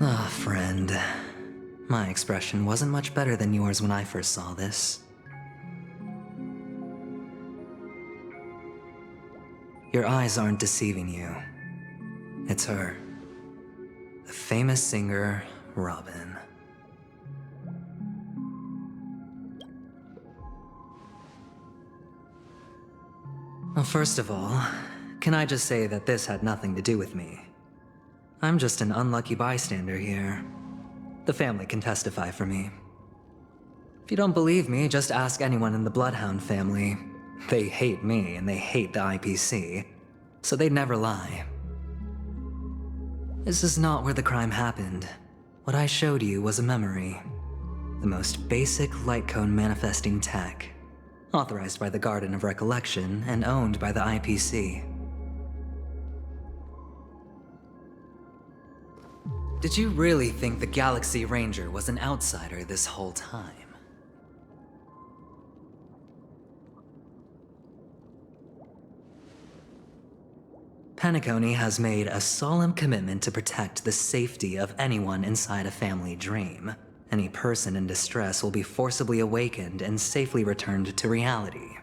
Ah, friend. My expression wasn't much better than yours when I first saw this. Your eyes aren't deceiving you. It's her. The famous singer, Robin. Well, first of all, can I just say that this had nothing to do with me? I'm just an unlucky bystander here. The family can testify for me. If you don't believe me, just ask anyone in the Bloodhound family. They hate me and they hate the IPC, so they'd never lie. This is not where the crime happened. What I showed you was a memory. The most basic light cone manifesting tech. Authorized by the Garden of Recollection and owned by the IPC. Did you really think the Galaxy Ranger was an outsider this whole time? Peniconia has made a solemn commitment to protect the safety of anyone inside a family dream. Any person in distress will be forcibly awakened and safely returned to reality.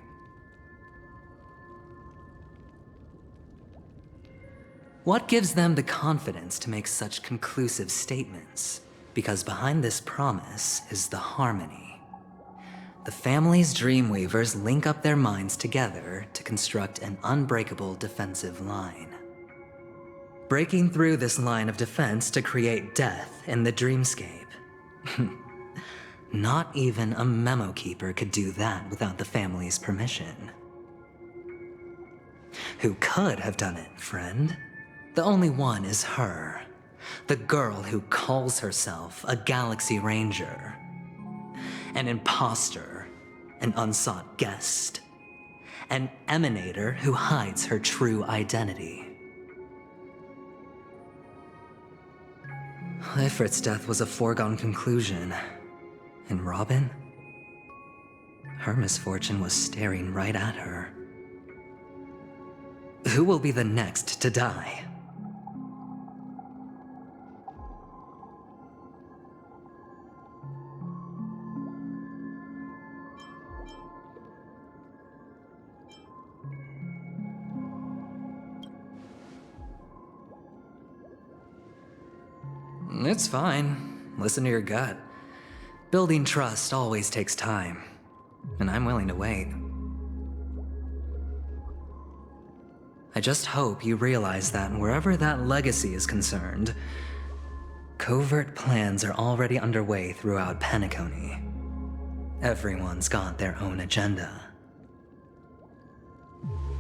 What gives them the confidence to make such conclusive statements? Because behind this promise is the harmony. The family's Dreamweavers link up their minds together to construct an unbreakable defensive line. Breaking through this line of defense to create death in the dreamscape. Not even a memo keeper could do that without the family's permission. Who could have done it, friend? The only one is her. The girl who calls herself a Galaxy Ranger. An imposter, an unsought guest. An emanator who hides her true identity. Ifrit's death was a foregone conclusion. And Robin? Her misfortune was staring right at her. Who will be the next to die? It's fine. Listen to your gut. Building trust always takes time, and I'm willing to wait. I just hope you realize that wherever that legacy is concerned, covert plans are already underway throughout Peniconia. Everyone's got their own agenda.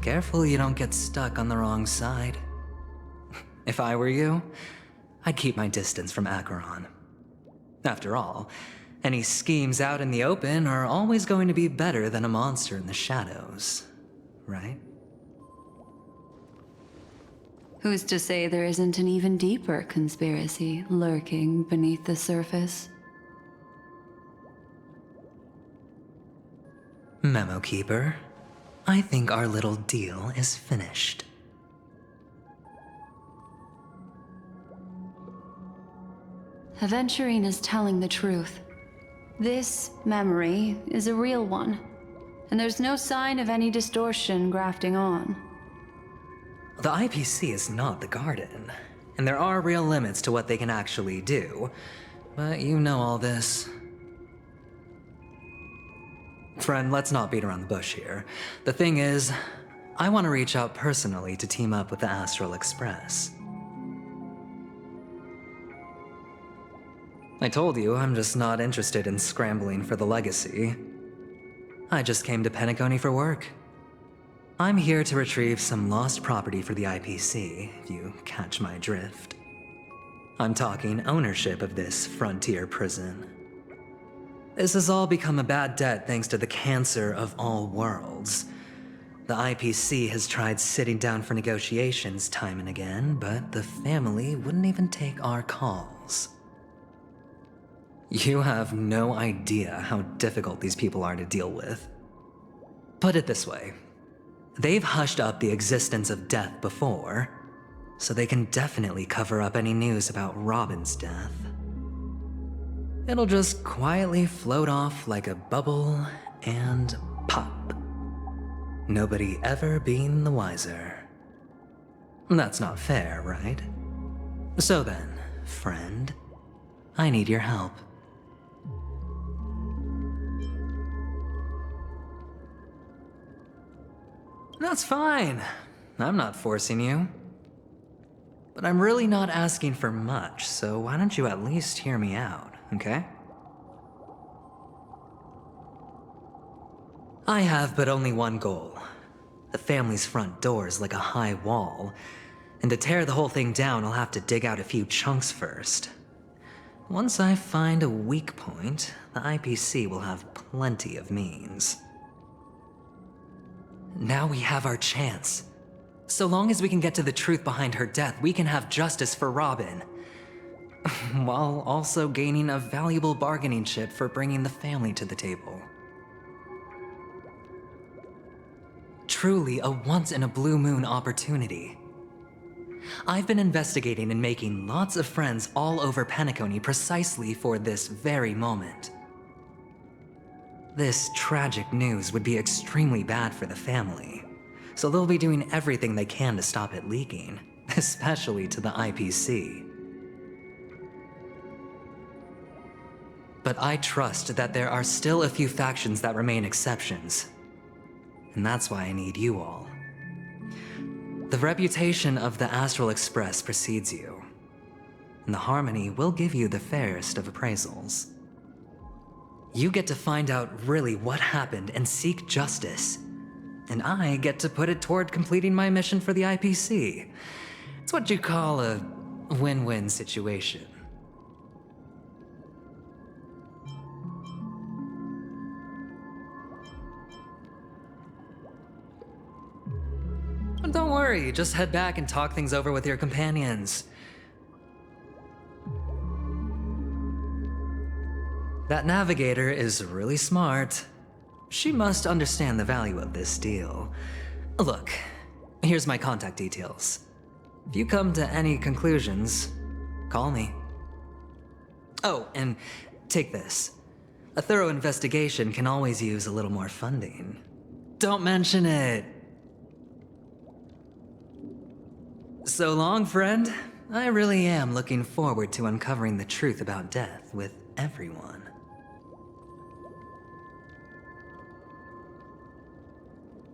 Careful you don't get stuck on the wrong side. If I were you, I'd keep my distance from Acheron. After all, any schemes out in the open are always going to be better than a monster in the shadows, right? Who's to say there isn't an even deeper conspiracy lurking beneath the surface? Memo Keeper, I think our little deal is finished. Aventurine is telling the truth. This memory is a real one, and there's no sign of any distortion grafting on. The IPC is not the Garden, and there are real limits to what they can actually do, but you know all this. Friend, let's not beat around the bush here. The thing is, I want to reach out personally to team up with the Astral Express. I told you I'm just not interested in scrambling for the legacy. I just came to Peniconia for work. I'm here to retrieve some lost property for the IPC, if you catch my drift. I'm talking ownership of this frontier prison. This has all become a bad debt thanks to the cancer of all worlds. The IPC has tried sitting down for negotiations time and again, but the family wouldn't even take our calls. You have no idea how difficult these people are to deal with. Put it this way. They've hushed up the existence of death before, so they can definitely cover up any news about Robin's death. It'll just quietly float off like a bubble and pop. Nobody ever being the wiser. That's not fair, right? So then, friend, I need your help. That's fine. I'm not forcing you. But I'm really not asking for much, so why don't you at least hear me out, okay? I have but only one goal. The family's front door is like a high wall, and to tear the whole thing down, I'll have to dig out a few chunks first. Once I find a weak point, the IPC will have plenty of means. Now we have our chance. So long as we can get to the truth behind her death, we can have justice for Robin. While also gaining a valuable bargaining chip for bringing the family to the table. Truly a once-in-a-blue-moon opportunity. I've been investigating and making lots of friends all over Peniconia precisely for this very moment. This tragic news would be extremely bad for the family, so they'll be doing everything they can to stop it leaking, especially to the IPC. But I trust that there are still a few factions that remain exceptions, and that's why I need you all. The reputation of the Astral Express precedes you, and the Harmony will give you the fairest of appraisals. You get to find out really what happened and seek justice, and I get to put it toward completing my mission for the IPC. It's what you call a win-win situation. But don't worry, just head back and talk things over with your companions. That navigator is really smart. She must understand the value of this deal. Look, here's my contact details. If you come to any conclusions, call me. Oh, and take this. A thorough investigation can always use a little more funding. Don't mention it. So long, friend. I really am looking forward to uncovering the truth about death with everyone.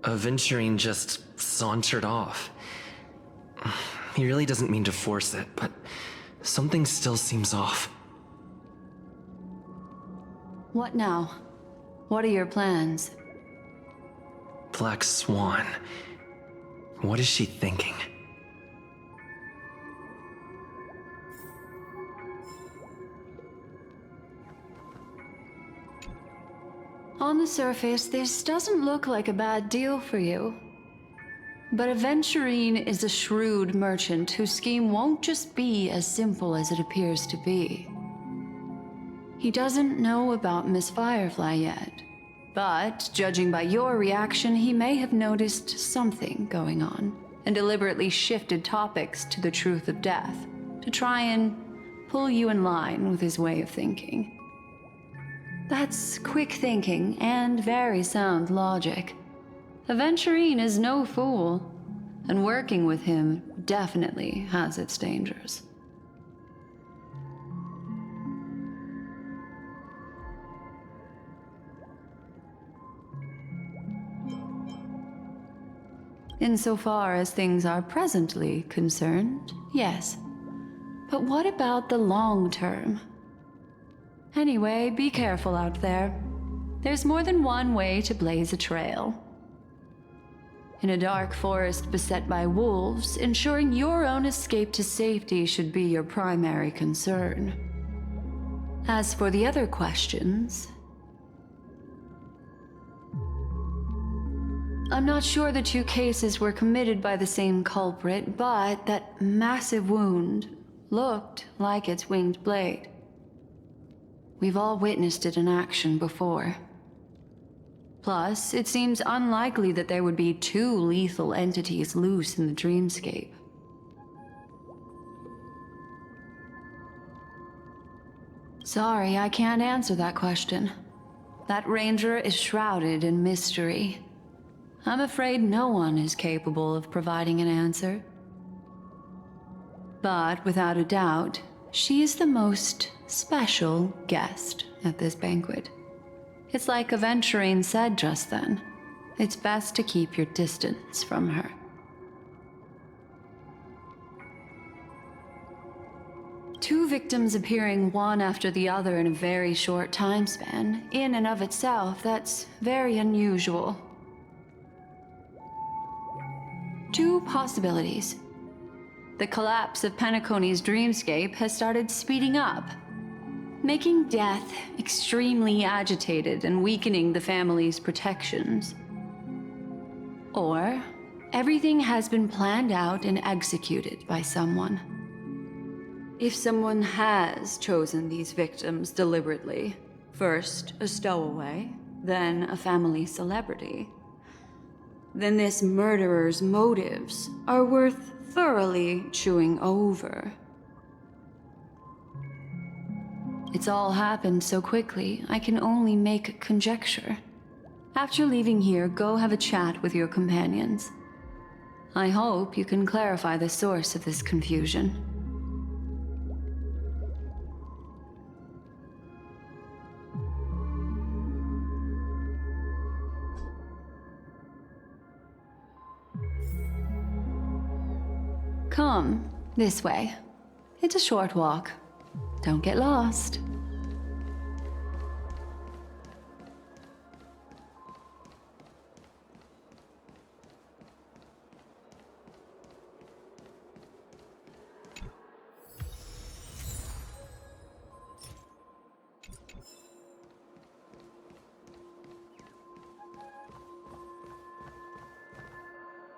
Aventurine just sauntered off. He really doesn't mean to force it, but something still seems off. What now? What are your plans? Black Swan. What is she thinking? On the surface, this doesn't look like a bad deal for you. But Aventurine is a shrewd merchant whose scheme won't just be as simple as it appears to be. He doesn't know about Miss Firefly yet, but judging by your reaction, he may have noticed something going on and deliberately shifted topics to the truth of death to try and pull you in line with his way of thinking. That's quick thinking and very sound logic. Aventurine is no fool, and working with him definitely has its dangers. Insofar as things are presently concerned, yes. But what about the long term? Anyway, be careful out there. There's more than one way to blaze a trail. In a dark forest beset by wolves, ensuring your own escape to safety should be your primary concern. As for the other questions, I'm not sure the two cases were committed by the same culprit, but that massive wound looked like its winged blade. We've all witnessed it in action before. Plus, it seems unlikely that there would be two lethal entities loose in the dreamscape. Sorry, I can't answer that question. That ranger is shrouded in mystery. I'm afraid no one is capable of providing an answer. But without a doubt, she is the most special guest at this banquet. It's like Aventurine said just then. It's best to keep your distance from her. Two victims appearing one after the other in a very short time span, in and of itself, that's very unusual. Two possibilities. The collapse of Penaconia's dreamscape has started speeding up, making death extremely agitated and weakening the family's protections. Or everything has been planned out and executed by someone. If someone has chosen these victims deliberately, first a stowaway, then a family celebrity, then this murderer's motives are worth thoroughly chewing over. It's all happened so quickly, I can only make conjecture. After leaving here, go have a chat with your companions. I hope you can clarify the source of this confusion. Come, this way. It's a short walk. Don't get lost.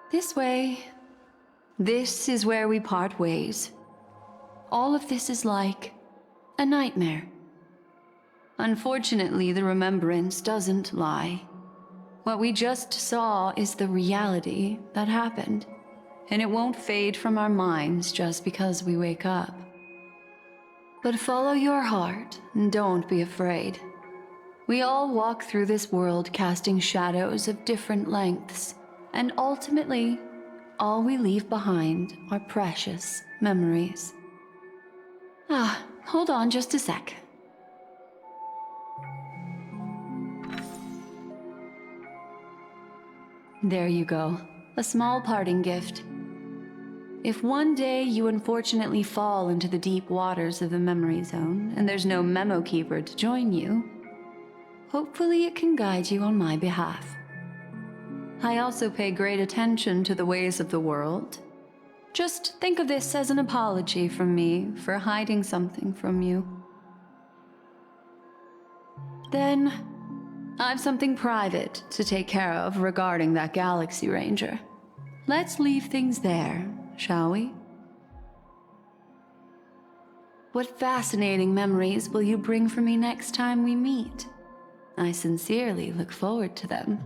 This way. This is where we part ways. All of this is like a nightmare. Unfortunately, the remembrance doesn't lie. What we just saw is the reality that happened, and it won't fade from our minds just because we wake up. But follow your heart and don't be afraid. We all walk through this world casting shadows of different lengths, and ultimately, all we leave behind are precious memories. Hold on just a sec. There you go. A small parting gift. If one day you unfortunately fall into the deep waters of the memory zone and there's no memo keeper to join you, hopefully it can guide you on my behalf. I also pay great attention to the ways of the world. Just think of this as an apology from me for hiding something from you. Then, I've something private to take care of regarding that Galaxy Ranger. Let's leave things there, shall we? What fascinating memories will you bring for me next time we meet? I sincerely look forward to them.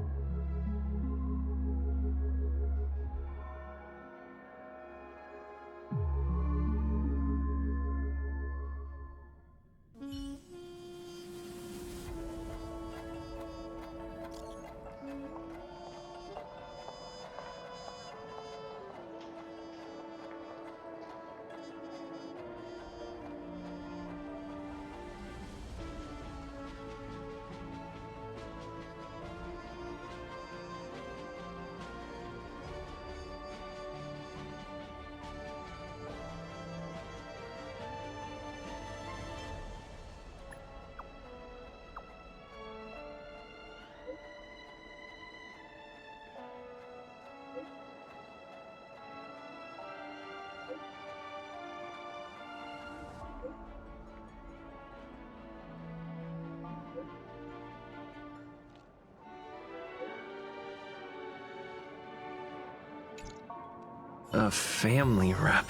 A family rep.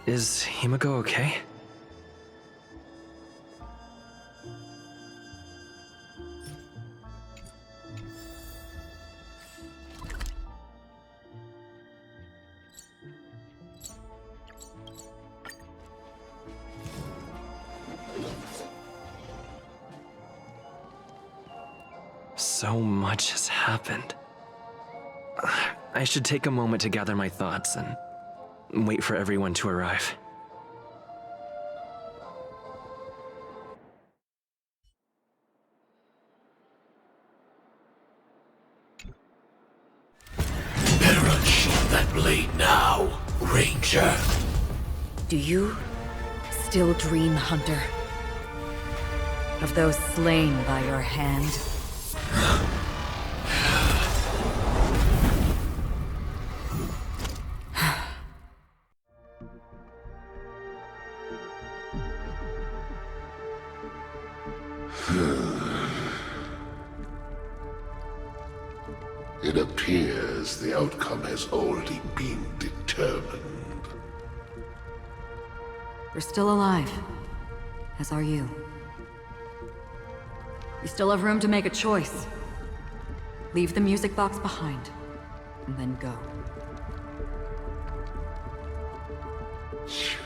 Is Himiko okay? So much has happened. I should take a moment to gather my thoughts and wait for everyone to arrive. Better unsheath that blade now, Ranger. Do you still dream, Hunter? Of those slain by your hand? It appears the outcome has already been determined. You're still alive, as are you. You still have room to make a choice. Leave the music box behind, and then go.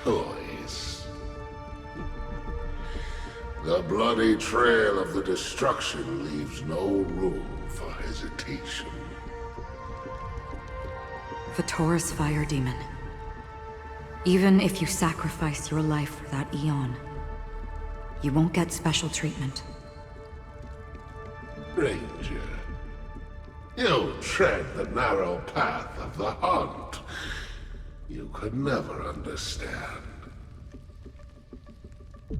Choice. The bloody trail of the destruction leaves no room for hesitation. The Taurus Fire Demon. Even if you sacrifice your life for that Eon, you won't get special treatment. Ranger, you tread the narrow path of the hunt. You could never understand.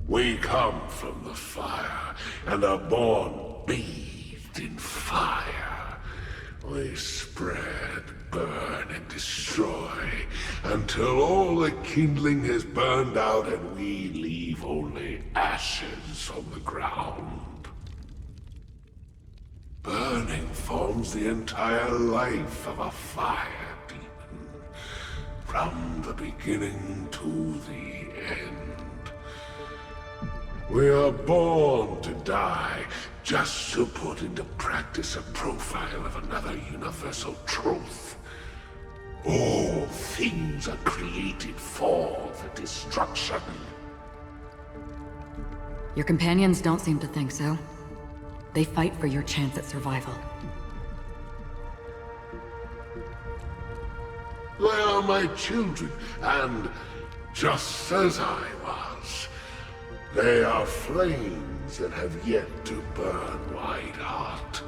We come from the fire, and are born bathed in fire. We spread, burn, and destroy, until all the kindling has burned out and we leave only ashes on the ground. Burning forms the entire life of a fire demon, from the beginning to the end. We are born to die, just to put into practice a profile of another universal truth. All things are created for the destruction. Your companions don't seem to think so. They fight for your chance at survival. They are my children, and just as I was, they are flames that have yet to burn white hot.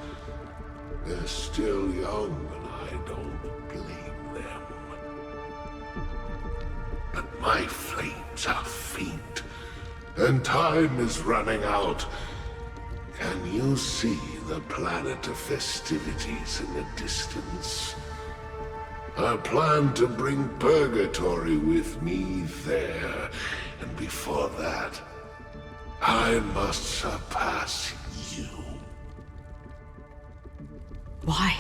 They're still young, and I don't blame them. But my flames are faint, and time is running out. Can you see the planet of festivities in the distance? I plan to bring Purgatory with me there, and before that, I must surpass you. Why?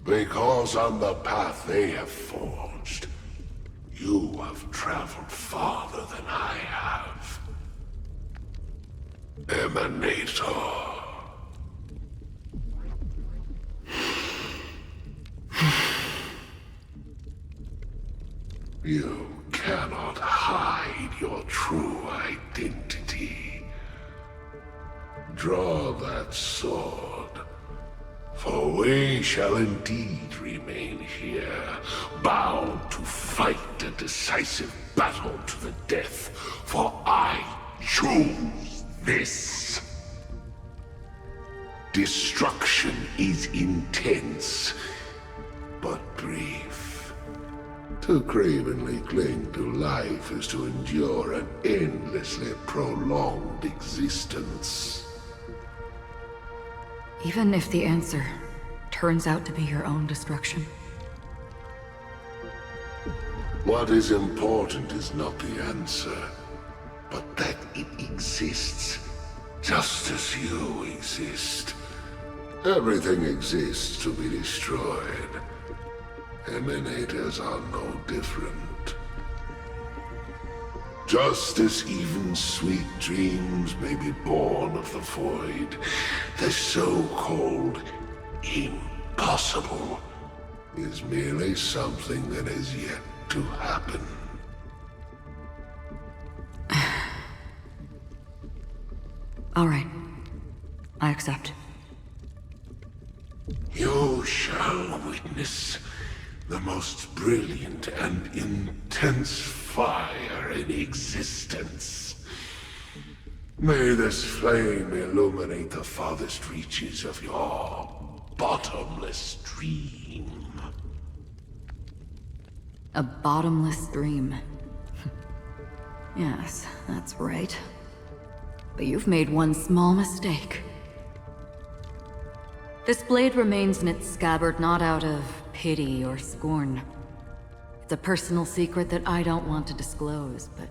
Because on the path they have forged, you have traveled farther than I have. Emanator. You cannot hide your true identity. Draw that sword, for we shall indeed remain here, bound to fight a decisive battle to the death, for I choose this. Destruction is intense, but brief. To cravenly cling to life is to endure an endlessly prolonged existence. Even if the answer turns out to be your own destruction. What is important is not the answer, but that it exists, just as you exist. Everything exists to be destroyed. Emanators are no different. Just as even sweet dreams may be born of the void, the so-called impossible is merely something that is yet to happen. All right. I accept. You shall witness the most brilliant and intense fire in existence. May this flame illuminate the farthest reaches of your bottomless dream. A bottomless dream. Yes, that's right. But you've made one small mistake. This blade remains in its scabbard not out of pity or scorn. It's a personal secret that I don't want to disclose, but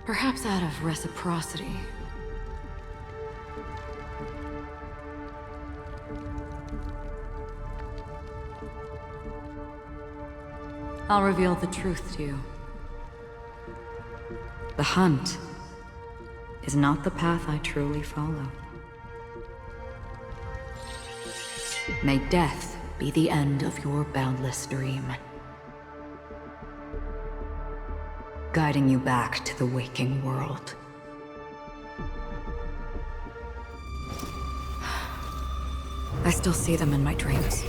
perhaps out of reciprocity. I'll reveal the truth to you. The hunt is not the path I truly follow. May death be the end of your boundless dream, guiding you back to the waking world. I still see them in my dreams.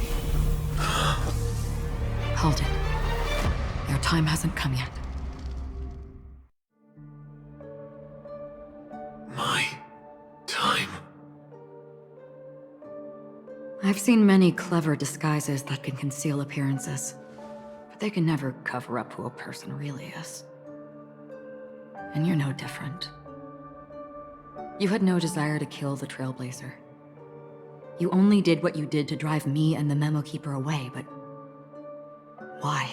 Hold it. Their time hasn't come yet. My time? I've seen many clever disguises that can conceal appearances, but they can never cover up who a person really is. And you're no different. You had no desire to kill the Trailblazer. You only did what you did to drive me and the Memo Keeper away, but why?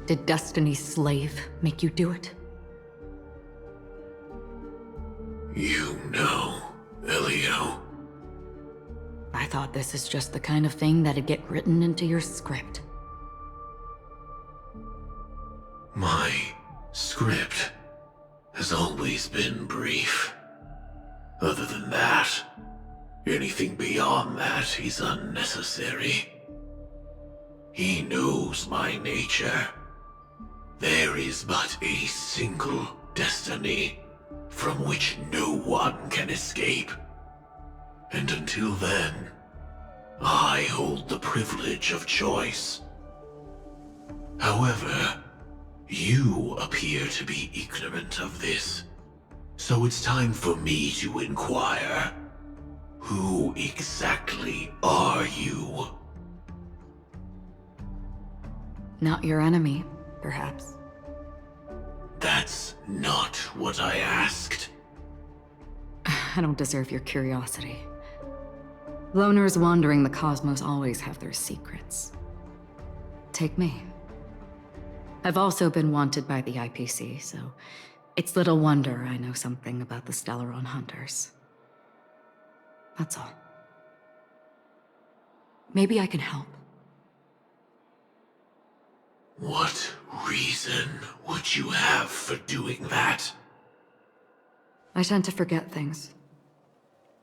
Did Destiny's slave make you do it? You know, Elio. I thought this is just the kind of thing that'd get written into your script. My script has always been brief. Other than that, anything beyond that is unnecessary. He knows my nature. There is but a single destiny from which no one can escape. And until then, I hold the privilege of choice. However, you appear to be ignorant of this, so it's time for me to inquire. Who exactly are you? Not your enemy, perhaps. That's not what I asked. I don't deserve your curiosity. Loners wandering the cosmos always have their secrets. Take me. I've also been wanted by the IPC, so it's little wonder I know something about the Stellaron Hunters. That's all. Maybe I can help. What reason would you have for doing that? I tend to forget things.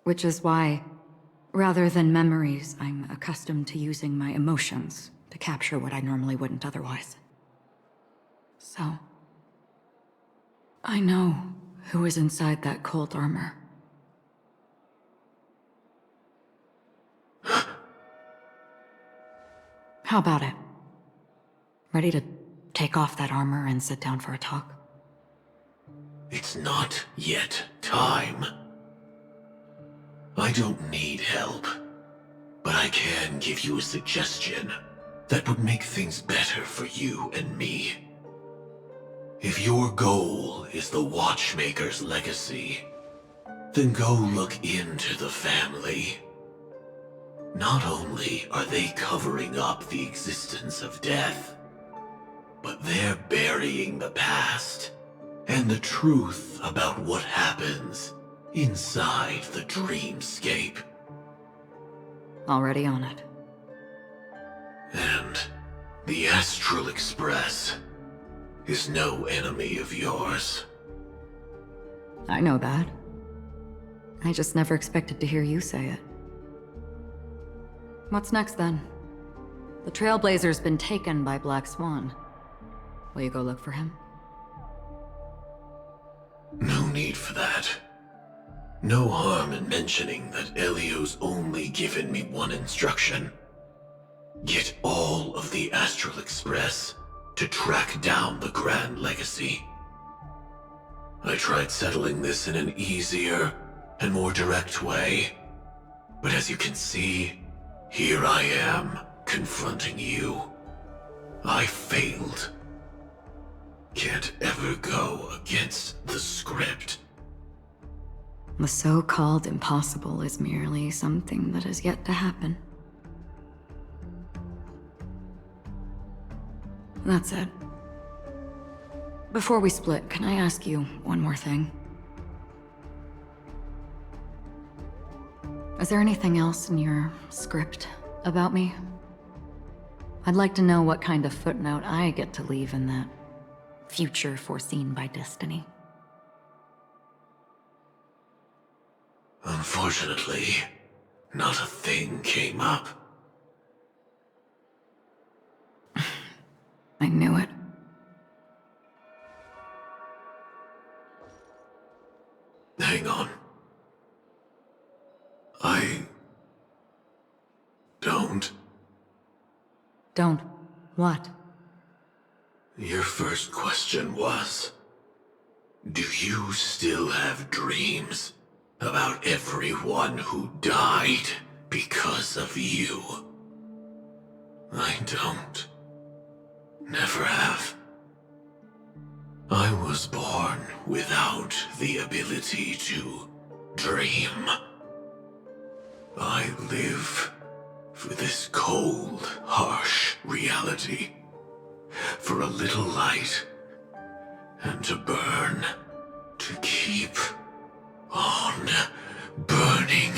Which is why, rather than memories, I'm accustomed to using my emotions to capture what I normally wouldn't otherwise. So, I know who is inside that cold armor. How about it? Ready to take off that armor and sit down for a talk? It's not yet time. I don't need help, but I can give you a suggestion that would make things better for you and me. If your goal is the Watchmaker's legacy, then go look into the family. Not only are they covering up the existence of death, but they're burying the past and the truth about what happens inside the dreamscape. Already on it. And the Astral Express is no enemy of yours. I know that. I just never expected to hear you say it. What's next then? The Trailblazer's been taken by Black Swan. Will you go look for him? No need for that. No harm in mentioning that Elio's only given me one instruction. Get all of the Astral Express to track down the Grand Legacy. I tried settling this in an easier and more direct way, but as you can see, here I am, confronting you. I failed. Can't ever go against the script. The so-called impossible is merely something that has yet to happen. That's it. Before we split, can I ask you one more thing? Is there anything else in your script about me? I'd like to know what kind of footnote I get to leave in that future foreseen by destiny. Unfortunately, not a thing came up. I knew it. Hang on. I don't. Don't. What? Your first question was, do you still have dreams about everyone who died because of you? I don't. Never have. I was born without the ability to dream. I live for this cold, harsh reality. For a little light, and to burn, to keep on burning,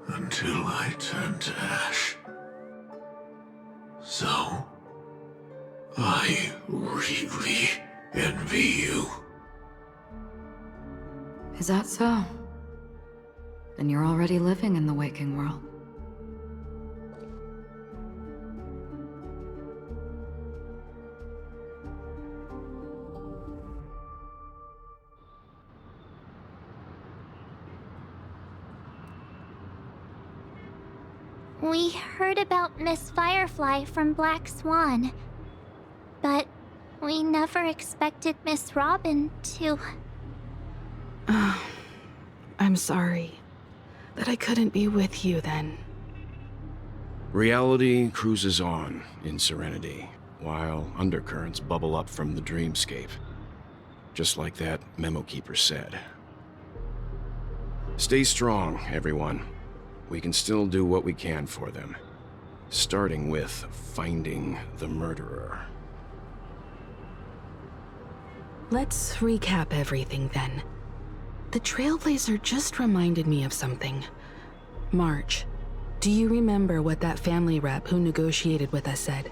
until I turn to ash. So, I really envy you. Is that so? Then you're already living in the waking world. We heard about Miss Firefly from Black Swan, but we never expected Miss Robin to... I'm sorry that I couldn't be with you then. Reality cruises on in serenity, while undercurrents bubble up from the dreamscape. Just like that memo keeper said. Stay strong, everyone. We can still do what we can for them. Starting with finding the murderer. Let's recap everything then. The Trailblazer just reminded me of something. March, do you remember what that family rep who negotiated with us said?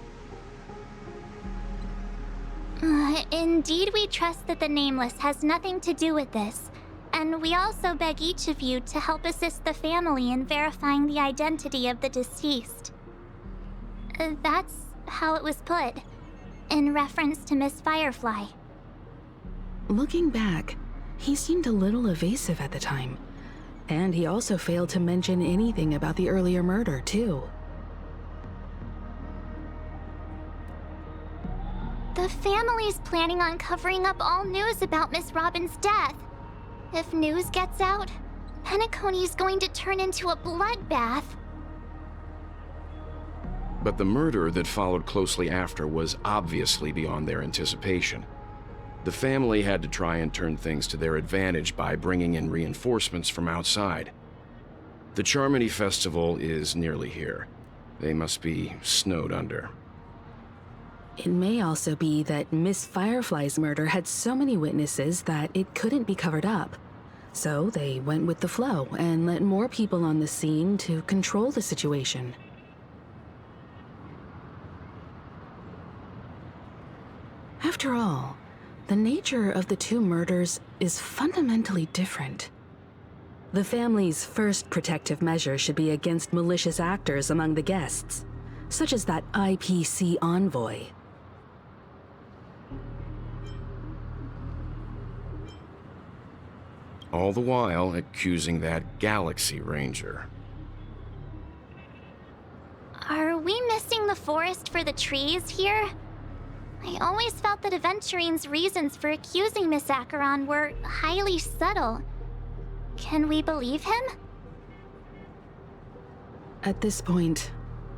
Indeed, we trust that the Nameless has nothing to do with this. And we also beg each of you to help assist the family in verifying the identity of the deceased. That's how it was put, in reference to Miss Firefly. Looking back, he seemed a little evasive at the time. And he also failed to mention anything about the earlier murder, too. The family's planning on covering up all news about Miss Robin's death. If news gets out, Penaconia's going to turn into a bloodbath. But the murder that followed closely after was obviously beyond their anticipation. The family had to try and turn things to their advantage by bringing in reinforcements from outside. The Charmony Festival is nearly here. They must be snowed under. It may also be that Miss Firefly's murder had so many witnesses that it couldn't be covered up. So they went with the flow and let more people on the scene to control the situation. After all, the nature of the two murders is fundamentally different. The family's first protective measure should be against malicious actors among the guests, such as that IPC envoy. All the while accusing that Galaxy Ranger. Are we missing the forest for the trees here? I always felt that Aventurine's reasons for accusing Miss Acheron were highly subtle. Can we believe him? At this point,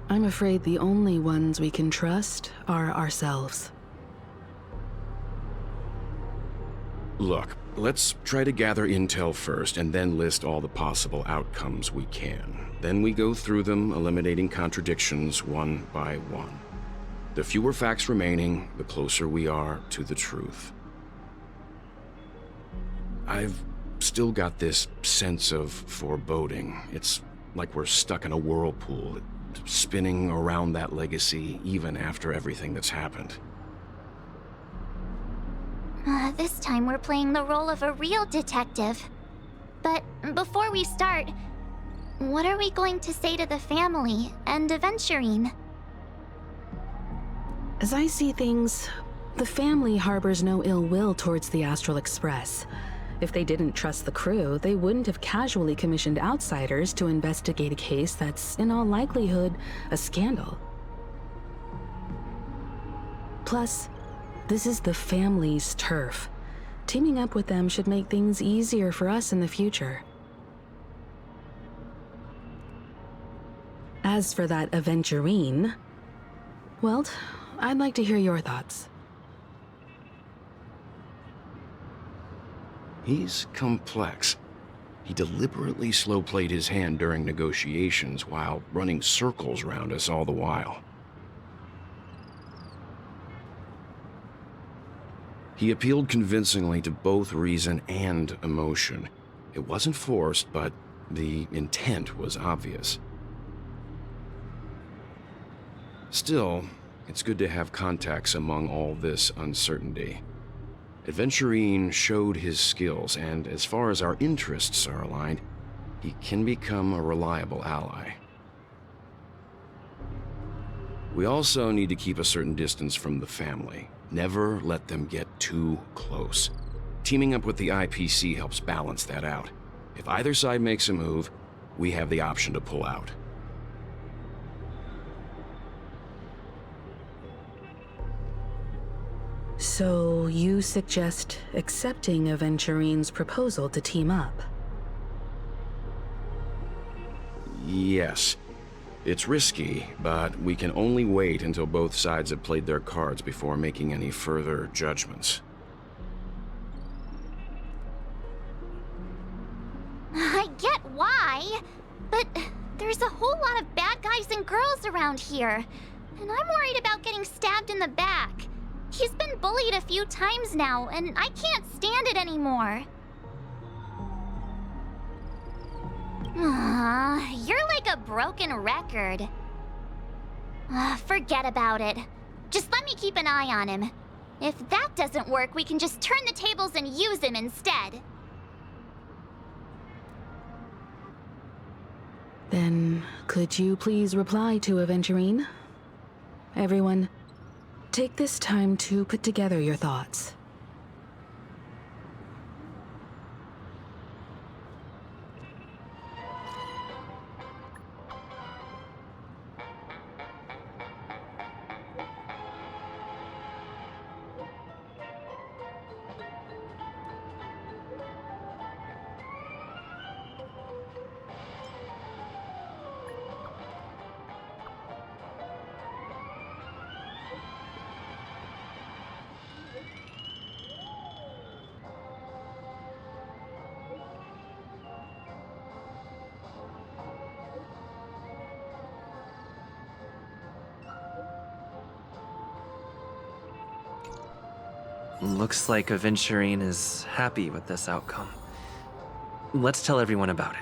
I'm afraid the only ones we can trust are ourselves. Look, let's try to gather intel first and then list all the possible outcomes we can. Then we go through them, eliminating contradictions one by one. The fewer facts remaining, the closer we are to the truth. I've still got this sense of foreboding. It's like we're stuck in a whirlpool, spinning around that legacy even after everything that's happened. This time we're playing the role of a real detective. But before we start, what are we going to say to the family and Aventurine? As I see things, the family harbors no ill will towards the Astral Express. If they didn't trust the crew, they wouldn't have casually commissioned outsiders to investigate a case that's, in all likelihood, a scandal. Plus, this is the family's turf. Teaming up with them should make things easier for us in the future. As for that Aventurine, well, I'd like to hear your thoughts. He's complex. He deliberately slow-played his hand during negotiations while running circles around us all the while. He appealed convincingly to both reason and emotion. It wasn't forced, but the intent was obvious. Still, it's good to have contacts among all this uncertainty. Aventurine showed his skills, and as far as our interests are aligned, he can become a reliable ally. We also need to keep a certain distance from the family. Never let them get too close. Teaming up with the IPC helps balance that out. If either side makes a move, we have the option to pull out. So you suggest accepting Aventurine's proposal to team up? Yes. It's risky, but we can only wait until both sides have played their cards before making any further judgments. I get why, but there's a whole lot of bad guys and girls around here, and I'm worried about getting stabbed in the back. He's been bullied a few times now, and I can't stand it anymore. You're like a broken record. Forget about it. Just let me keep an eye on him. If that doesn't work, we can just turn the tables and use him instead. Then, could you please reply to Aventurine? Everyone, take this time to put together your thoughts. Looks like Aventurine is happy with this outcome. Let's tell everyone about it.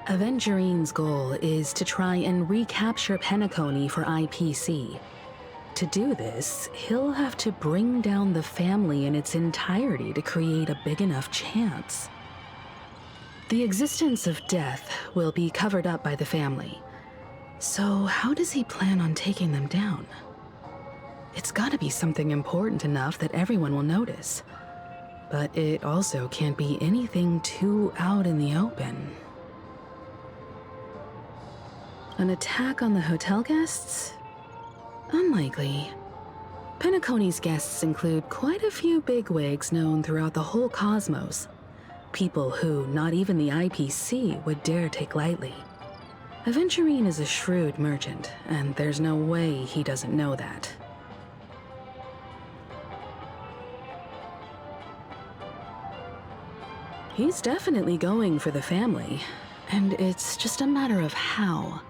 Avengerine's goal is to try and recapture Peniconia for IPC. To do this, he'll have to bring down the family in its entirety to create a big enough chance. The existence of death will be covered up by the family. So how does he plan on taking them down? It's gotta be something important enough that everyone will notice. But it also can't be anything too out in the open. An attack on the hotel guests? Unlikely. Penaconia's guests include quite a few bigwigs known throughout the whole cosmos. People who not even the IPC would dare take lightly. Aventurine is a shrewd merchant, and there's no way he doesn't know that. He's definitely going for the family, and it's just a matter of how.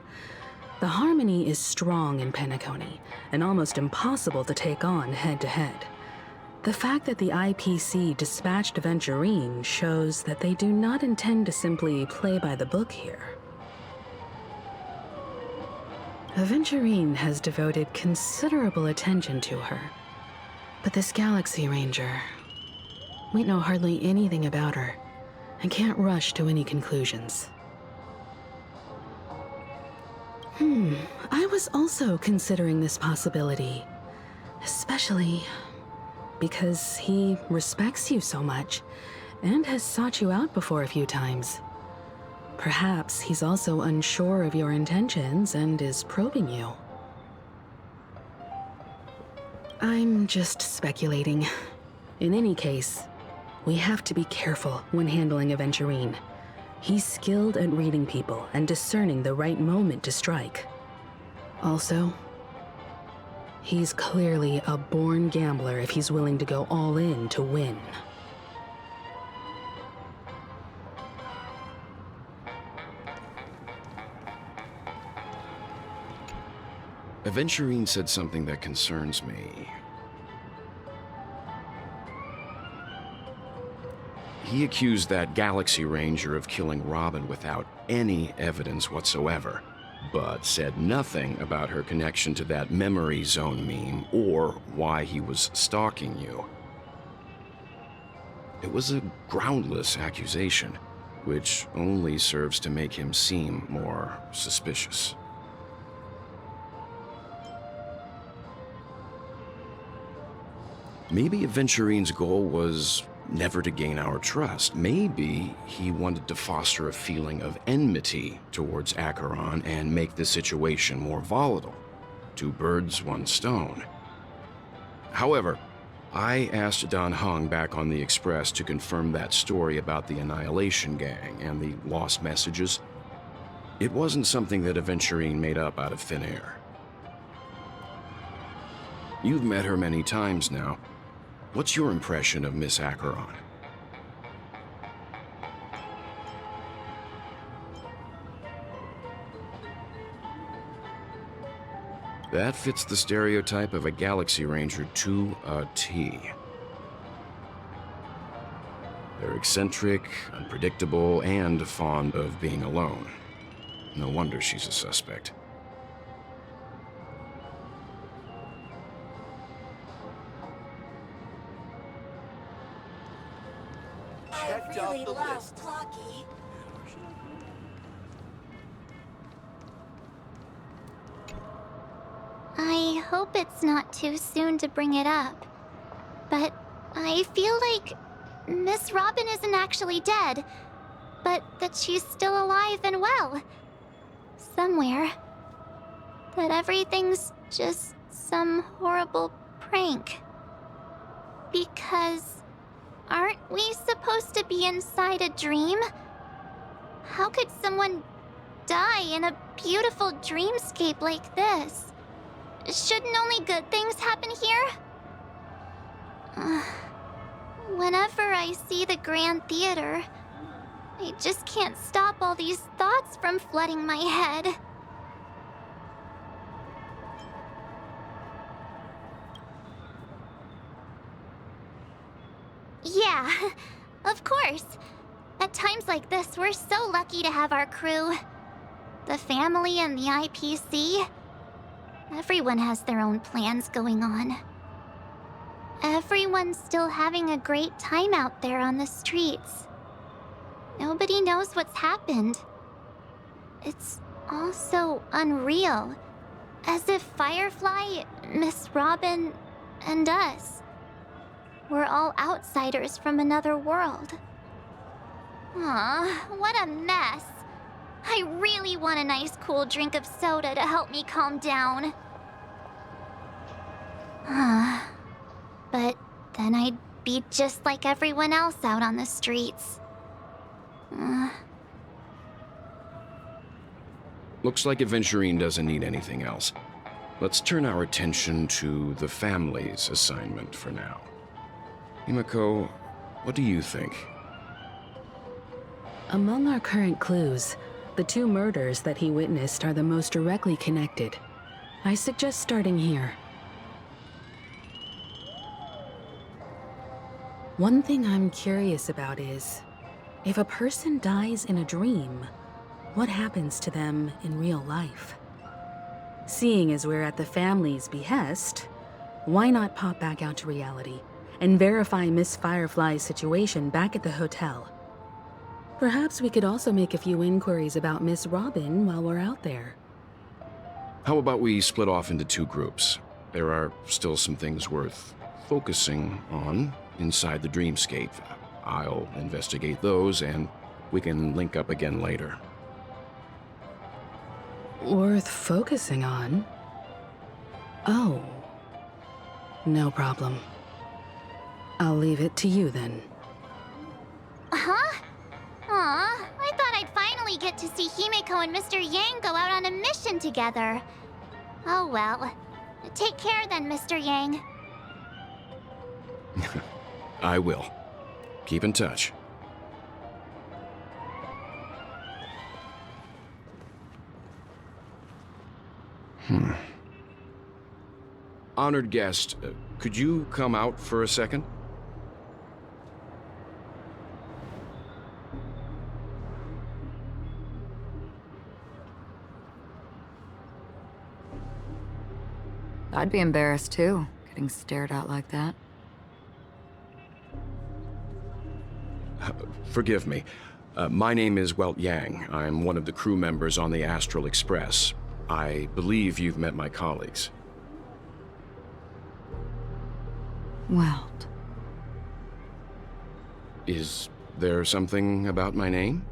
The harmony is strong in Peniconia, and almost impossible to take on head-to-head. The fact that the IPC dispatched Aventurine shows that they do not intend to simply play by the book here. Aventurine has devoted considerable attention to her. But this Galaxy Ranger, we know hardly anything about her, and can't rush to any conclusions. I was also considering this possibility, especially because he respects you so much and has sought you out before a few times. Perhaps he's also unsure of your intentions and is probing you. I'm just speculating. In any case, we have to be careful when handling Aventurine. He's skilled at reading people and discerning the right moment to strike. Also, he's clearly a born gambler if he's willing to go all in to win. Aventurine said something that concerns me. He accused that Galaxy Ranger of killing Robin without any evidence whatsoever, but said nothing about her connection to that memory zone meme or why he was stalking you. It was a groundless accusation, which only serves to make him seem more suspicious. Maybe Aventurine's goal was never to gain our trust. Maybe he wanted to foster a feeling of enmity towards Acheron and make the situation more volatile. Two birds, one stone. However, I asked Dan Heng back on the Express to confirm that story about the Annihilation Gang and the lost messages. It wasn't something that Aventurine made up out of thin air. You've met her many times now. What's your impression of Miss Acheron? That fits the stereotype of a Galaxy Ranger to a T. They're eccentric, unpredictable, and fond of being alone. No wonder she's a suspect. I hope it's not too soon to bring it up, but I feel like Miss Robin isn't actually dead, but that she's still alive and well. Somewhere. That everything's just some horrible prank. Because aren't we supposed to be inside a dream? How could someone die in a beautiful dreamscape like this? Shouldn't only good things happen here? Whenever I see the Grand Theater, I just can't stop all these thoughts from flooding my head. Yeah, of course. At times like this, we're so lucky to have our crew. The family and the IPC. Everyone has their own plans going on. Everyone's still having a great time out there on the streets. Nobody knows what's happened. It's all so unreal. As if Firefly, Miss Robin, and us were all outsiders from another world. Aw, what a mess. I really want a nice cool drink of soda to help me calm down. But then I'd be just like everyone else out on the streets. Looks like Aventurine doesn't need anything else. Let's turn our attention to the family's assignment for now. Himiko, what do you think? Among our current clues, the 2 murders that he witnessed are the most directly connected. I suggest starting here. One thing I'm curious about is, if a person dies in a dream, what happens to them in real life? Seeing as we're at the family's behest, why not pop back out to reality and verify Miss Firefly's situation back at the hotel? Perhaps we could also make a few inquiries about Miss Robin while we're out there. How about we split off into 2 groups? There are still some things worth focusing on inside the dreamscape. I'll investigate those, and we can link up again later. Worth focusing on? Oh. No problem. I'll leave it to you then. Huh? Aw, I thought I'd finally get to see Himiko and Mr. Yang go out on a mission together. Oh well. Take care then, Mr. Yang. I will. Keep in touch. Honored guest, could you come out for a second? I'd be embarrassed too, getting stared at like that. Forgive me. My name is Welt Yang. I'm one of the crew members on the Astral Express. I believe you've met my colleagues. Welt. Is there something about my name?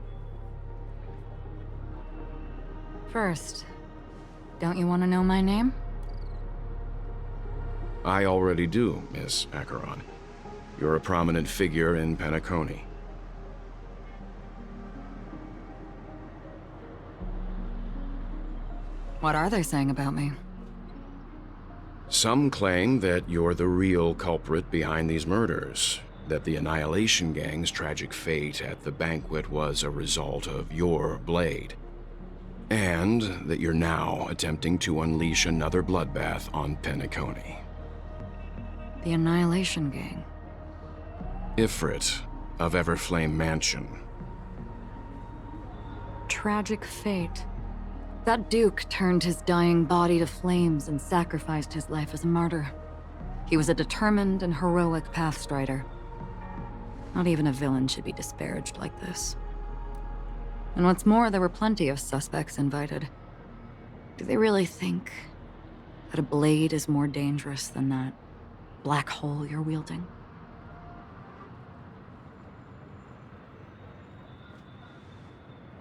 First, don't you want to know my name? I already do, Miss Acheron. You're a prominent figure in Penaconia. What are they saying about me? Some claim that you're the real culprit behind these murders, that the Annihilation Gang's tragic fate at the banquet was a result of your blade, and that you're now attempting to unleash another bloodbath on Peniconia. The Annihilation Gang. Ifrit of Everflame Mansion. Tragic fate. That Duke turned his dying body to flames and sacrificed his life as a martyr. He was a determined and heroic pathstrider. Not even a villain should be disparaged like this. And what's more, there were plenty of suspects invited. Do they really think that a blade is more dangerous than that black hole you're wielding?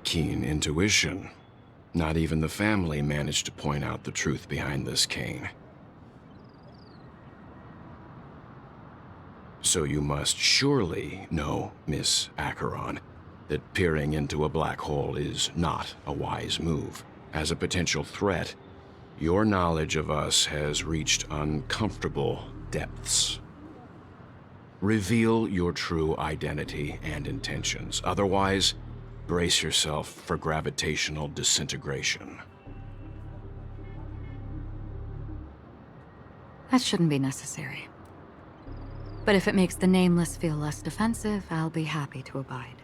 Keen intuition. Not even the family managed to point out the truth behind this cane. So you must surely know, Miss Acheron, that peering into a black hole is not a wise move. As a potential threat, your knowledge of us has reached uncomfortable depths. Reveal your true identity and intentions. Otherwise, brace yourself for gravitational disintegration. That shouldn't be necessary. But if it makes the Nameless feel less defensive, I'll be happy to abide.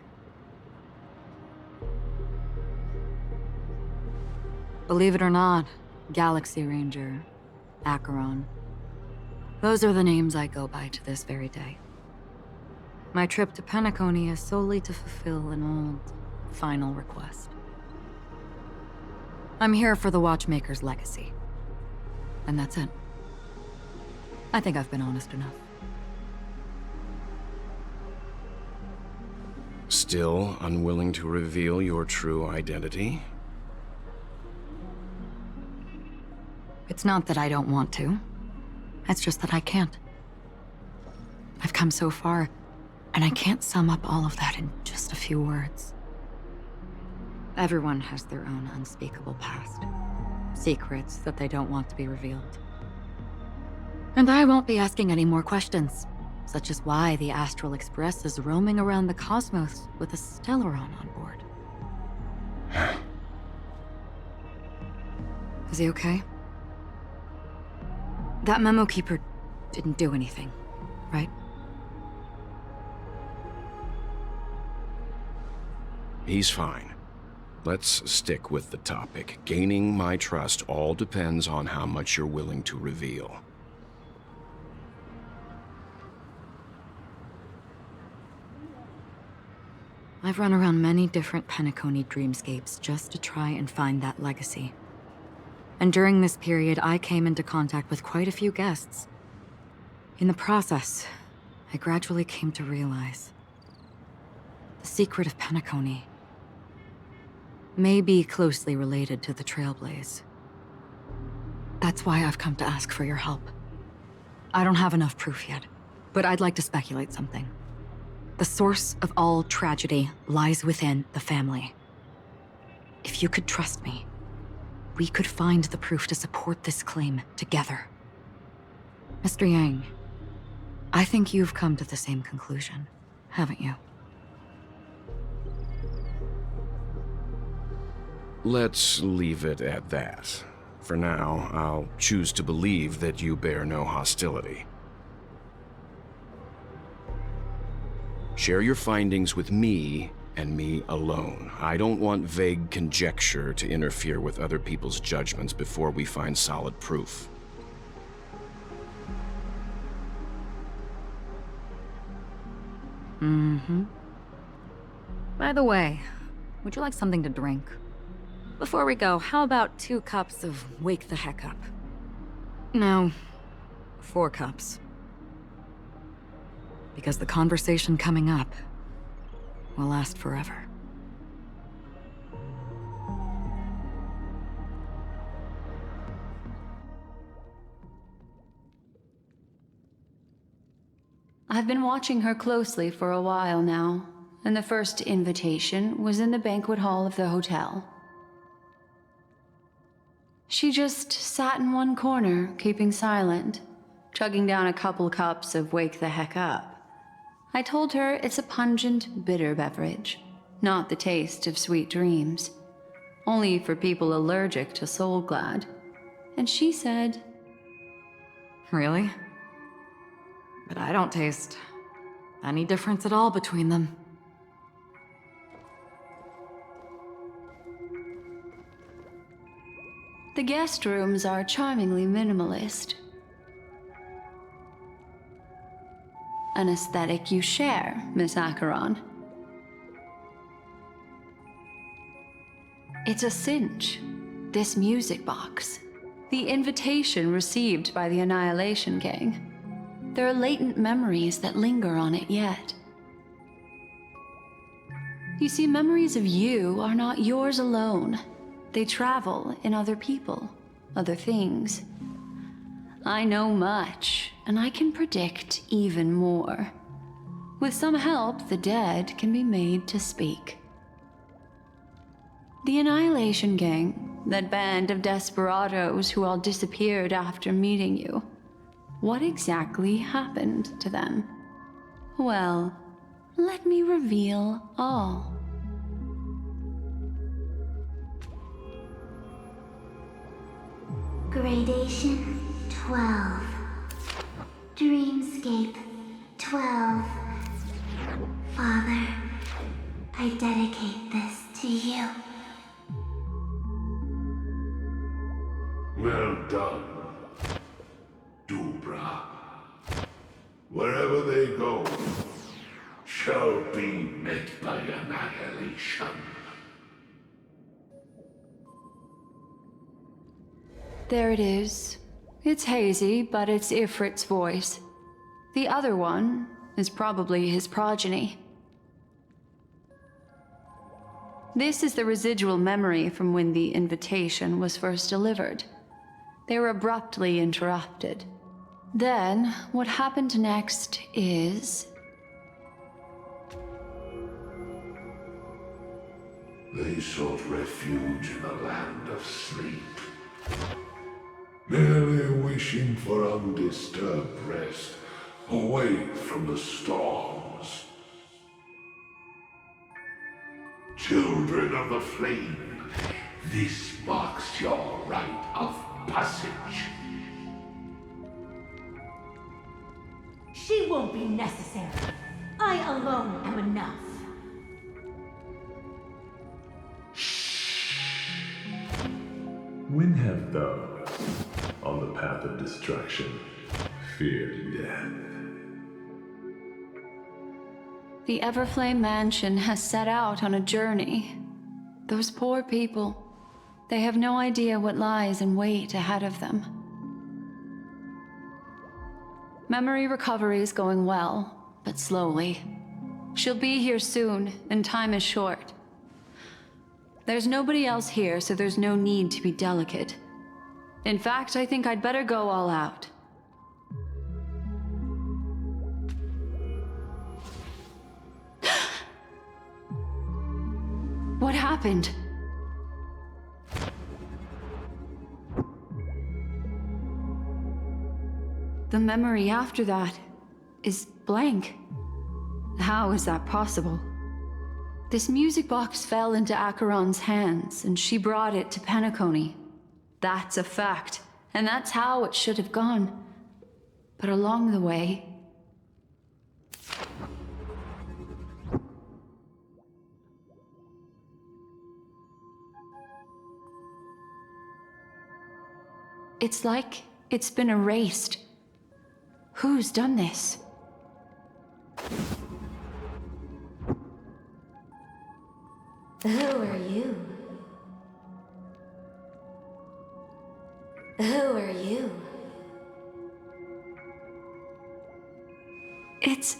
Believe it or not, Galaxy Ranger, Acheron. Those are the names I go by to this very day. My trip to Peniconia is solely to fulfill an old, final request. I'm here for the Watchmaker's legacy. And that's it. I think I've been honest enough. Still unwilling to reveal your true identity? It's not that I don't want to. It's just that I can't. I've come so far, and I can't sum up all of that in just a few words. Everyone has their own unspeakable past. Secrets that they don't want to be revealed. And I won't be asking any more questions, such as why the Astral Express is roaming around the cosmos with a Stellaron on board. Is he okay? That memo keeper didn't do anything, right? He's fine. Let's stick with the topic. Gaining my trust all depends on how much you're willing to reveal. I've run around many different Peniconia dreamscapes just to try and find that legacy. And during this period, I came into contact with quite a few guests. In the process, I gradually came to realize the secret of Peniconia may be closely related to the Trailblaze. That's why I've come to ask for your help. I don't have enough proof yet, but I'd like to speculate something. The source of all tragedy lies within the family. If you could trust me, we could find the proof to support this claim together. Mr. Yang, I think you've come to the same conclusion, haven't you? Let's leave it at that. For now, I'll choose to believe that you bear no hostility. Share your findings with me and me alone. I don't want vague conjecture to interfere with other people's judgments before we find solid proof. Mm-hmm. By the way, would you like something to drink? Before we go, how about 2 cups of Wake the Heck Up? No, 4 cups. Because the conversation coming up will last forever. I've been watching her closely for a while now, and the first invitation was in the banquet hall of the hotel. She just sat in one corner, keeping silent, chugging down a couple cups of Wake the Heck Up. I told her it's a pungent, bitter beverage, not the taste of sweet dreams. Only for people allergic to Soul Glad. And she said, Really? But I don't taste any difference at all between them. The guest rooms are charmingly minimalist. An aesthetic you share, Miss Acheron. It's a cinch, this music box. The invitation received by the Annihilation Gang. There are latent memories that linger on it yet. You see, memories of you are not yours alone. They travel in other people, other things. I know much, and I can predict even more. With some help, the dead can be made to speak. The Annihilation Gang, that band of desperados who all disappeared after meeting you. What exactly happened to them? Well, let me reveal all. Gradation 12. Dreamscape 12. Father, I dedicate this to you. Well done, Dubra. Wherever they go, shall be met by annihilation. There it is. It's hazy, but it's Ifrit's voice. The other one is probably his progeny. This is the residual memory from when the invitation was first delivered. They were abruptly interrupted. Then, what happened next is... They sought refuge in a land of sleep, merely wishing for undisturbed rest, away from the storms. Children of the flame, this marks your rite of passage. She won't be necessary. I alone am enough. When have those on the path of destruction feared death? The Everflame Mansion has set out on a journey. Those poor people, they have no idea what lies in wait ahead of them. Memory recovery is going well, but slowly. She'll be here soon, and time is short. There's nobody else here, so there's no need to be delicate. In fact, I think I'd better go all out. What happened? The memory after that is blank. How is that possible? This music box fell into Acheron's hands, and she brought it to Peniconia. That's a fact, and that's how it should have gone. But along the way... it's like it's been erased. Who's done this? Who are you? Who are you? It's...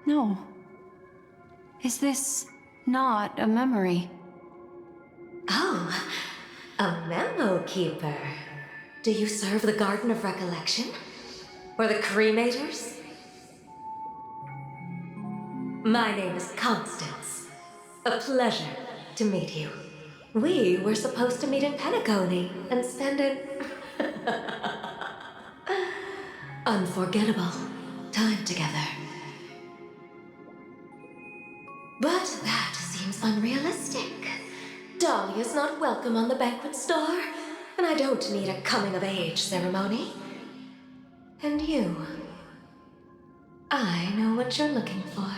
no. Is this not a memory? Oh, a memo keeper. Do you serve the Garden of Recollection? Or the Cremators? My name is Constance. A pleasure to meet you. We were supposed to meet in Peniconia and spend an unforgettable time together. But that seems unrealistic. Dahlia's not welcome on the banquet star, and I don't need a coming-of-age ceremony. And you, I know what you're looking for.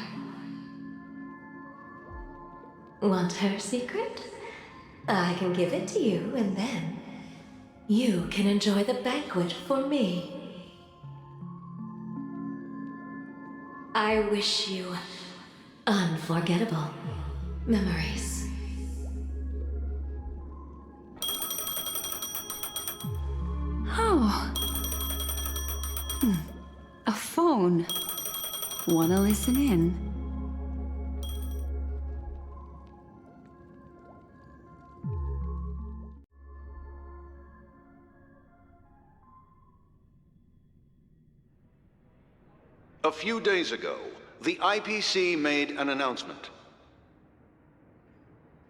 Want her secret? I can give it to you, and then you can enjoy the banquet for me. I wish you unforgettable memories. Oh. A phone. Wanna listen in? A few days ago, the IPC made an announcement.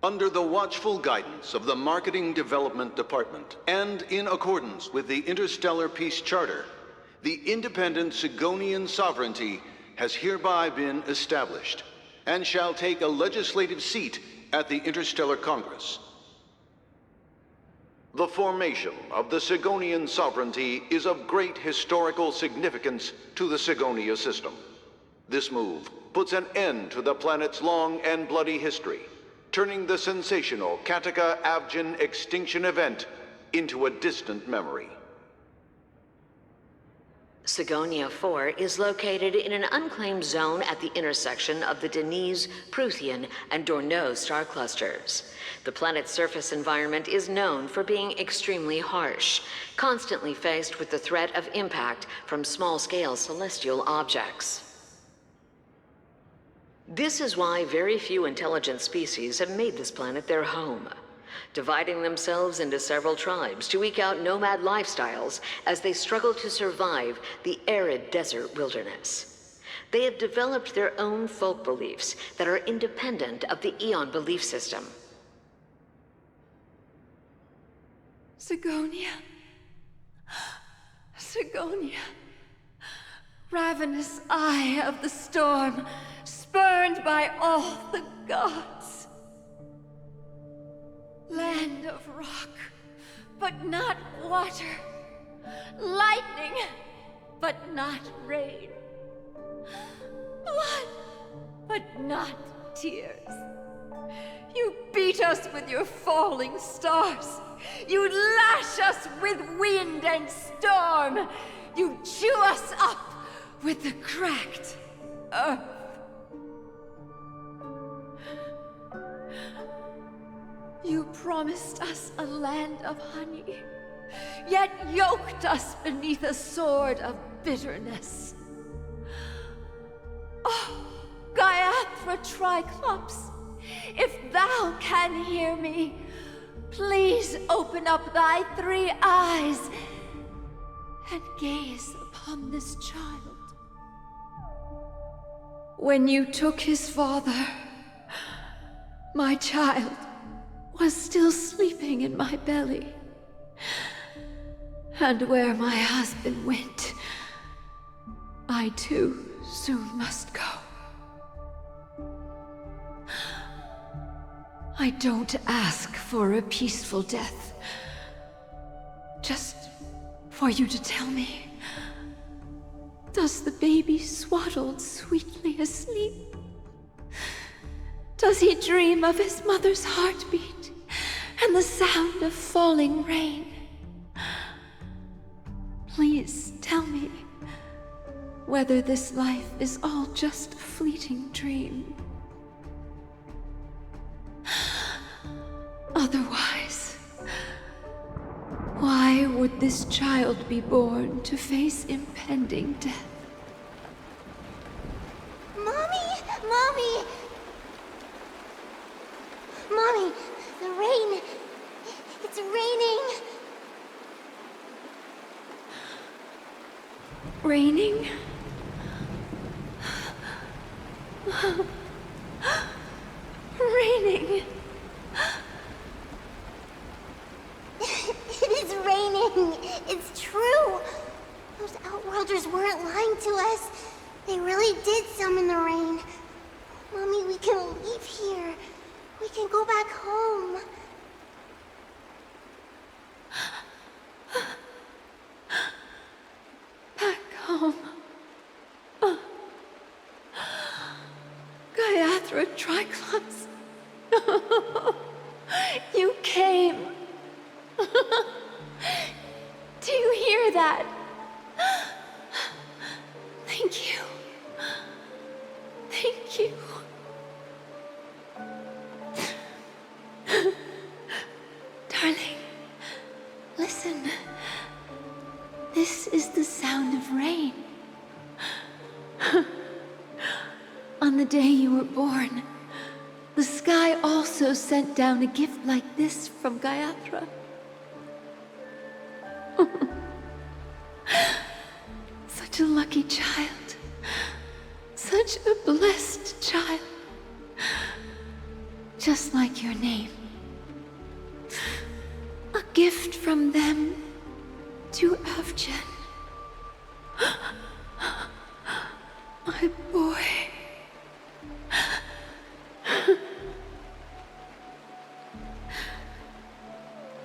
Under the watchful guidance of the Marketing Development Department, and in accordance with the Interstellar Peace Charter, the independent Sigonian sovereignty has hereby been established, and shall take a legislative seat at the Interstellar Congress. The formation of the Sigonian sovereignty is of great historical significance to the Sigonia system. This move puts an end to the planet's long and bloody history, turning the sensational Kataka-Avgin extinction event into a distant memory. Sigonia 4 is located in an unclaimed zone at the intersection of the Denise, Prothean, and Dorneau star clusters. The planet's surface environment is known for being extremely harsh, constantly faced with the threat of impact from small-scale celestial objects. This is why very few intelligent species have made this planet their home, dividing themselves into several tribes to eke out nomad lifestyles as they struggle to survive the arid desert wilderness. They have developed their own folk beliefs that are independent of the Eon belief system. Sigonia. Sigonia. Ravenous eye of the storm, spurned by all the gods. Land of rock, but not water. Lightning, but not rain. Blood, but not tears. You beat us with your falling stars. You lash us with wind and storm. You chew us up with the cracked earth. You promised us a land of honey, yet yoked us beneath a sword of bitterness. Oh, Gaiathra Triclops, if thou can hear me, please open up thy 3 eyes and gaze upon this child. When you took his father, my child was still sleeping in my belly. And where my husband went, I too soon must go. I don't ask for a peaceful death, just for you to tell me, does the baby swaddled sweetly asleep? Does he dream of his mother's heartbeat and the sound of falling rain? Please tell me whether this life is all just a fleeting dream. Otherwise, why would this child be born to face impending death? Mommy! Mommy! Mommy, the rain! It's raining! Raining? Raining! It is raining! It's true! Those Outworlders weren't lying to us. They really did summon the rain. Mommy, we can leave here. We can go back home. Back home. Gaiathra Triclops. You came. Do you hear that? Thank you. Thank you. Darling, listen. This is the sound of rain. On the day you were born, the sky also sent down a gift like this from Gaiathra. Such a lucky child. Such a blessed child. Just like your name. A gift from them to Avgin. My boy.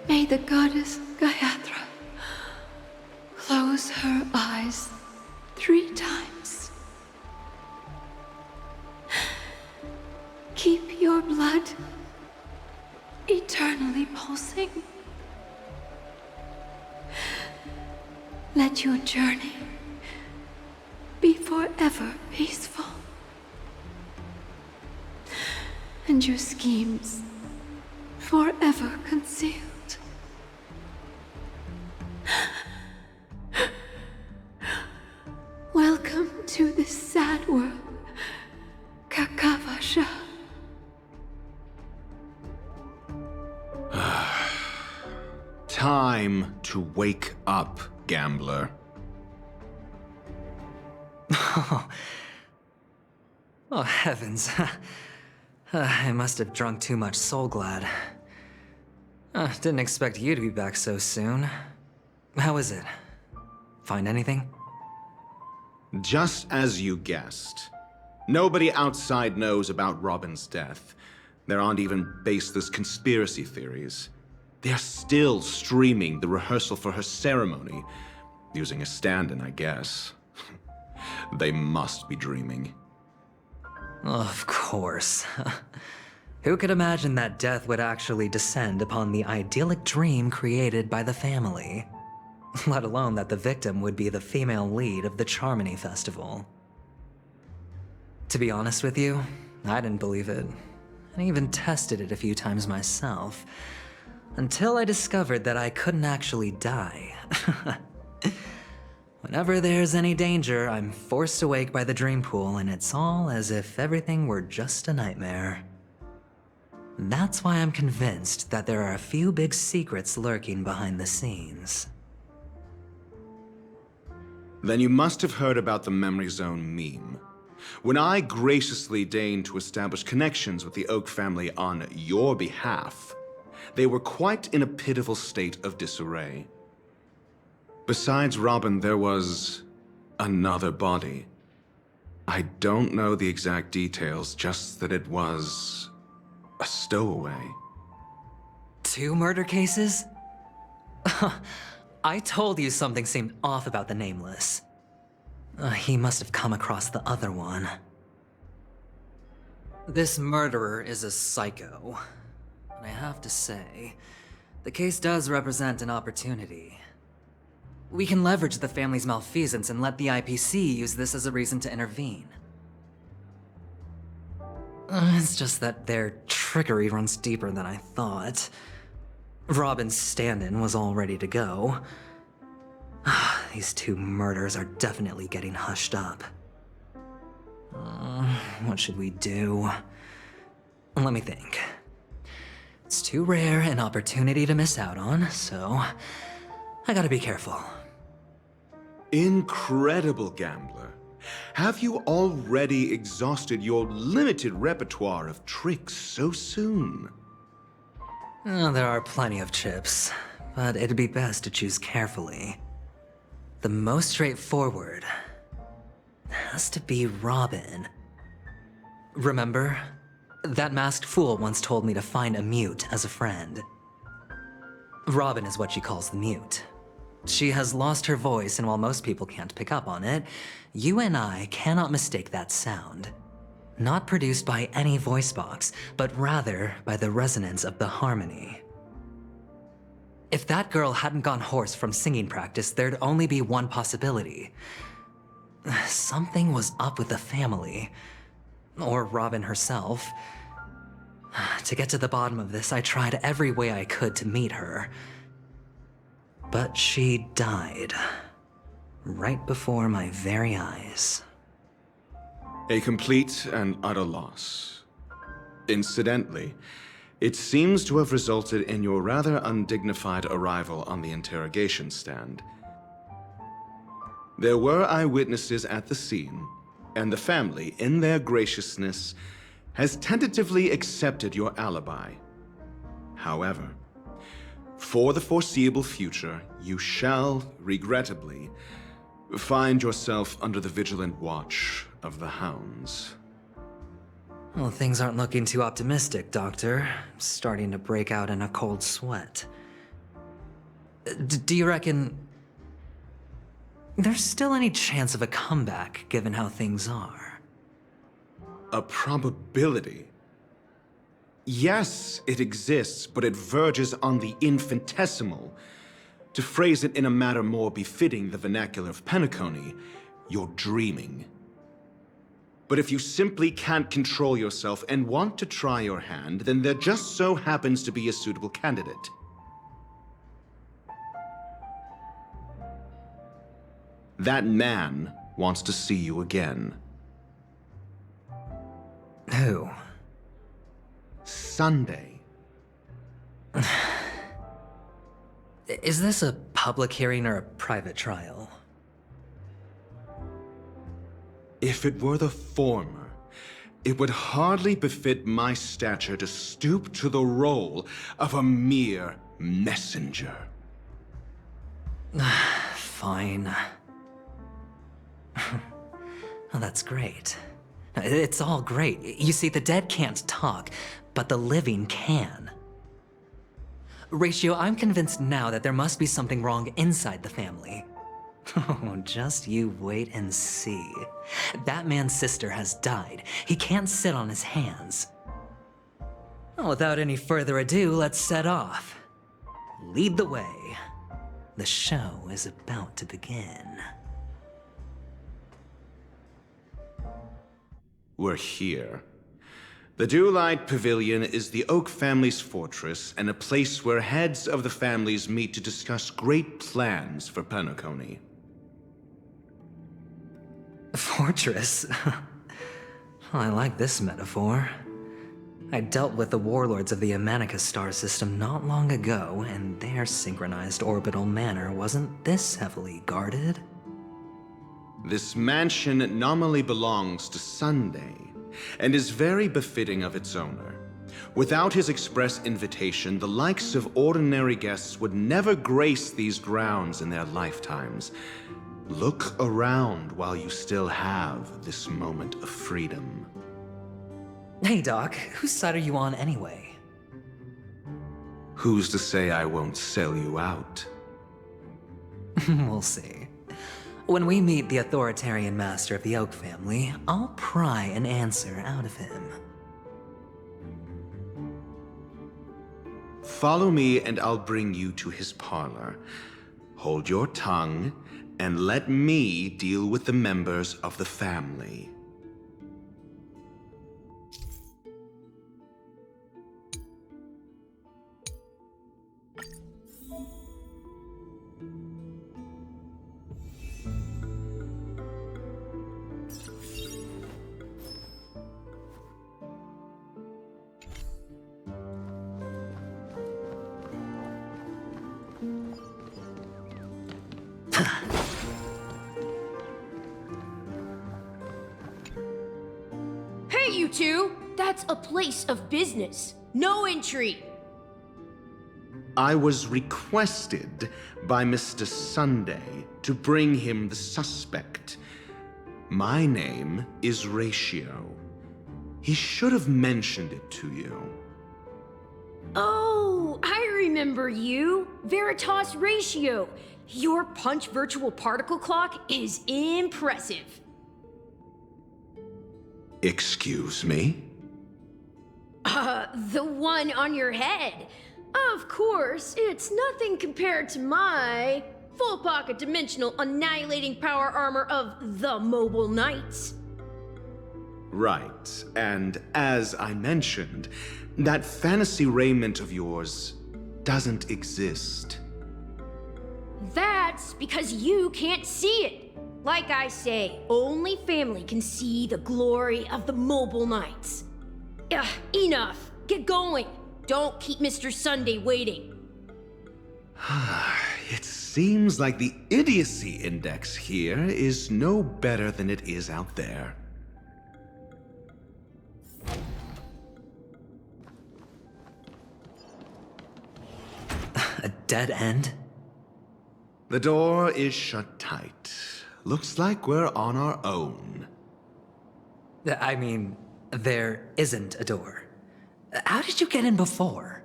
May the goddess Gaiathra close her eyes 3 times. Keep your blood eternally pulsing. Let your journey be forever peaceful, and your schemes forever concealed. Welcome to this sad world, Kakavasha. Time to wake up, gambler. Oh, heavens. I must have drunk too much Soul Glad. Didn't expect you to be back so soon. How is it? Find anything? Just as you guessed. Nobody outside knows about Robin's death. There aren't even baseless conspiracy theories. They're still streaming the rehearsal for her ceremony, using a stand-in, I guess. They must be dreaming. Of course. Who could imagine that death would actually descend upon the idyllic dream created by the family? Let alone that the victim would be the female lead of the Charmony Festival. To be honest with you, I didn't believe it. I even tested it a few times myself, until I discovered that I couldn't actually die. Whenever there's any danger, I'm forced awake by the dream pool, and it's all as if everything were just a nightmare. That's why I'm convinced that there are a few big secrets lurking behind the scenes. Then you must have heard about the Memory Zone meme. When I graciously deigned to establish connections with the Oak family on your behalf, they were quite in a pitiful state of disarray. Besides Robin, there was another body. I don't know the exact details, just that it was a stowaway. 2 murder cases? I told you something seemed off about the Nameless. He must have come across the other one. This murderer is a psycho. And I have to say, the case does represent an opportunity. We can leverage the family's malfeasance and let the IPC use this as a reason to intervene. It's just that their trickery runs deeper than I thought. Robin's stand-in was all ready to go. These 2 murders are definitely getting hushed up. What should we do? Let me think. It's too rare an opportunity to miss out on, so I gotta be careful. Incredible, gambler. Have you already exhausted your limited repertoire of tricks so soon? There are plenty of chips, but it'd be best to choose carefully. The most straightforward has to be Robin. Remember? That masked fool once told me to find a mute as a friend. Robin is what she calls the mute. She has lost her voice, and while most people can't pick up on it, you and I cannot mistake that sound. Not produced by any voice box, but rather by the resonance of the harmony. If that girl hadn't gone hoarse from singing practice, there'd only be one possibility. Something was up with the family. Or Robin herself. To get to the bottom of this, I tried every way I could to meet her. But she died. Right before my very eyes. A complete and utter loss. Incidentally, it seems to have resulted in your rather undignified arrival on the interrogation stand. There were eyewitnesses at the scene, and the family, in their graciousness, has tentatively accepted your alibi. However, for the foreseeable future, you shall, regrettably, find yourself under the vigilant watch of the hounds. Well, things aren't looking too optimistic, Doctor. I'm starting to break out in a cold sweat. Do you reckon there's still any chance of a comeback, given how things are? A probability? Yes, it exists, but it verges on the infinitesimal. To phrase it in a manner more befitting the vernacular of Peniconia, you're dreaming. But if you simply can't control yourself and want to try your hand, then there just so happens to be a suitable candidate. That man wants to see you again. Who? Sunday. Is this a public hearing or a private trial? If it were the former, it would hardly befit my stature to stoop to the role of a mere messenger. Fine. Oh, that's great. It's all great. You see, the dead can't talk, but the living can. Ratio, I'm convinced now that there must be something wrong inside the family. Oh, just you wait and see. That man's sister has died. He can't sit on his hands. Well, without any further ado, let's set off. Lead the way. The show is about to begin. We're here. The Dewlight Pavilion is the Oak family's fortress and a place where heads of the families meet to discuss great plans for Peniconia. Fortress? I like this metaphor. I dealt with the warlords of the Amanicus star system not long ago, and their synchronized orbital manor wasn't this heavily guarded. This mansion nominally belongs to Sunday, and is very befitting of its owner. Without his express invitation, the likes of ordinary guests would never grace these grounds in their lifetimes. Look around while you still have this moment of freedom. Hey, Doc, whose side are you on anyway? Who's to say I won't sell you out? We'll see. When we meet the authoritarian master of the Oak family, I'll pry an answer out of him. Follow me and I'll bring you to his parlor. Hold your tongue and let me deal with the members of the family. Hey, you two! That's a place of business. No entry! I was requested by Mr. Sunday to bring him the suspect. My name is Ratio. He should have mentioned it to you. Oh, I remember you. Veritas Ratio. Your punch virtual particle clock is impressive. Excuse me? The one on your head. Of course, it's nothing compared to my full pocket dimensional annihilating power armor of the Mobile Knights. Right, and as I mentioned, that fantasy raiment of yours doesn't exist. That's because you can't see it. Like I say, only family can see the glory of the Mobile Knights. Ugh, enough. Get going. Don't keep Mr. Sunday waiting. It seems like the idiocy index here is no better than it is out there. A dead end? The door is shut tight. Looks like we're on our own. I mean, there isn't a door. How did you get in before?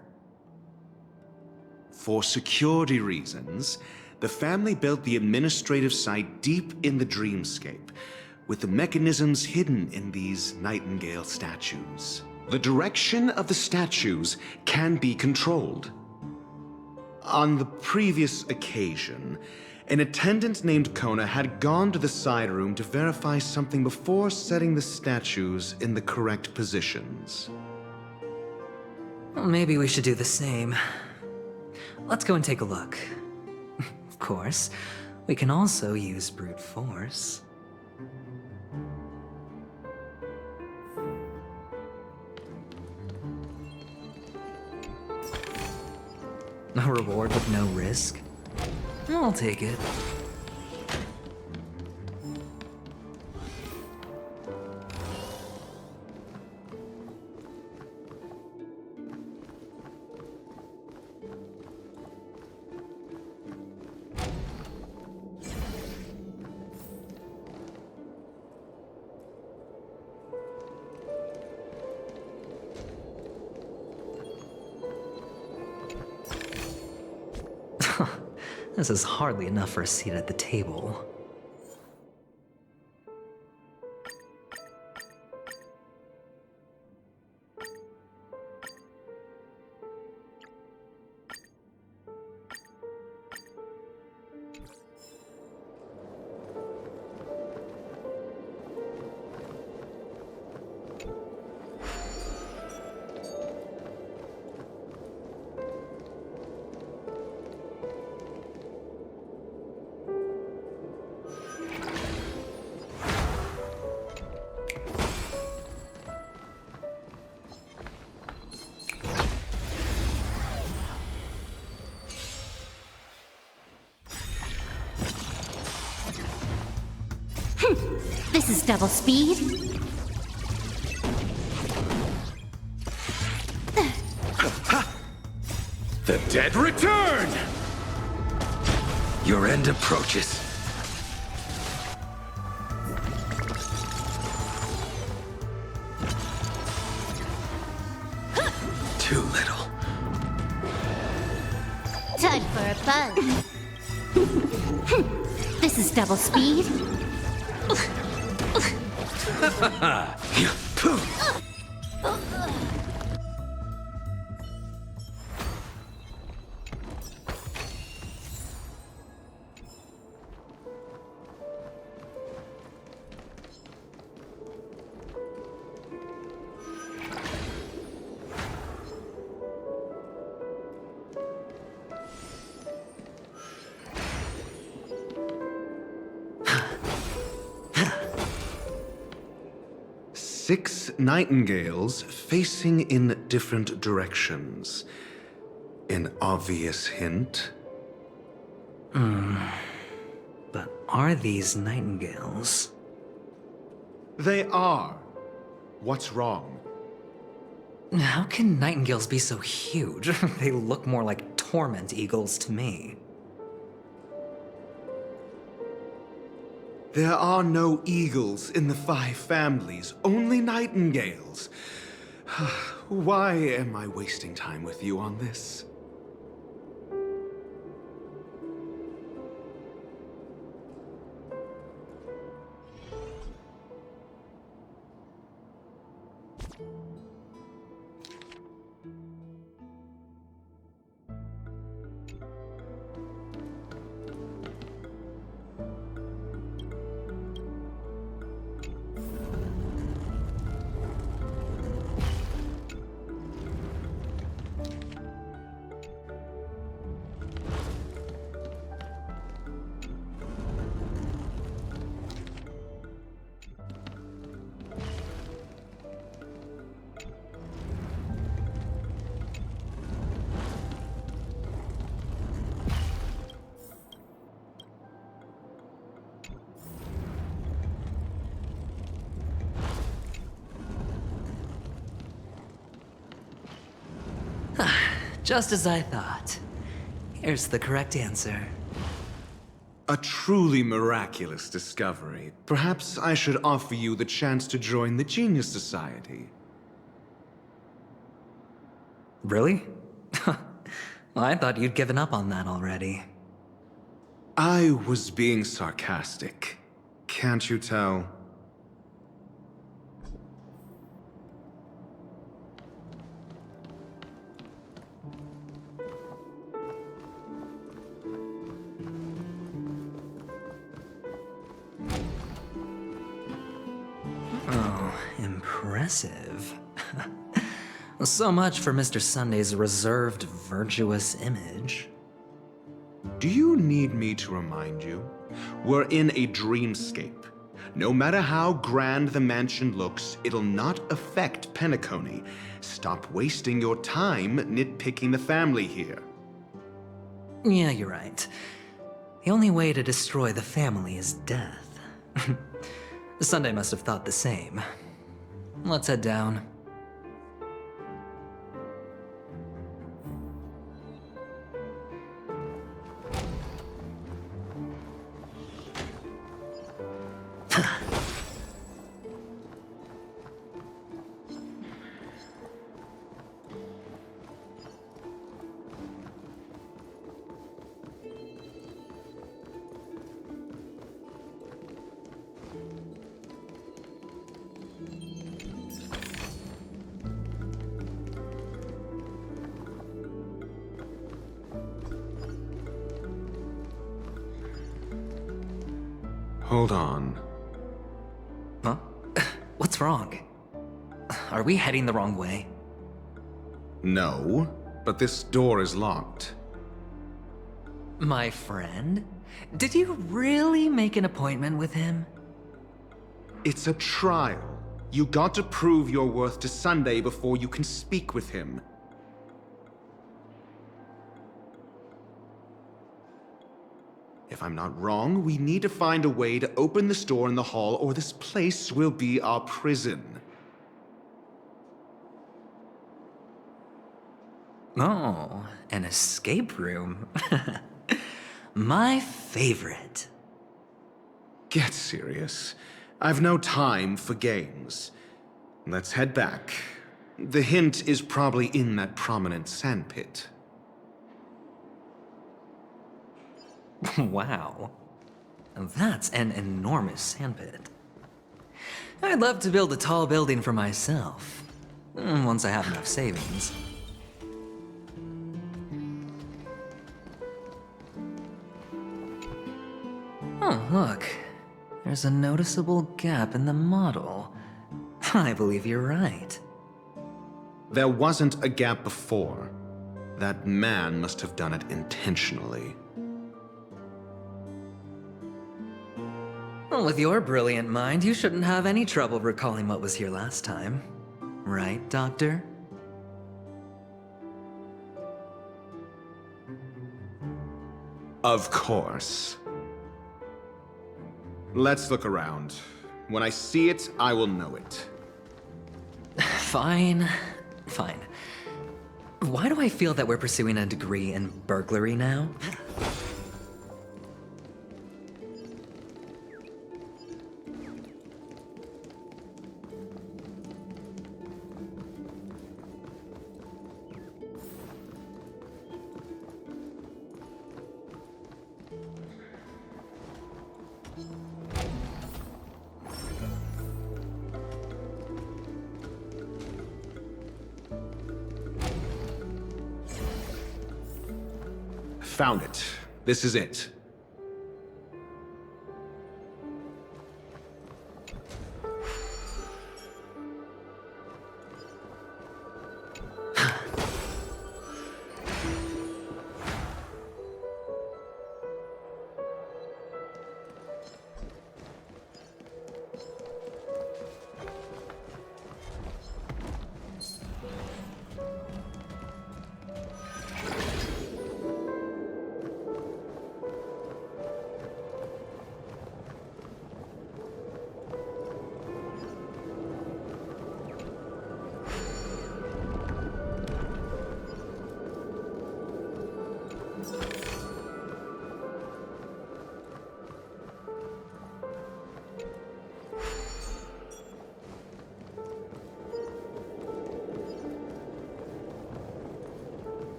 For security reasons, the family built the administrative site deep in the dreamscape, with the mechanisms hidden in these nightingale statues. The direction of the statues can be controlled. On the previous occasion, an attendant named Kona had gone to the side room to verify something before setting the statues in the correct positions. Well, maybe we should do the same. Let's go and take a look. Of course, we can also use brute force. A reward with no risk? I'll take it. This is hardly enough for a seat at the table. This is double speed. The dead return! Your end approaches. Too little. Time for a buzz. This is double speed. Six nightingales facing in different directions. An obvious hint. But are these nightingales? They are. What's wrong? How can nightingales be so huge? They look more like torment eagles to me. There are no eagles in the 5 families, only nightingales. Why am I wasting time with you on this? Just as I thought. Here's the correct answer. A truly miraculous discovery. Perhaps I should offer you the chance to join the Genius Society. Really? I thought you'd given up on that already. I was being sarcastic. Can't you tell? impressive. So much for Mr. Sunday's reserved, virtuous image. Do you need me to remind you? We're in a dreamscape. No matter how grand the mansion looks, it'll not affect Peniconia. Stop wasting your time nitpicking the family here. Yeah, you're right. The only way to destroy the family is death. Sunday must have thought the same. Let's head down. Hold on. Huh? What's wrong? Are we heading the wrong way? No, but this door is locked. My friend? Did you really make an appointment with him? It's a trial. You got to prove your worth to Sunday before you can speak with him. If I'm not wrong, we need to find a way to open this door in the hall, or this place will be our prison. Oh, an escape room. My favorite. Get serious. I've no time for games. Let's head back. The hint is probably in that prominent sandpit. Wow. That's an enormous sandpit. I'd love to build a tall building for myself, once I have enough savings. Oh, look. There's a noticeable gap in the model. I believe you're right. There wasn't a gap before. That man must have done it intentionally. Well, with your brilliant mind, you shouldn't have any trouble recalling what was here last time. Right, Doctor? Of course. Let's look around. When I see it, I will know it. Fine. Fine. Why do I feel that we're pursuing a degree in burglary now? Found it. This is it.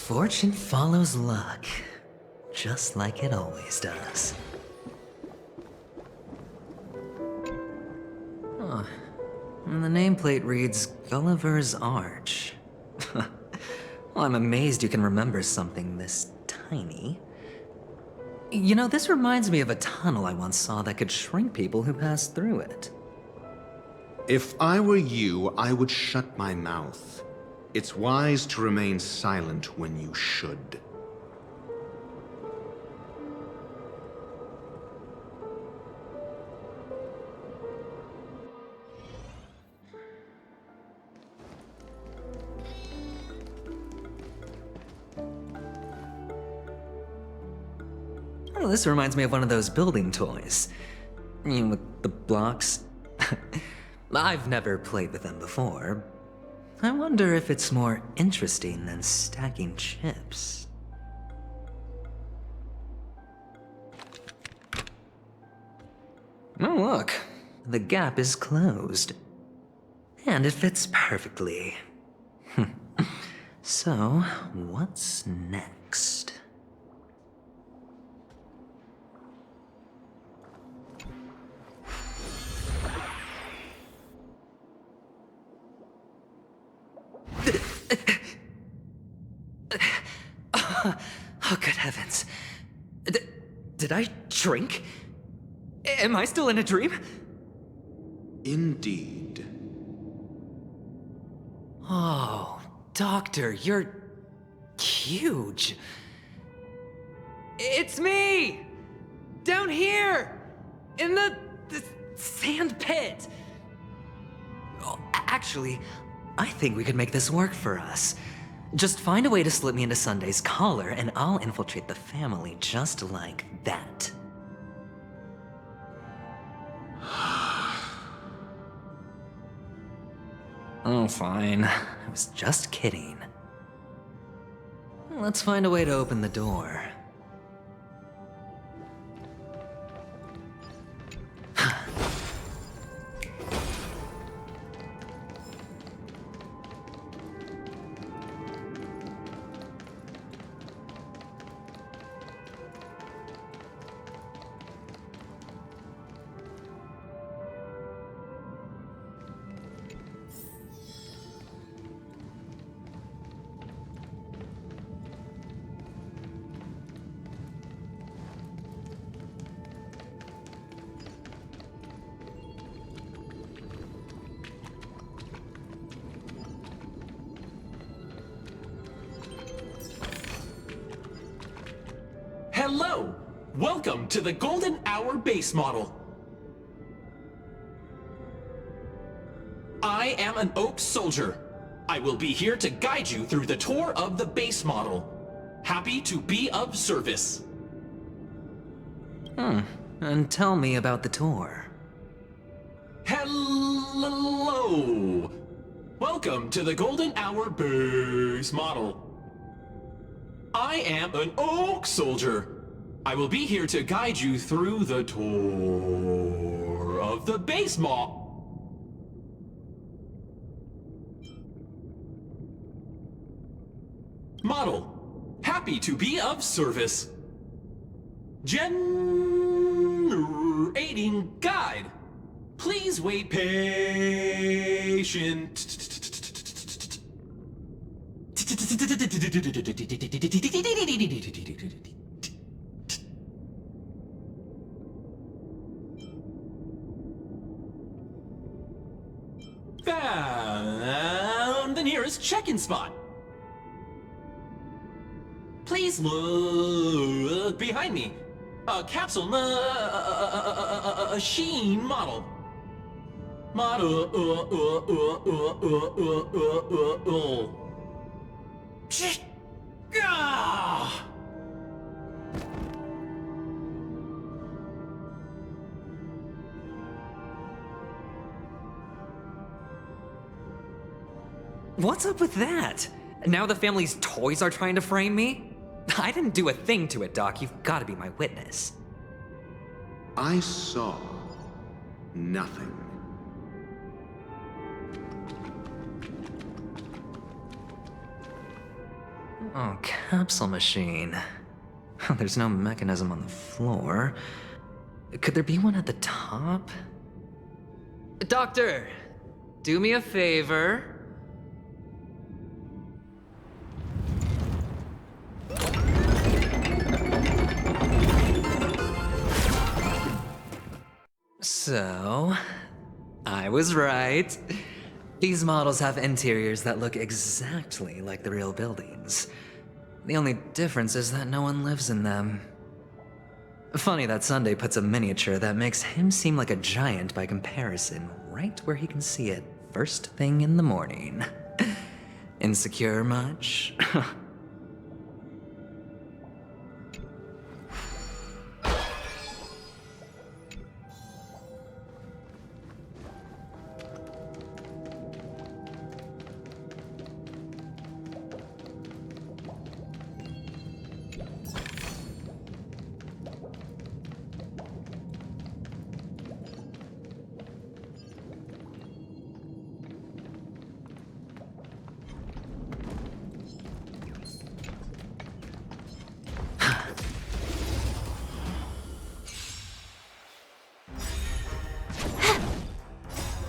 Fortune follows luck, just like it always does. Huh. And the nameplate reads Gulliver's Arch. Well, I'm amazed you can remember something this tiny. You know, this reminds me of a tunnel I once saw that could shrink people who passed through it. If I were you, I would shut my mouth. It's wise to remain silent when you should. Oh, this reminds me of one of those building toys. You know, with the blocks. I've never played with them before. I wonder if it's more interesting than stacking chips. Oh, look. The gap is closed. And it fits perfectly. So, what's next? Oh, good heavens. Did I drink? Am I still in a dream? Indeed. Oh, Doctor, you're huge. It's me! Down here! In the sand pit! Oh, actually, I think we could make this work for us. Just find a way to slip me into Sunday's collar, and I'll infiltrate the family just like that. Oh, fine. I was just kidding. Let's find a way to open the door. Hello! Welcome to the Golden Hour base model. I am an Oak Soldier. I will be here to guide you through the tour of the base model. Happy to be of service. And tell me about the tour. Hello! Welcome to the Golden Hour base model. I am an Oak Soldier. I will be here to guide you through the tour of the base model. Happy to be of service. Generating guide. Please wait patient. Found the nearest check-in spot. Please look behind me. A capsule machine model. What's up with that? Now the family's toys are trying to frame me? I didn't do a thing to it, Doc. You've got to be my witness. I saw nothing. Oh, capsule machine. There's no mechanism on the floor. Could there be one at the top? Doctor, do me a favor. So, I was right. These models have interiors that look exactly like the real buildings. The only difference is that no one lives in them. Funny that Sunday puts a miniature that makes him seem like a giant by comparison right where he can see it first thing in the morning. Insecure much?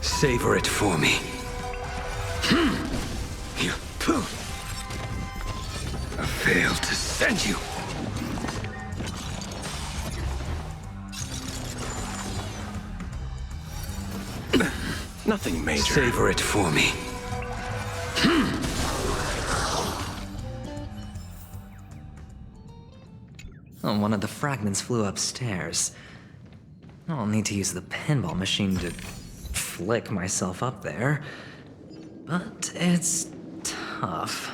Savor it for me. I failed to send you. Nothing major. Savor it for me. Oh, one of the fragments flew upstairs. I'll need to use the pinball machine to flick myself up there, but it's tough.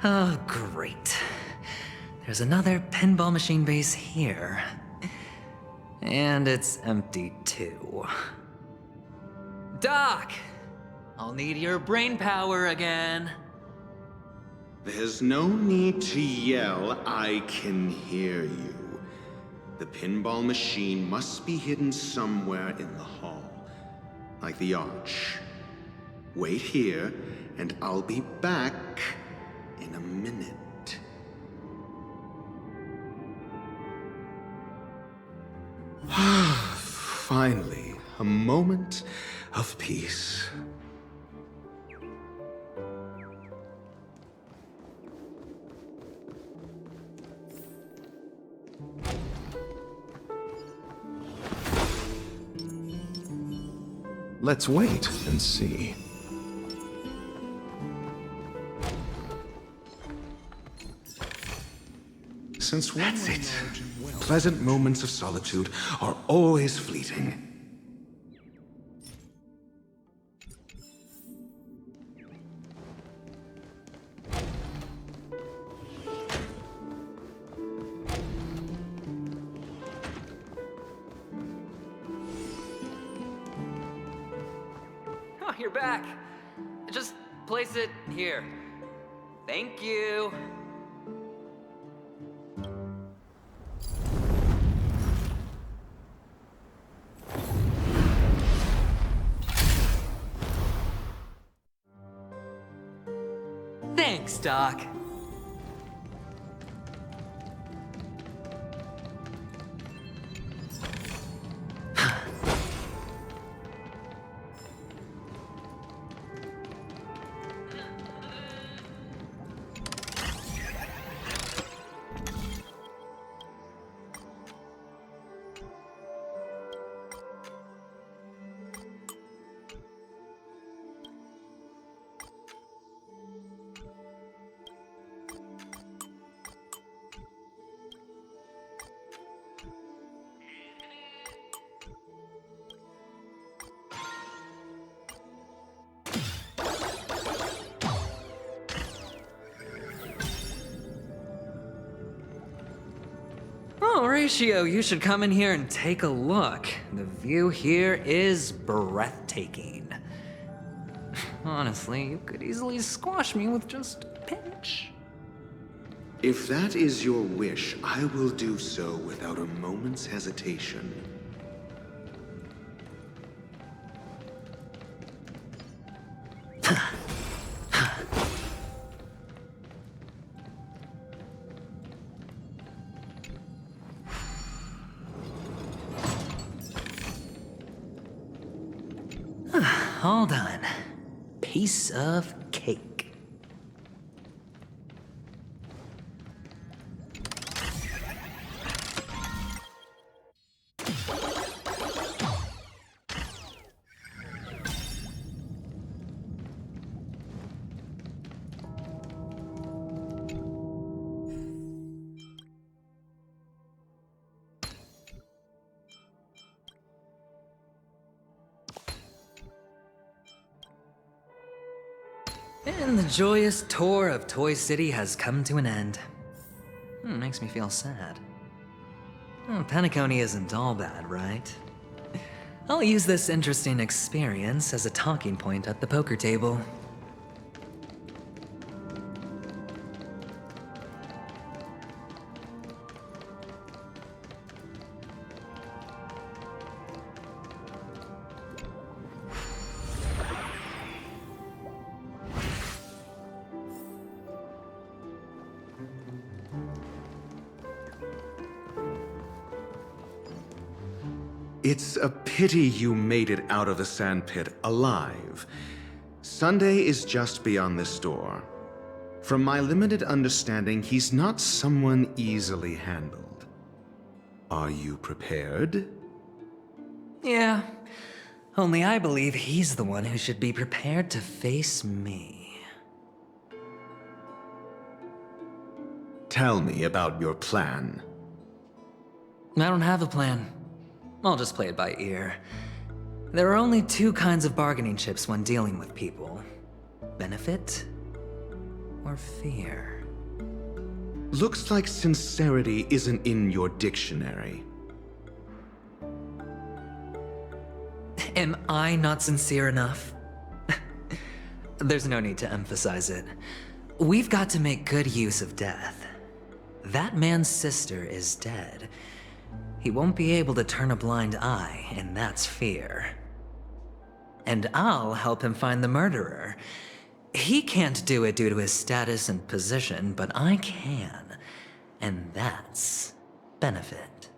Oh, great. There's another pinball machine base here. And it's empty too. Doc! I'll need your brain power again. There's no need to yell, I can hear you. The pinball machine must be hidden somewhere in the hall, like the arch. Wait here, and I'll be back in a minute. Finally, a moment of peace. Let's wait and see. Since that's it. Pleasant moments of solitude are always fleeting. Oh, you're back. Just place it here. Thank you. Thanks, Doc. Oh, Ratio, you should come in here and take a look. The view here is breathtaking. Honestly, you could easily squash me with just a pinch. If that is your wish, I will do so without a moment's hesitation. All done. Piece of cake. And the joyous tour of Toy City has come to an end. Makes me feel sad. Peniconia isn't all bad, right? I'll use this interesting experience as a talking point at the poker table. It's a pity you made it out of the sandpit alive. Sunday is just beyond this door. From my limited understanding, he's not someone easily handled. Are you prepared? Yeah, only I believe he's the one who should be prepared to face me. Tell me about your plan. I don't have a plan. I'll just play it by ear. There are only two kinds of bargaining chips when dealing with people. Benefit or fear. Looks like sincerity isn't in your dictionary. Am I not sincere enough? There's no need to emphasize it. We've got to make good use of death. That man's sister is dead. He won't be able to turn a blind eye, and that's fear. And I'll help him find the murderer. He can't do it due to his status and position, but I can. And that's benefit.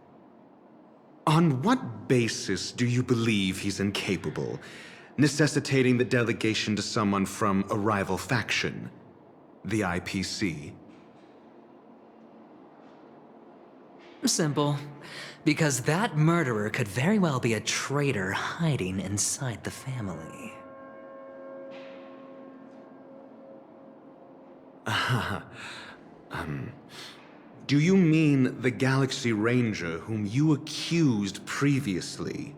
On what basis do you believe he's incapable, necessitating the delegation to someone from a rival faction, the IPC? Simple. Because that murderer could very well be a traitor hiding inside the family. Do you mean the Galaxy Ranger whom you accused previously?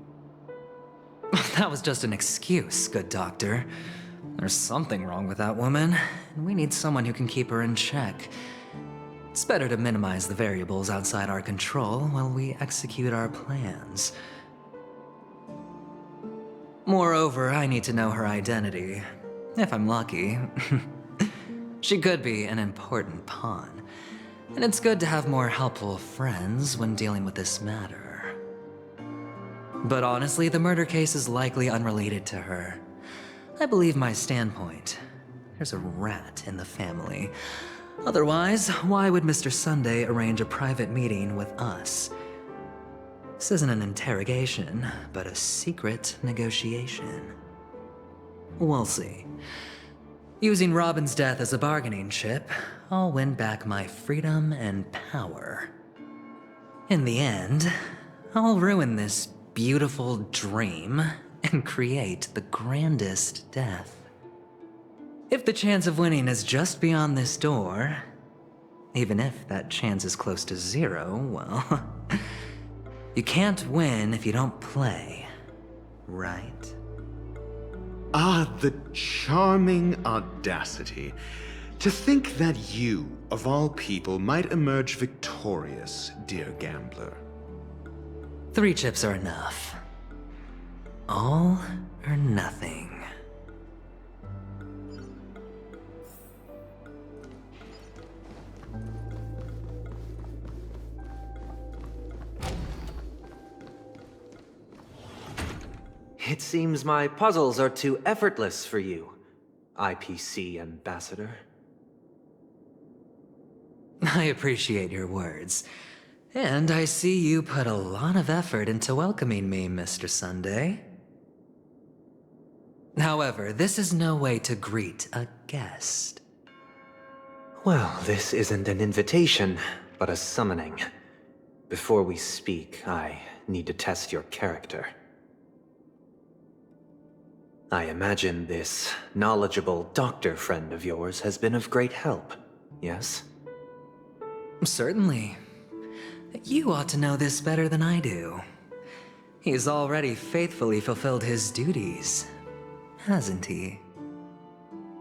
That was just an excuse, good doctor. There's something wrong with that woman, and we need someone who can keep her in check. It's better to minimize the variables outside our control while we execute our plans. Moreover, I need to know her identity. If I'm lucky. She could be an important pawn. And it's good to have more helpful friends when dealing with this matter. But honestly, the murder case is likely unrelated to her. I believe my standpoint. There's a rat in the family. Otherwise, why would Mr. Sunday arrange a private meeting with us? This isn't an interrogation, but a secret negotiation. We'll see. Using Robin's death as a bargaining chip, I'll win back my freedom and power. In the end, I'll ruin this beautiful dream and create the grandest death. If the chance of winning is just beyond this door, even if that chance is close to zero, well, you can't win if you don't play, right? Ah, the charming audacity. To think that you, of all people, might emerge victorious, dear gambler. 3 chips are enough. All or nothing. It seems my puzzles are too effortless for you, IPC ambassador. I appreciate your words. And I see you put a lot of effort into welcoming me, Mr. Sunday. However, this is no way to greet a guest. Well, this isn't an invitation, but a summoning. Before we speak, I need to test your character. I imagine this knowledgeable doctor friend of yours has been of great help, yes? Certainly. You ought to know this better than I do. He's already faithfully fulfilled his duties, hasn't he?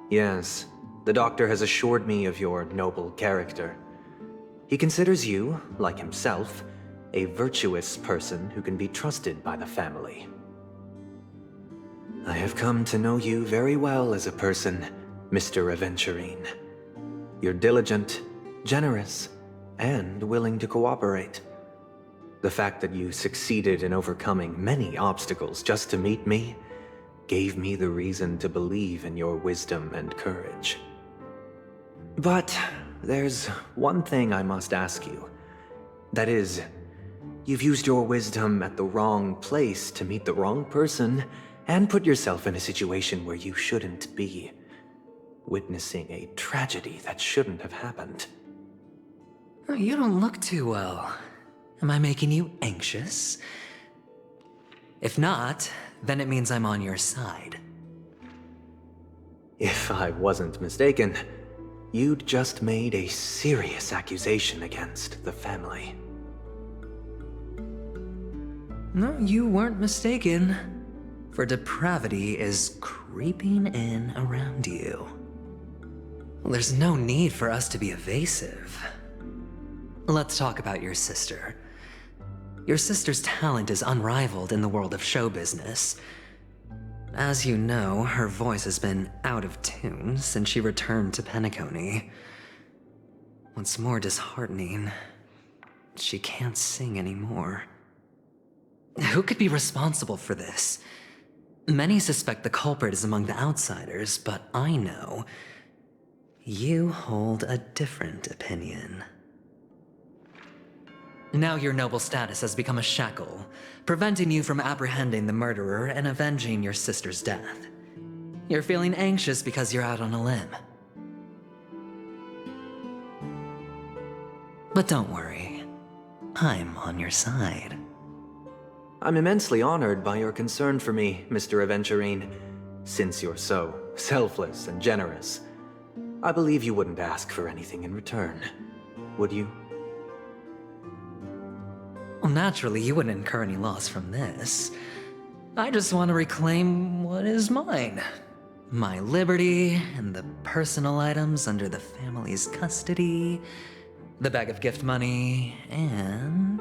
Yes, the doctor has assured me of your noble character. He considers you, like himself, a virtuous person who can be trusted by the family. I have come to know you very well as a person, Mr. Aventurine. You're diligent, generous, and willing to cooperate. The fact that you succeeded in overcoming many obstacles just to meet me gave me the reason to believe in your wisdom and courage. But there's one thing I must ask you. That is, you've used your wisdom at the wrong place to meet the wrong person and put yourself in a situation where you shouldn't be, witnessing a tragedy that shouldn't have happened. You don't look too well. Am I making you anxious? If not, then it means I'm on your side. If I wasn't mistaken, you'd just made a serious accusation against the family. No, you weren't mistaken. For depravity is creeping in around you. There's no need for us to be evasive. Let's talk about your sister. Your sister's talent is unrivaled in the world of show business. As you know, her voice has been out of tune since she returned to Peniconia. What's more disheartening, she can't sing anymore. Who could be responsible for this? Many suspect the culprit is among the outsiders, but I know you hold a different opinion. Now your noble status has become a shackle, preventing you from apprehending the murderer and avenging your sister's death. You're feeling anxious because you're out on a limb. But don't worry, I'm on your side. I'm immensely honored by your concern for me, Mr. Aventurine. Since you're so selfless and generous, I believe you wouldn't ask for anything in return, would you? Well, naturally, you wouldn't incur any loss from this. I just want to reclaim what is mine. My liberty and the personal items under the family's custody, the bag of gift money, and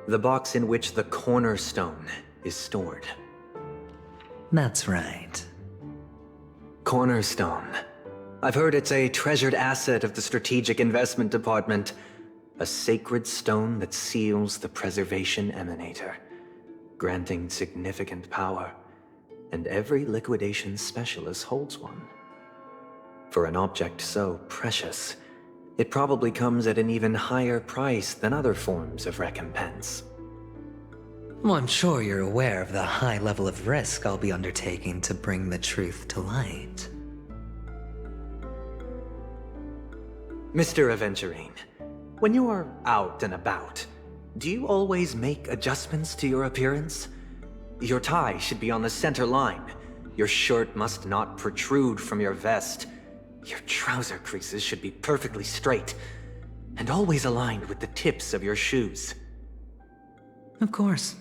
the box in which the cornerstone is stored. That's right. Cornerstone. I've heard it's a treasured asset of the Strategic Investment Department. A sacred stone that seals the Preservation Emanator, granting significant power, and every liquidation specialist holds one. For an object so precious, it probably comes at an even higher price than other forms of recompense. Well, I'm sure you're aware of the high level of risk I'll be undertaking to bring the truth to light. Mr. Aventurine, when you're out and about, do you always make adjustments to your appearance? Your tie should be on the center line. Your shirt must not protrude from your vest. Your trouser creases should be perfectly straight, and always aligned with the tips of your shoes. Of course.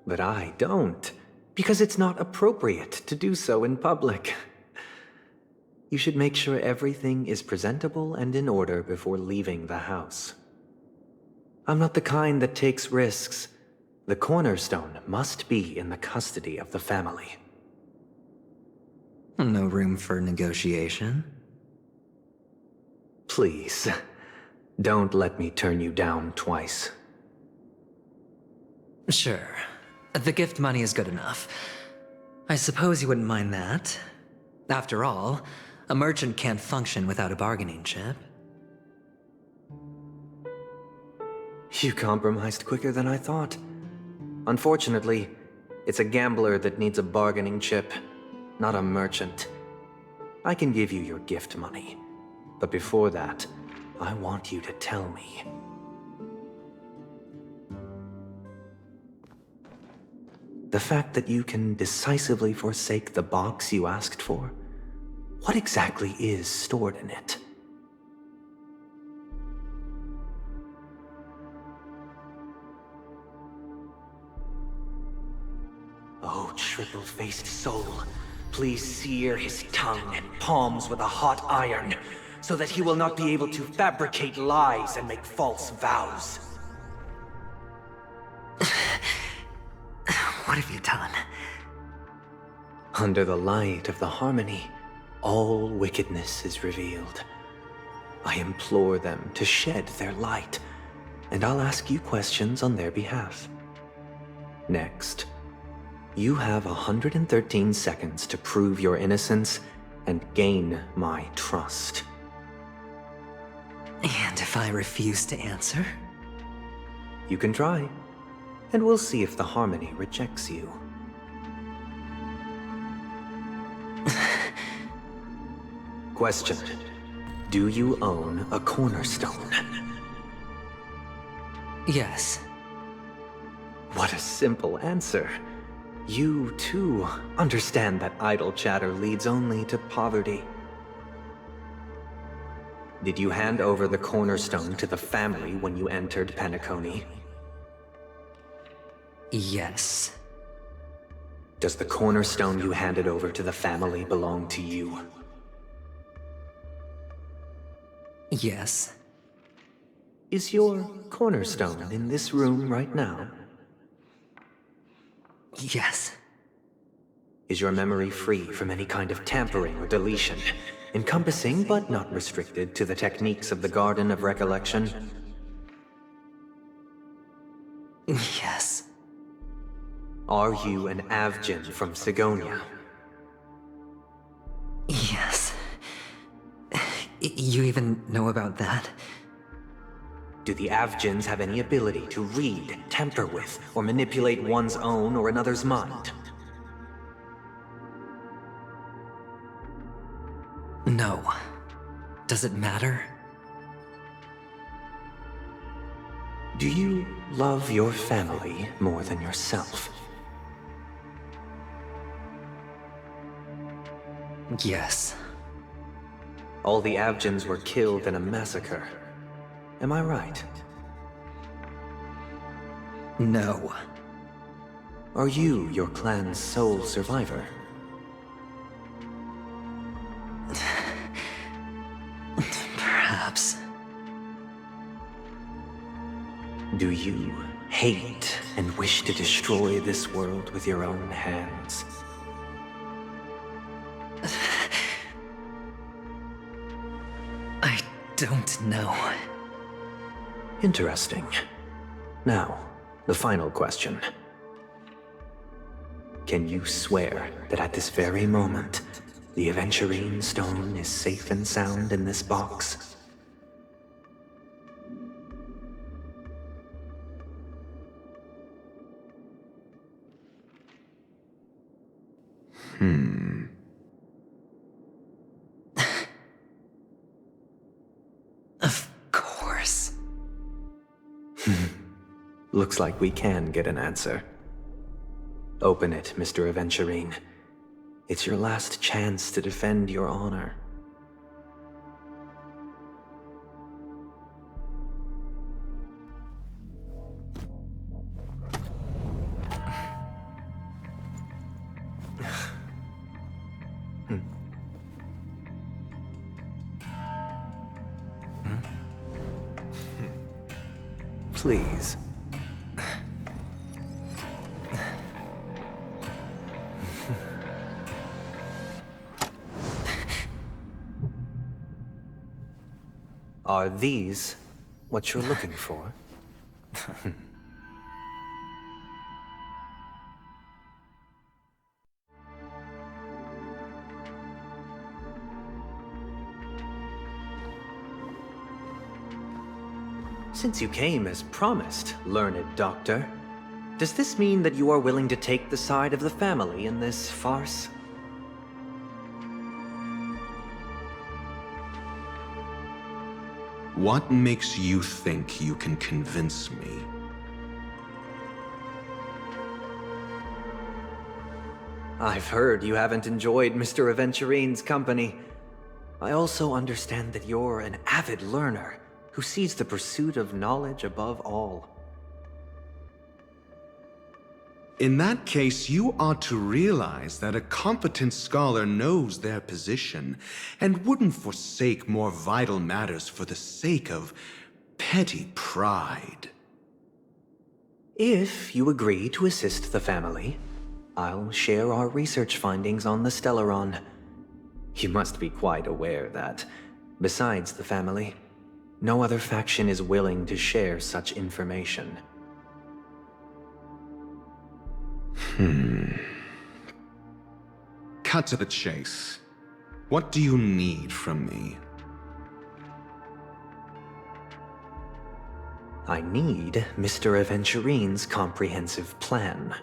But I don't, because it's not appropriate to do so in public. You should make sure everything is presentable and in order before leaving the house. I'm not the kind that takes risks. The cornerstone must be in the custody of the family. No room for negotiation? Please, don't let me turn you down twice. Sure. The gift money is good enough. I suppose you wouldn't mind that. After all, a merchant can't function without a bargaining chip. You compromised quicker than I thought. Unfortunately, it's a gambler that needs a bargaining chip, not a merchant. I can give you your gift money, but before that, I want you to tell me. The fact that you can decisively forsake the box you asked for, what exactly is stored in it? Oh, triple-faced soul, please sear his tongue and palms with a hot iron, so that he will not be able to fabricate lies and make false vows. What have you done? Under the light of the harmony, all wickedness is revealed. I implore them to shed their light, and I'll ask you questions on their behalf. Next, you have 113 seconds to prove your innocence and gain my trust. And if I refuse to answer? You can try, and we'll see if the harmony rejects you. Question: do you own a cornerstone? Yes. What a simple answer. You, too, understand that idle chatter leads only to poverty. Did you hand over the cornerstone to the family when you entered Peniconia? Yes. Does the cornerstone you handed over to the family belong to you? Yes. Is your cornerstone in this room right now? Yes. Is your memory free from any kind of tampering or deletion, encompassing but not restricted to the techniques of the Garden of Recollection? Yes. Are you an Avgin from Sigonia? Yes. You even know about that? Do the Avgins have any ability to read, tamper with, or manipulate one's own or another's mind? No. Does it matter? Do you love your family more than yourself? Yes. All the Avgins were killed in a massacre. Am I right? No. Are you your clan's sole survivor? Perhaps. Do you hate and wish to destroy this world with your own hands? I don't know. Interesting. Now, the final question. Can you swear that at this very moment, the Aventurine stone is safe and sound in this box? Of course. Looks like we can get an answer. Open it, Mr. Aventurine. It's your last chance to defend your honor. Please. Are these what you're looking for? Since you came as promised, learned doctor, does this mean that you are willing to take the side of the family in this farce? What makes you think you can convince me? I've heard you haven't enjoyed Mr. Aventurine's company. I also understand that you're an avid learner who sees the pursuit of knowledge above all. In that case, you ought to realize that a competent scholar knows their position and wouldn't forsake more vital matters for the sake of petty pride. If you agree to assist the family, I'll share our research findings on the Stellaron. You must be quite aware that, besides the family, no other faction is willing to share such information. Cut to the chase. What do you need from me? I need Mr. Aventurine's comprehensive plan.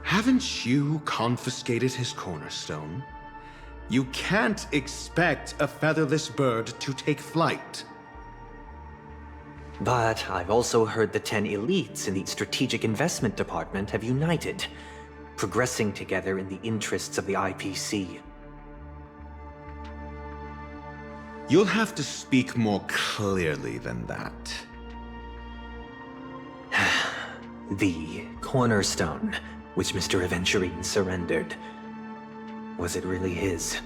Haven't you confiscated his cornerstone? You can't expect a featherless bird to take flight. But I've also heard the 10 elites in the Strategic Investment Department have united, progressing together in the interests of the IPC. You'll have to speak more clearly than that. The cornerstone, which Mr. Aventurine surrendered. Was it really his?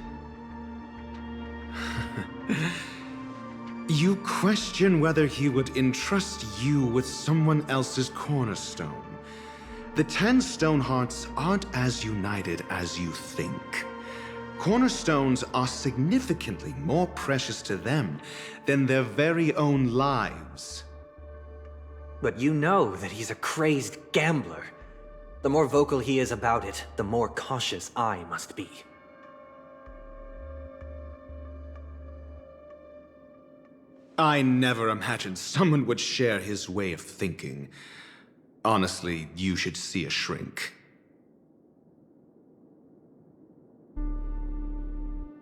You question whether he would entrust you with someone else's cornerstone. The 10 Stonehearts aren't as united as you think. Cornerstones are significantly more precious to them than their very own lives. But you know that he's a crazed gambler. The more vocal he is about it, the more cautious I must be. I never imagined someone would share his way of thinking. Honestly, you should see a shrink.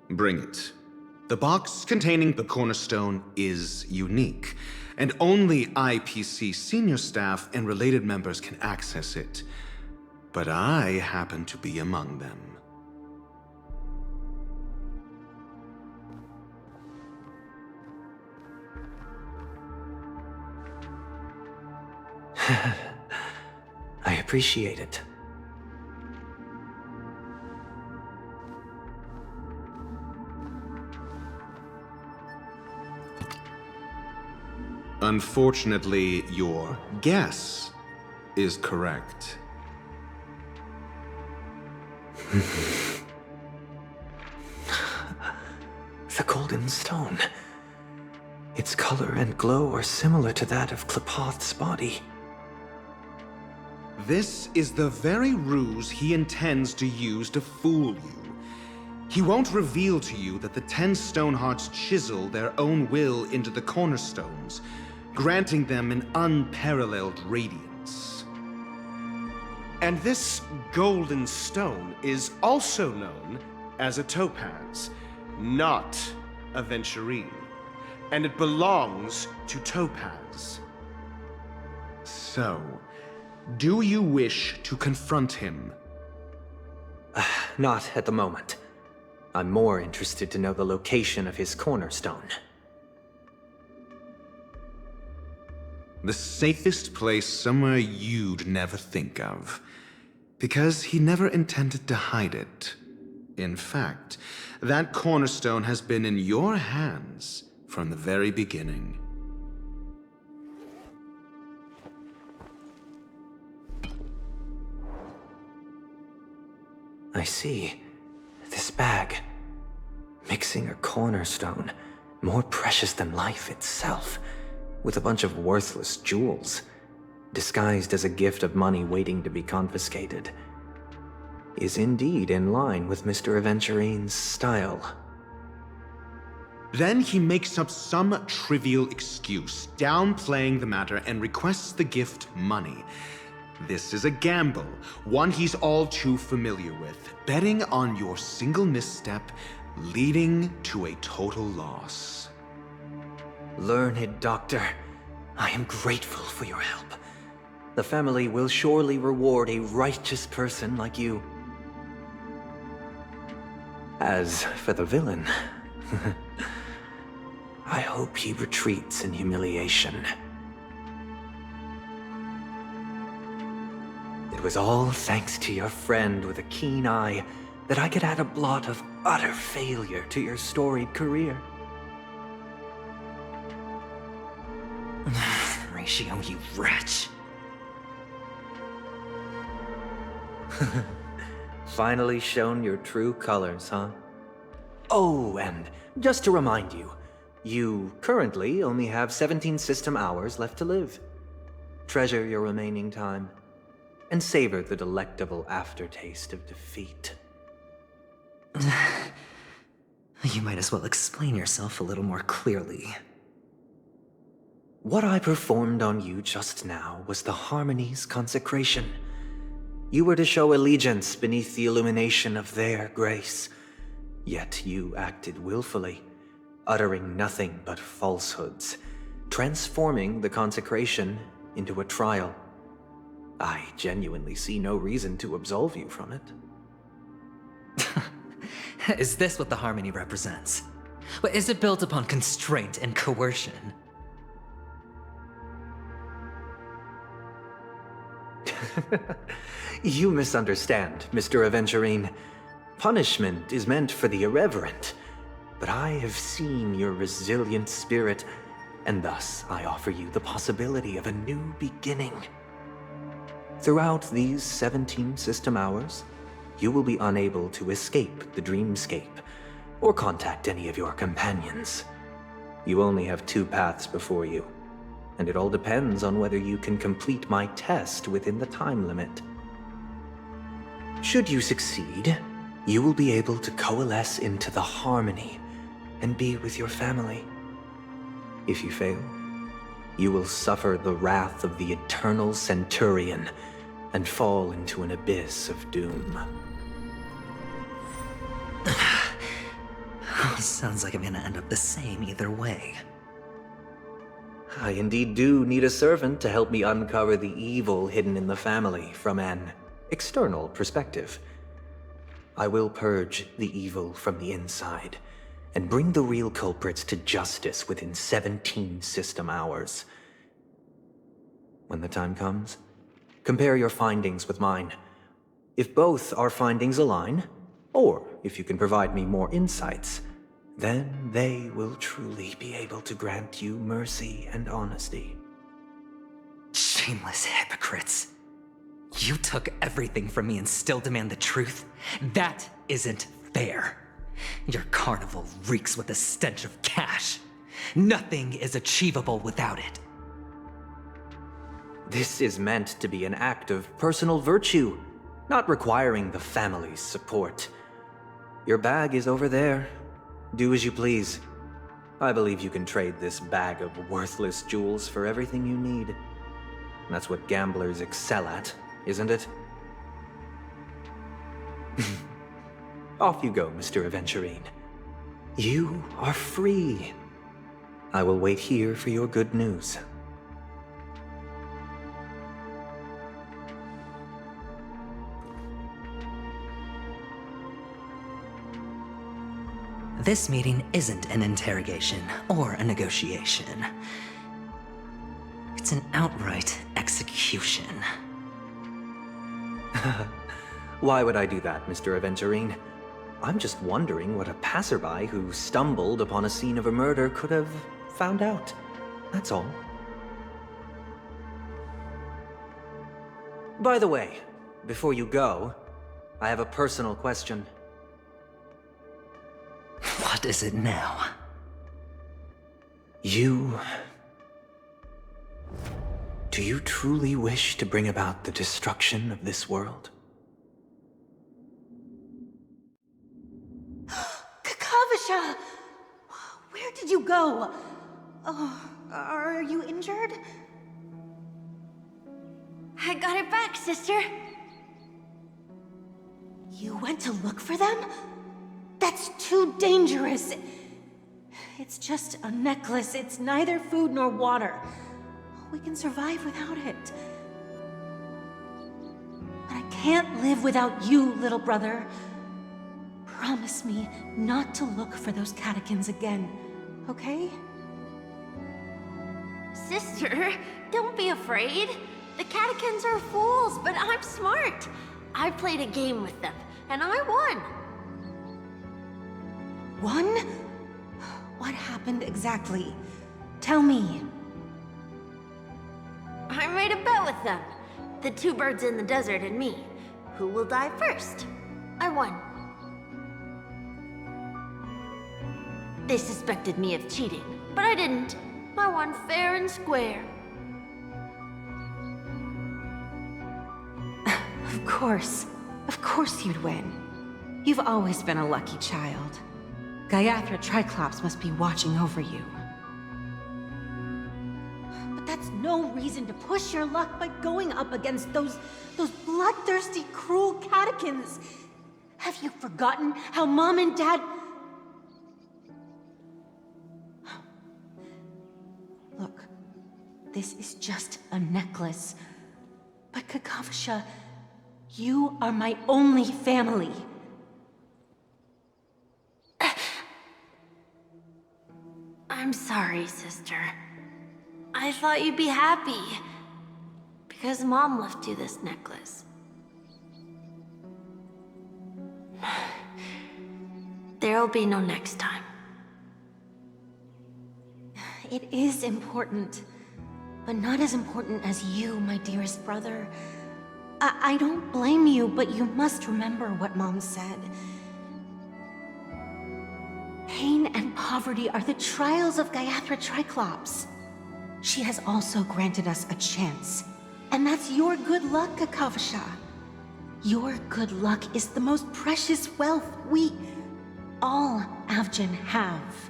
Bring it. The box containing the cornerstone is unique, and only IPC senior staff and related members can access it. But I happen to be among them. I appreciate it. Unfortunately, your guess is correct. The golden stone. Its color and glow are similar to that of Klepoth's body. This is the very ruse he intends to use to fool you. He won't reveal to you that the 10 Stonehearts chisel their own will into the cornerstones, granting them an unparalleled radiance. And this golden stone is also known as a topaz, not a venturine. And it belongs to Topaz. So, do you wish to confront him? Not at the moment. I'm more interested to know the location of his cornerstone. The safest place somewhere you'd never think of. Because he never intended to hide it. In fact, that cornerstone has been in your hands from the very beginning. I see. This bag. Mixing a cornerstone, more precious than life itself, with a bunch of worthless jewels, disguised as a gift of money waiting to be confiscated, is indeed in line with Mr. Aventurine's style. Then he makes up some trivial excuse, downplaying the matter, and requests the gift money. This is a gamble, one he's all too familiar with, betting on your single misstep, leading to a total loss. Learned Doctor, I am grateful for your help. The family will surely reward a righteous person like you. As for the villain, I hope he retreats in humiliation. It was all thanks to your friend with a keen eye that I could add a blot of utter failure to your storied career. Ratio, you wretch. Finally shown your true colors, huh? Oh, and just to remind you, you currently only have 17 system hours left to live. Treasure your remaining time, and savor the delectable aftertaste of defeat. You might as well explain yourself a little more clearly. What I performed on you just now was the Harmony's consecration. You were to show allegiance beneath the illumination of their grace. Yet you acted willfully, uttering nothing but falsehoods, transforming the consecration into a trial. I genuinely see no reason to absolve you from it. Is this what the Harmony represents? Is it built upon constraint and coercion? You misunderstand, Mr. Aventurine. Punishment is meant for the irreverent, but I have seen your resilient spirit, and thus I offer you the possibility of a new beginning. Throughout these 17 system hours, you will be unable to escape the dreamscape or contact any of your companions. You only have 2 paths before you, and it all depends on whether you can complete my test within the time limit. Should you succeed, you will be able to coalesce into the Harmony and be with your family. If you fail, you will suffer the wrath of the eternal Centurion and fall into an abyss of doom. Sounds like I'm gonna end up the same either way. I indeed do need a servant to help me uncover the evil hidden in the family from an external perspective. I will purge the evil from the inside and bring the real culprits to justice within 17 system hours. When the time comes, compare your findings with mine. If both our findings align, or if you can provide me more insights, then they will truly be able to grant you mercy and honesty. Shameless hypocrites. You took everything from me and still demand the truth? That isn't fair. Your carnival reeks with the stench of cash. Nothing is achievable without it. This is meant to be an act of personal virtue, not requiring the family's support. Your bag is over there. Do as you please. I believe you can trade this bag of worthless jewels for everything you need. That's what gamblers excel at, isn't it? Off you go, Mr. Aventurine. You are free. I will wait here for your good news. This meeting isn't an interrogation or a negotiation. It's an outright execution. Why would I do that, Mr. Aventurine? I'm just wondering what a passerby who stumbled upon a scene of a murder could have found out. That's all. By the way, before you go, I have a personal question. What is it now? Do you truly wish to bring about the destruction of this world? Kakavasha! Where Where did you go? Oh, are you injured? I got it back, sister. You went to look for them? That's too dangerous. It's just a necklace. It's neither food nor water. We can survive without it. But I can't live without you, little brother. Promise me not to look for those catechins again, okay? Sister, don't be afraid. The catechins are fools, but I'm smart. I played a game with them, and I won. Won? What happened exactly? Tell me. I made a bet with them. The two birds in the desert and me. Who will die first? I won. They suspected me of cheating, but I didn't. I won fair and square. Of course you'd win. You've always been a lucky child. Gaiathra Triclops must be watching over you. But that's no reason to push your luck by going up against those bloodthirsty, cruel catechins. Have you forgotten how Mom and Dad... Look, this is just a necklace. But Kakavasha, you are my only family. I'm sorry, sister. I thought you'd be happy. Because Mom left you this necklace. There'll be no next time. It is important, but not as important as you, my dearest brother. I don't blame you, but you must remember what Mom said. Pain and poverty are the trials of Gaiathra Triclops. She has also granted us a chance, and that's your good luck, Kakavasha. Your good luck is the most precious wealth we, all Avgin, have.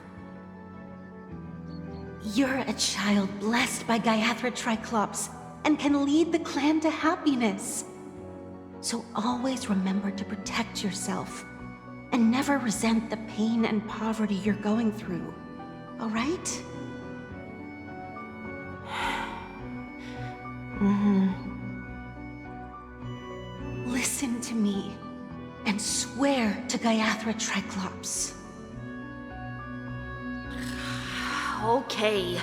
You're a child blessed by Gaiathra Triclops and can lead the clan to happiness. So always remember to protect yourself and never resent the pain and poverty you're going through, all right? Listen to me and swear to Gaiathra Triclops. Okay. I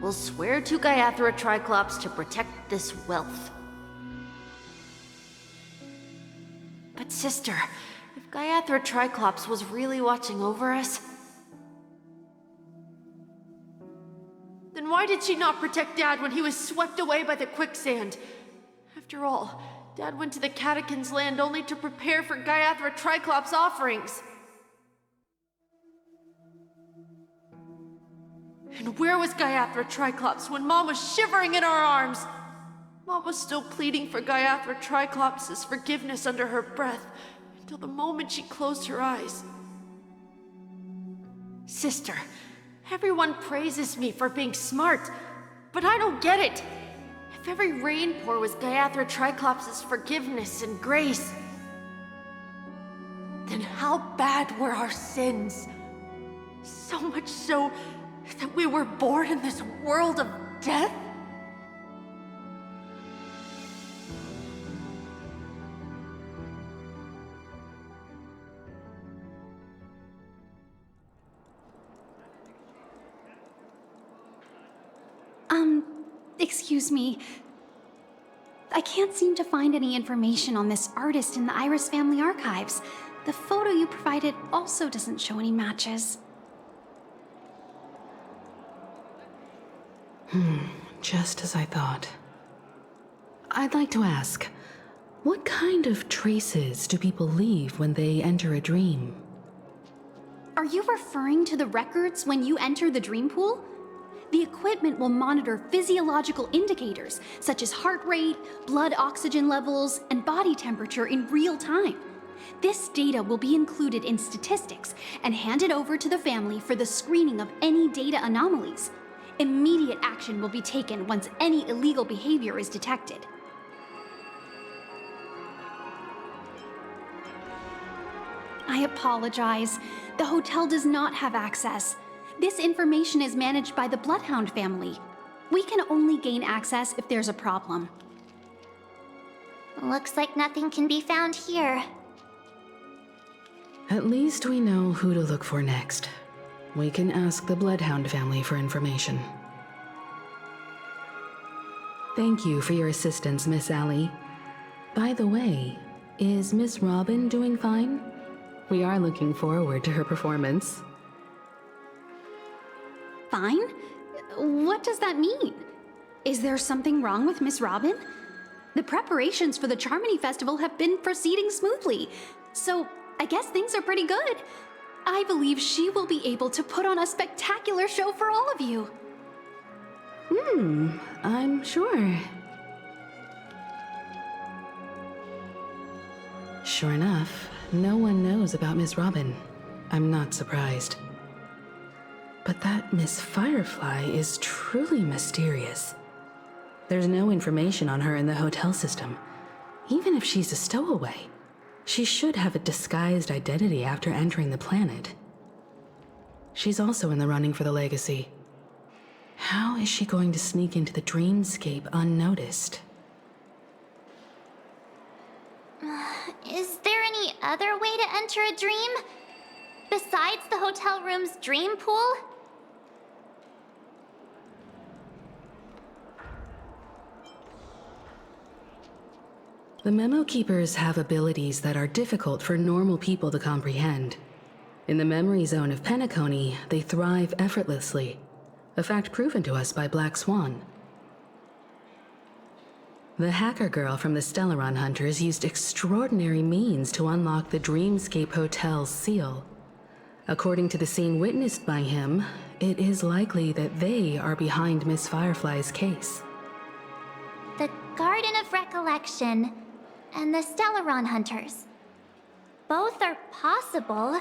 will swear to Gaiathra Triclops to protect this wealth. But sister, if Gaiathra Triclops was really watching over us, then why did she not protect Dad when he was swept away by the quicksand? After all, Dad went to the Catechins' land only to prepare for Gaiathra Triclops' offerings. And where was Gaiathra Triclops when Mom was shivering in our arms? Mom was still pleading for Gaiathra Triclops' forgiveness under her breath until the moment she closed her eyes. Sister, everyone praises me for being smart, but I don't get it. If every rain pour was Gaiathra Triclops' forgiveness and grace, then how bad were our sins? So much so that we were born in this world of death? Excuse me. I can't seem to find any information on this artist in the Iris family archives. The photo you provided also doesn't show any matches. Just as I thought. I'd like to ask, what kind of traces do people leave when they enter a dream? Are you referring to the records when you enter the dream pool? The equipment will monitor physiological indicators, such as heart rate, blood oxygen levels, and body temperature in real time. This data will be included in statistics and handed over to the family for the screening of any data anomalies. Immediate action will be taken once any illegal behavior is detected. I apologize. The hotel does not have access. This information is managed by the Bloodhound family. We can only gain access if there's a problem. Looks like nothing can be found here. At least we know who to look for next. We can ask the Bloodhound family for information. Thank you for your assistance, Miss Allie. By the way, is Miss Robin doing fine? We are looking forward to her performance. Fine? What does that mean? Is there something wrong with Miss Robin? The preparations for the Charmony Festival have been proceeding smoothly, so I guess things are pretty good. I believe she will be able to put on a spectacular show for all of you. I'm sure. Sure enough, no one knows about Miss Robin. I'm not surprised. But that Miss Firefly is truly mysterious. There's no information on her in the hotel system. Even if she's a stowaway, she should have a disguised identity after entering the planet. She's also in the running for the legacy. How is she going to sneak into the dreamscape unnoticed? Is there any other way to enter a dream? Besides the hotel room's dream pool? The Memo Keepers have abilities that are difficult for normal people to comprehend. In the memory zone of Peniconia, they thrive effortlessly, a fact proven to us by Black Swan. The hacker girl from the Stellaron Hunters used extraordinary means to unlock the Dreamscape Hotel's seal. According to the scene witnessed by him, it is likely that they are behind Miss Firefly's case. The Garden of Recollection and the Stellaron Hunters. Both are possible,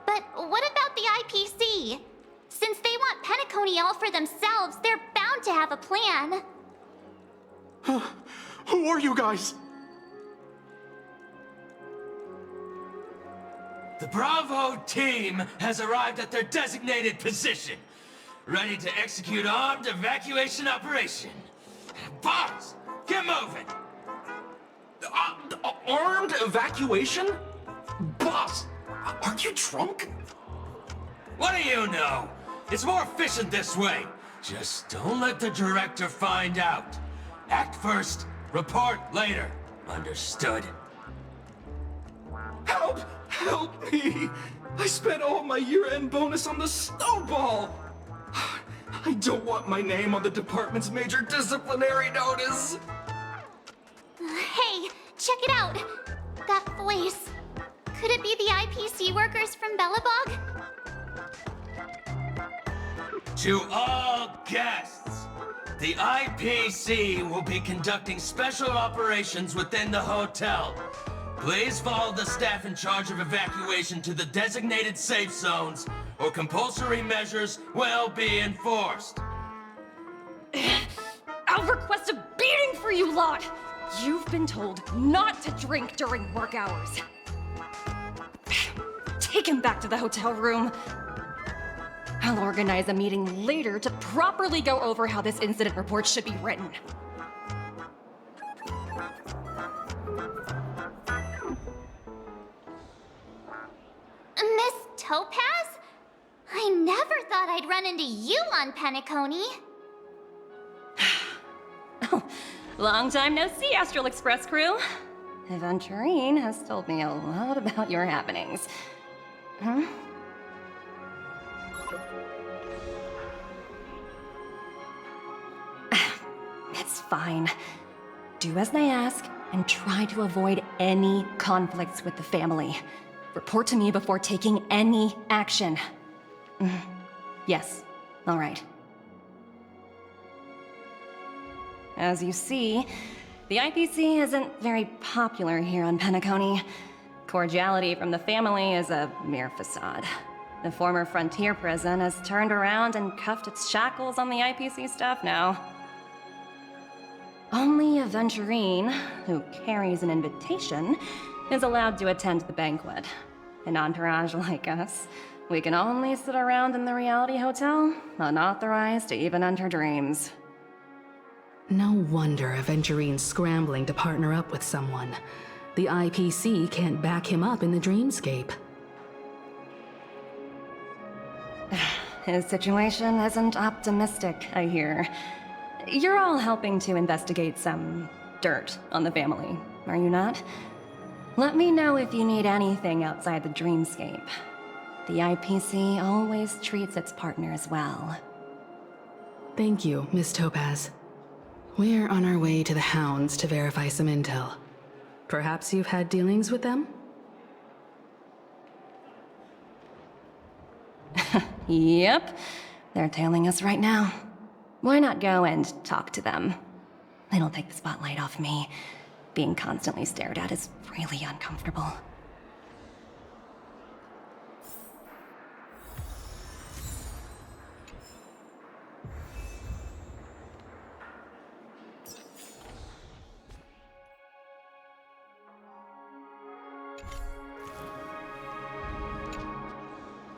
but what about the IPC? Since they want Peniconia all for themselves, they're bound to have a plan. Who are you guys? The Bravo team has arrived at their designated position, ready to execute armed evacuation operation. Boss, get moving! Armed evacuation? Boss, aren't you drunk? What do you know? It's more efficient this way. Just don't let the director find out. Act first, report later. Understood? Help! Help me! I spent all my year-end bonus on the snowball! I don't want my name on the department's major disciplinary notice! Hey, check it out! That voice. Could it be the IPC workers from Bellabog? To all guests, the IPC will be conducting special operations within the hotel. Please follow the staff in charge of evacuation to the designated safe zones, or compulsory measures will be enforced. I'll request a beating for you lot! You've been told not to drink during work hours. Take him back to the hotel room. I'll organize a meeting later to properly go over how this incident report should be written. Miss Topaz? I never thought I'd run into you on Peniconia. Long time no see, Astral Express crew. Aventurine has told me a lot about your happenings. Huh? It's fine. Do as they ask, and try to avoid any conflicts with the family. Report to me before taking any action. Yes, all right. As you see, the IPC isn't very popular here on Peniconia. cordiality from the family is a mere facade. The former frontier prison has turned around and cuffed its shackles on the IPC staff now. Only a Venturine, who carries an invitation, is allowed to attend the banquet. An entourage like us, we can only sit around in the reality hotel, unauthorized to even enter dreams. No wonder a Venturine's scrambling to partner up with someone. The IPC can't back him up in the dreamscape. His situation isn't optimistic, I hear. You're all helping to investigate some dirt on the family, are you not? Let me know if you need anything outside the dreamscape. The IPC always treats its partners well. Thank you, Miss Topaz. We're on our way to the Hounds to verify some intel. Perhaps you've had dealings with them? Yep, they're tailing us right now. Why not go and talk to them? It'll take the spotlight off me. Being constantly stared at is really uncomfortable.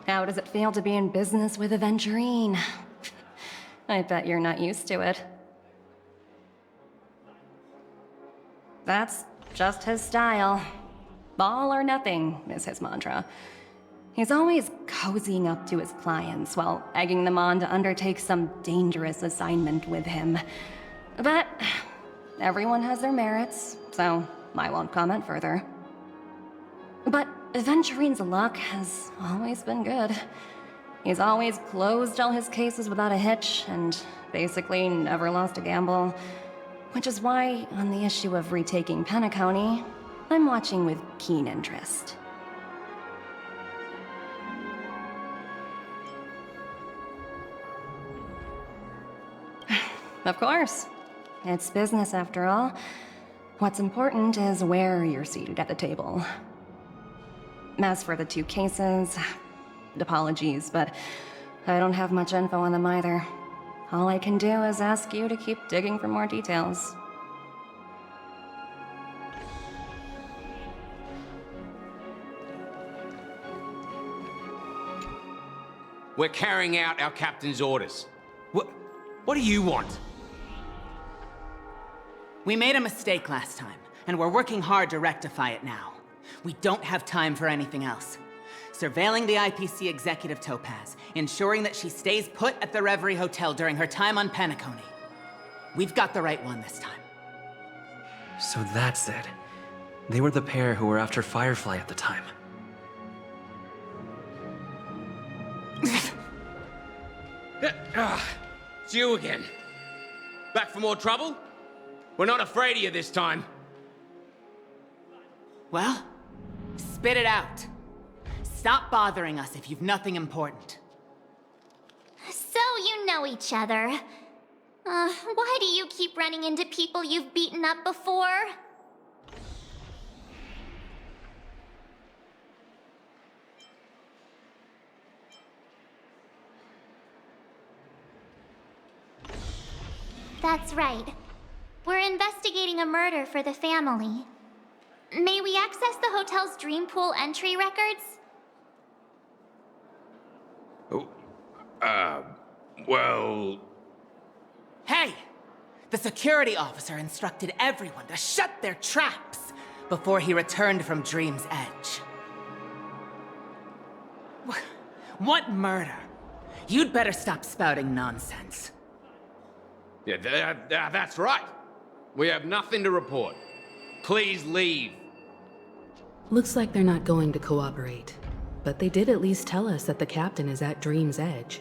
How does it feel to be in business with a Venturine? I bet you're not used to it. That's just his style. All or nothing is his mantra. He's always cozying up to his clients while egging them on to undertake some dangerous assignment with him. But everyone has their merits, so I won't comment further. But Venturine's luck has always been good. He's always closed all his cases without a hitch, and basically never lost a gamble. Which is why, on the issue of retaking Peniconia, I'm watching with keen interest. Of course. It's business after all. What's important is where you're seated at the table. As for the two cases, apologies, but I don't have much info on them either. All I can do is ask you to keep digging for more details. We're carrying out our captain's orders. What do you want? We made a mistake last time, and we're working hard to rectify it now. We don't have time for anything else. Surveilling the IPC executive Topaz, ensuring that she stays put at the Reverie Hotel during her time on Peniconia. We've got the right one this time. So that's it. They were the pair who were after Firefly at the time. It's you again. Back for more trouble? We're not afraid of you this time. Well, spit it out. Stop bothering us if you've nothing important. So you know each other. Why do you keep running into people you've beaten up before? That's right. We're investigating a murder for the family. May we access the hotel's dream pool entry records? Well... Hey! The security officer instructed everyone to shut their traps before he returned from Dream's Edge. What murder? You'd better stop spouting nonsense. Yeah, that's right. We have nothing to report. Please leave. Looks like they're not going to cooperate. But they did at least tell us that the captain is at Dream's Edge.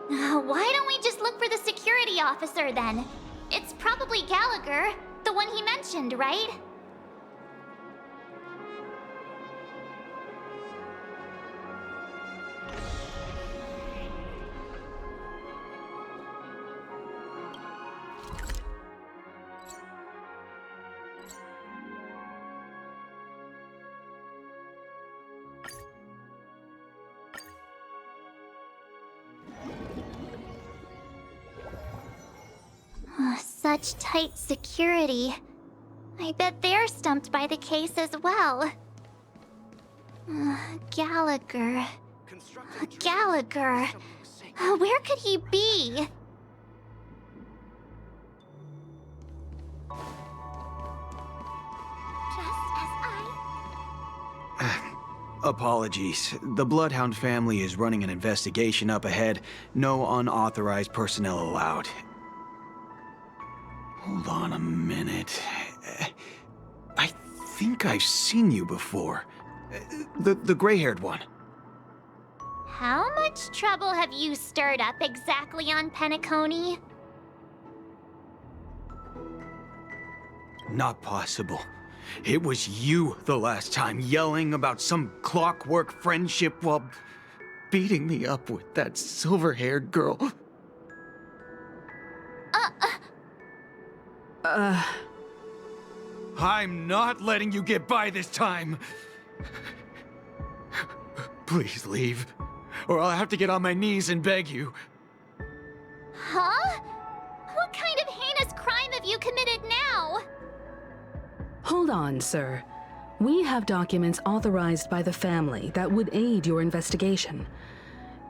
Why don't we just look for the security officer then? It's probably Gallagher, the one he mentioned, right? such tight security. I bet they're stumped by the case as well. Gallagher. Gallagher. Where could he be? Apologies. The Bloodhound family is running an investigation up ahead. No unauthorized personnel allowed. Hold on a minute. I think I've seen you before. The gray-haired one. How much trouble have you stirred up exactly on Peniconia? Not possible. It was you the last time, yelling about some clockwork friendship while beating me up with that silver-haired girl. I'm not letting you get by this time. Please leave, or I'll have to get on my knees and beg you. Huh? What kind of heinous crime have you committed now? Hold on, sir. We have documents authorized by the family that would aid your investigation.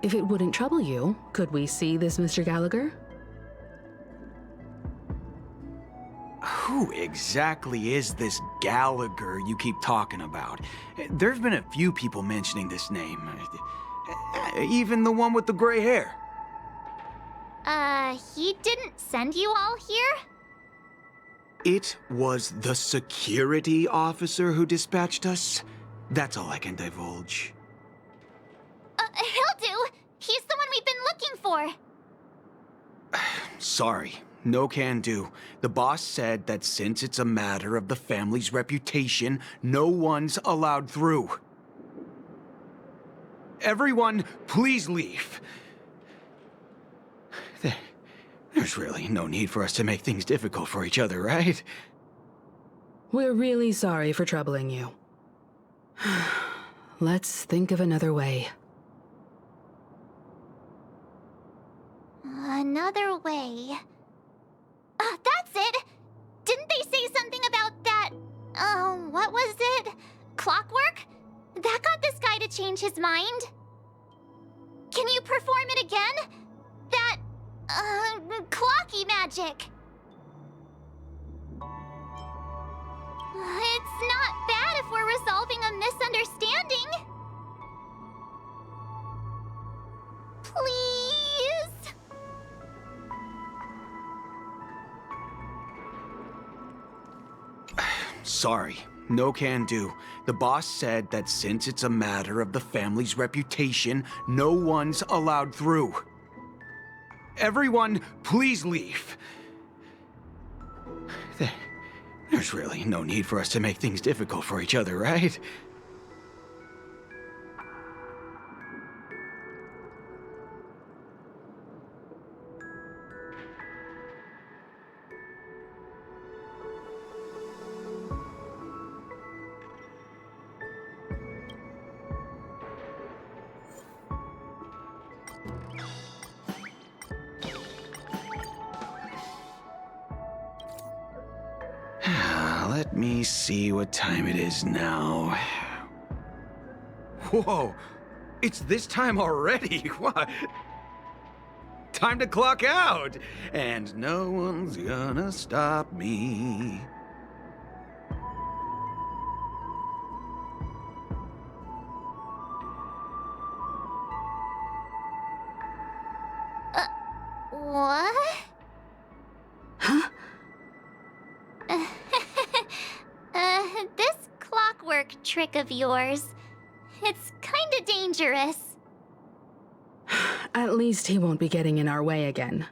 If it wouldn't trouble you, could we see this Mr. Gallagher? Who exactly is this Gallagher you keep talking about? There's been a few people mentioning this name. Even the one with the gray hair. He didn't send you all here? It was the security officer who dispatched us. That's all I can divulge. He'll do. He's the one we've been looking for. Sorry, no can do. The boss said that since it's a matter of the family's reputation, no one's allowed through. Everyone, please leave. There's really no need for us to make things difficult for each other, right? We're really sorry for troubling you. Let's think of another way. Another way. That's it! Didn't they say something about that... what was it? Clockwork? That got this guy to change his mind. Can you perform it again? That... clocky magic. It's not bad if we're resolving a misunderstanding. Please? Sorry, no can do. The boss said that since it's a matter of the family's reputation, no one's allowed through. Everyone, please leave. There's really no need for us to make things difficult for each other, right? Let me see what time it is now. Whoa! It's this time already! What? Time to clock out! And no one's gonna stop me. What? Huh? This clockwork trick of yours, it's kinda dangerous. At least he won't be getting in our way again.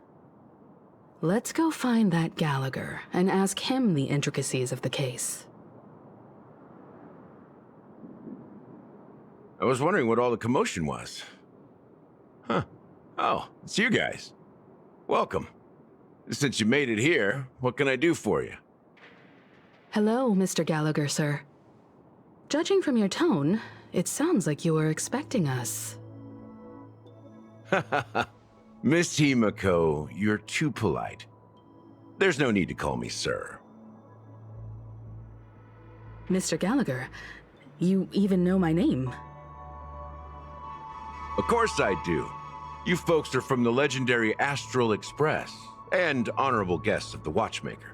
Let's go find that Gallagher and ask him the intricacies of the case. I was wondering what all the commotion was. Huh. Oh, it's you guys. Welcome. Since you made it here, what can I do for you? Hello, Mr. Gallagher, sir. Judging from your tone, it sounds like you were expecting us. Miss Himiko, you're too polite. There's no need to call me sir. Mr. Gallagher, you even know my name. Of course I do. You folks are from the legendary Astral Express, and honorable guests of the Watchmaker.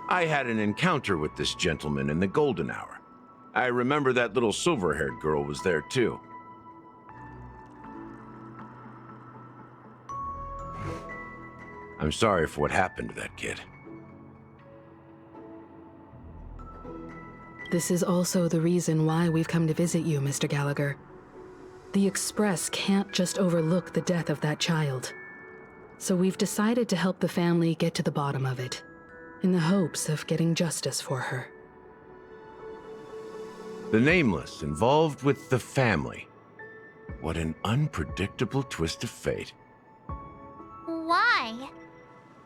I had an encounter with this gentleman in the golden hour. I remember that little silver-haired girl was there too. I'm sorry for what happened to that kid. This is also the reason why we've come to visit you, Mr. Gallagher. The Express can't just overlook the death of that child. So we've decided to help the family get to the bottom of it, in the hopes of getting justice for her. The Nameless involved with the family. What an unpredictable twist of fate. Why?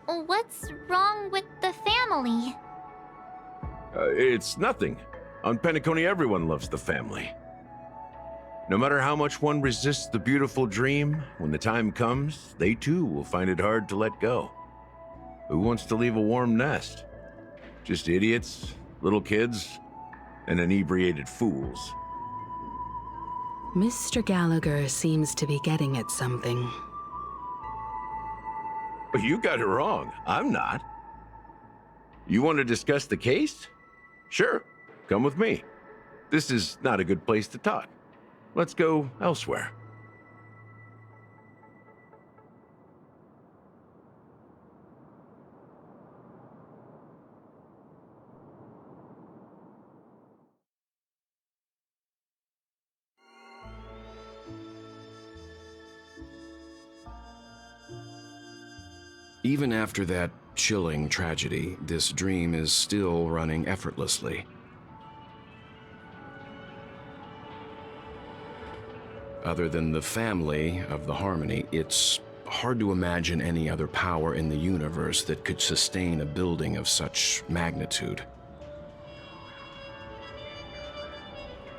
What's wrong with the family? It's nothing. On Peniconia, everyone loves the family. No matter how much one resists the beautiful dream, when the time comes, they too will find it hard to let go. Who wants to leave a warm nest? Just idiots, little kids, and inebriated fools. Mr. Gallagher seems to be getting at something. You got it wrong. I'm not. You want to discuss the case? Sure, come with me. This is not a good place to talk. Let's go elsewhere. Even after that chilling tragedy, this dream is still running effortlessly. Other than the family of the Harmony, it's hard to imagine any other power in the universe that could sustain a building of such magnitude.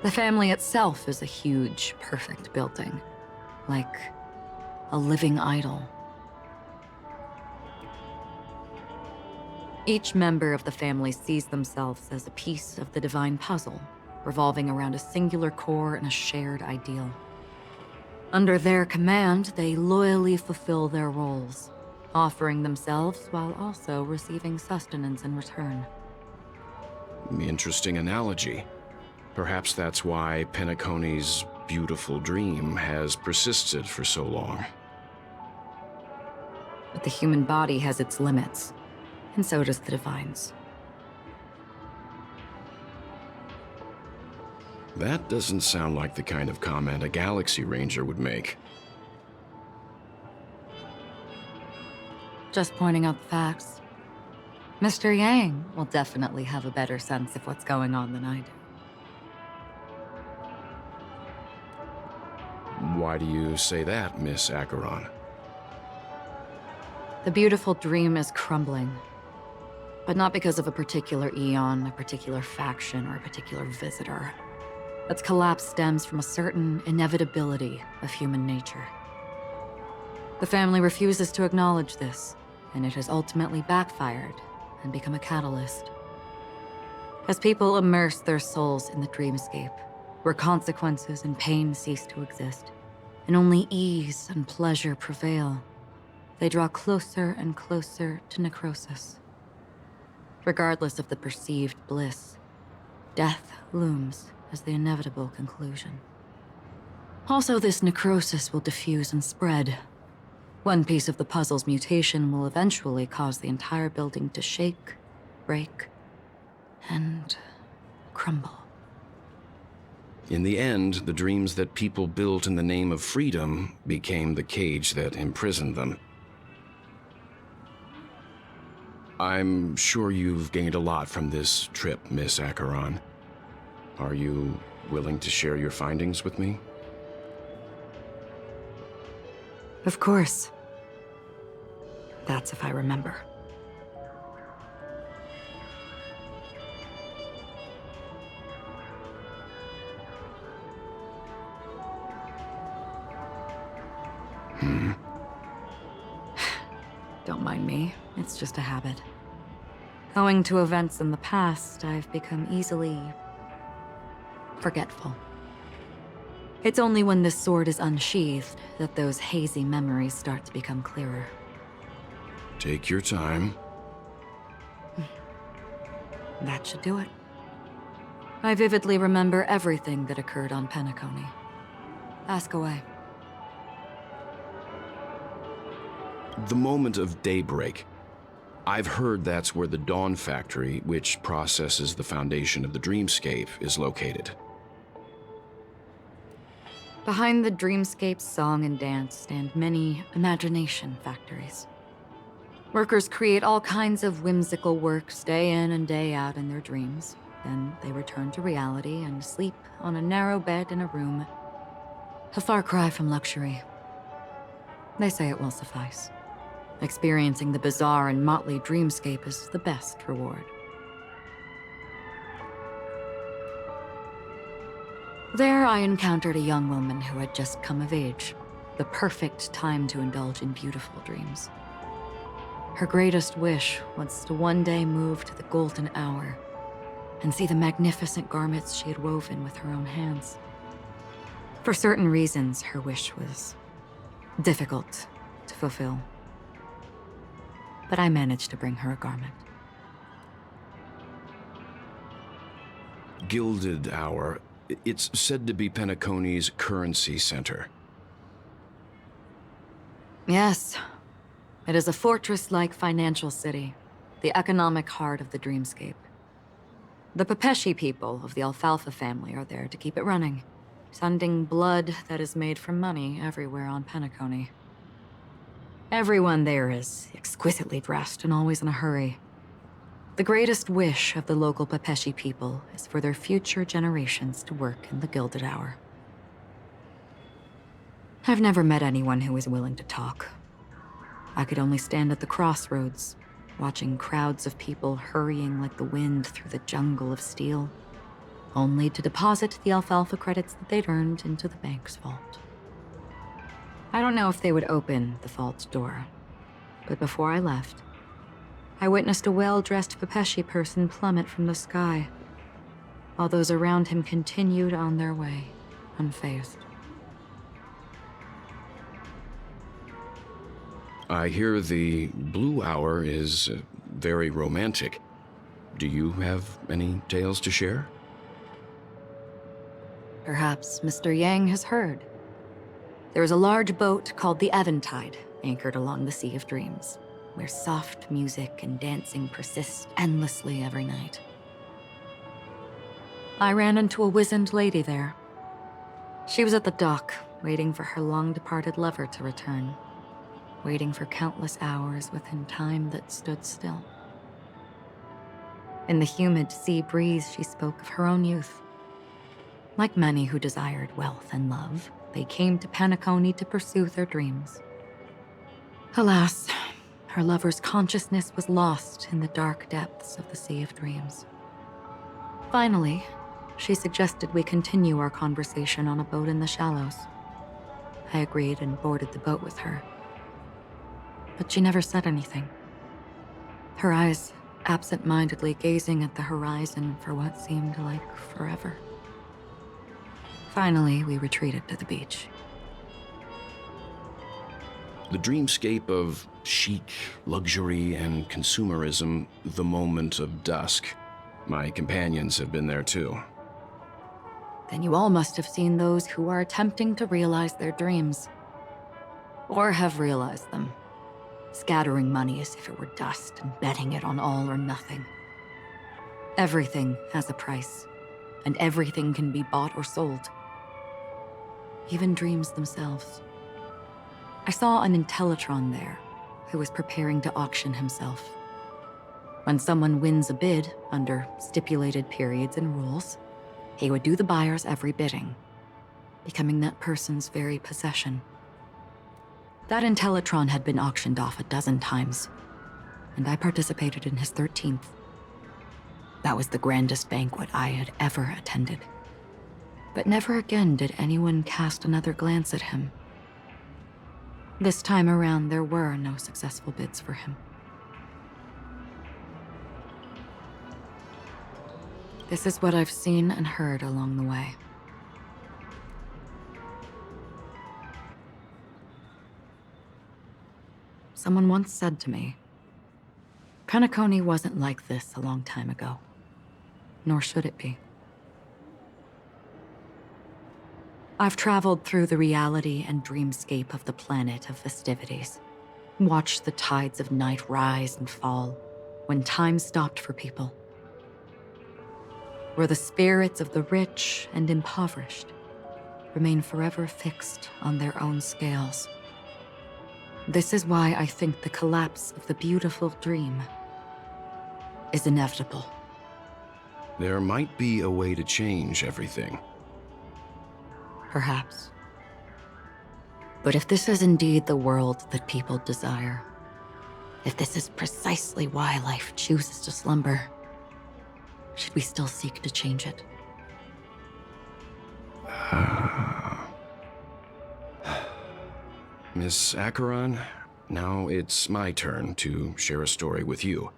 The family itself is a huge, perfect building, like a living idol. Each member of the family sees themselves as a piece of the divine puzzle, revolving around a singular core and a shared ideal. Under their command, they loyally fulfill their roles, offering themselves while also receiving sustenance in return. Interesting analogy. Perhaps that's why Penaconia's beautiful dream has persisted for so long. But the human body has its limits, and so does the divine's. That doesn't sound like the kind of comment a Galaxy Ranger would make. Just pointing out the facts. Mr. Yang will definitely have a better sense of what's going on than I do. Why do you say that, Miss Acheron? The beautiful dream is crumbling. But not because of a particular eon, a particular faction, or a particular visitor. Its collapse stems from a certain inevitability of human nature. The family refuses to acknowledge this, and it has ultimately backfired and become a catalyst. As people immerse their souls in the dreamscape, where consequences and pain cease to exist, and only ease and pleasure prevail, they draw closer and closer to necrosis. Regardless of the perceived bliss, death looms as the inevitable conclusion. Also, this necrosis will diffuse and spread. One piece of the puzzle's mutation will eventually cause the entire building to shake, break, and crumble. In the end, the dreams that people built in the name of freedom became the cage that imprisoned them. I'm sure you've gained a lot from this trip, Miss Acheron. Are you willing to share your findings with me? Of course. That's if I remember. Don't mind me, it's just a habit. Owing to events in the past, I've become easily forgetful. It's only when this sword is unsheathed that those hazy memories start to become clearer. Take your time. That should do it. I vividly remember everything that occurred on Peniconia. Ask away. The moment of daybreak. I've heard that's where the Dawn Factory, which processes the foundation of the dreamscape, is located. Behind the dreamscape's song and dance stand many imagination factories. Workers create all kinds of whimsical works day in and day out in their dreams. Then they return to reality and sleep on a narrow bed in a room. A far cry from luxury. They say it will suffice. Experiencing the bizarre and motley dreamscape is the best reward. There I encountered a young woman who had just come of age. The perfect time to indulge in beautiful dreams. Her greatest wish was to one day move to the golden hour and see the magnificent garments she had woven with her own hands. For certain reasons, her wish was difficult to fulfill. But I managed to bring her a garment. Gilded Hour. It's said to be Penaconia's currency center. Yes. It is a fortress-like financial city, the economic heart of the dreamscape. The Pepeshi people of the Alfalfa family are there to keep it running, sending blood that is made from money everywhere on Peniconia. Everyone there is exquisitely dressed and always in a hurry. The greatest wish of the local Pepeshi people is for their future generations to work in the Gilded Hour. I've never met anyone who is willing to talk. I could only stand at the crossroads, watching crowds of people hurrying like the wind through the jungle of steel, only to deposit the alfalfa credits that they'd earned into the bank's vault. I don't know if they would open the vault door, but before I left, I witnessed a well-dressed Pepeshi person plummet from the sky, while those around him continued on their way, unfazed. I hear the Blue Hour is very romantic. Do you have any tales to share? Perhaps Mr. Yang has heard. There is a large boat called the Eventide, anchored along the Sea of Dreams, where soft music and dancing persist endlessly every night. I ran into a wizened lady there. She was at the dock, waiting for her long-departed lover to return, waiting for countless hours within time that stood still. In the humid sea breeze, she spoke of her own youth. Like many who desired wealth and love, they came to Peniconia to pursue their dreams. Alas, her lover's consciousness was lost in the dark depths of the Sea of Dreams. Finally, she suggested we continue our conversation on a boat in the shallows. I agreed and boarded the boat with her. But she never said anything. Her eyes absent-mindedly gazing at the horizon for what seemed like forever. Finally, we retreated to the beach. The dreamscape of chic, luxury, and consumerism, the moment of dusk. My companions have been there too. Then you all must have seen those who are attempting to realize their dreams. Or have realized them. Scattering money as if it were dust and betting it on all or nothing. Everything has a price, and everything can be bought or sold. Even dreams themselves. I saw an Intellitron there, who was preparing to auction himself. When someone wins a bid under stipulated periods and rules, he would do the buyer's every bidding, becoming that person's very possession. That Intellitron had been auctioned off 12 times, and I participated in his 13th. That was the grandest banquet I had ever attended. But never again did anyone cast another glance at him. This time around, there were no successful bids for him. This is what I've seen and heard along the way. Someone once said to me, Peniconia wasn't like this a long time ago, nor should it be. I've traveled through the reality and dreamscape of the planet of festivities, watched the tides of night rise and fall when time stopped for people, where the spirits of the rich and impoverished remain forever fixed on their own scales. This is why I think the collapse of the beautiful dream is inevitable. There might be a way to change everything. Perhaps. But if this is indeed the world that people desire, if this is precisely why life chooses to slumber, should we still seek to change it? Miss Acheron, now it's my turn to share a story with you.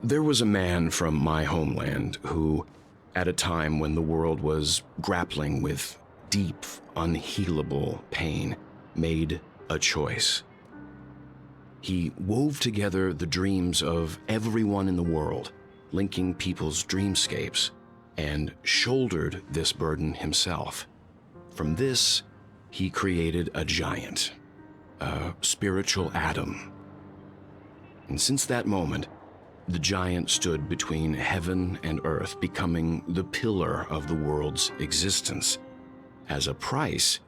There was a man from my homeland who, at a time when the world was grappling with deep, unhealable pain, made a choice. He wove together the dreams of everyone in the world, linking people's dreamscapes, and shouldered this burden himself. From this, he created a giant, a spiritual Adam. And since that moment, the giant stood between heaven and earth, becoming the pillar of the world's existence. As a price,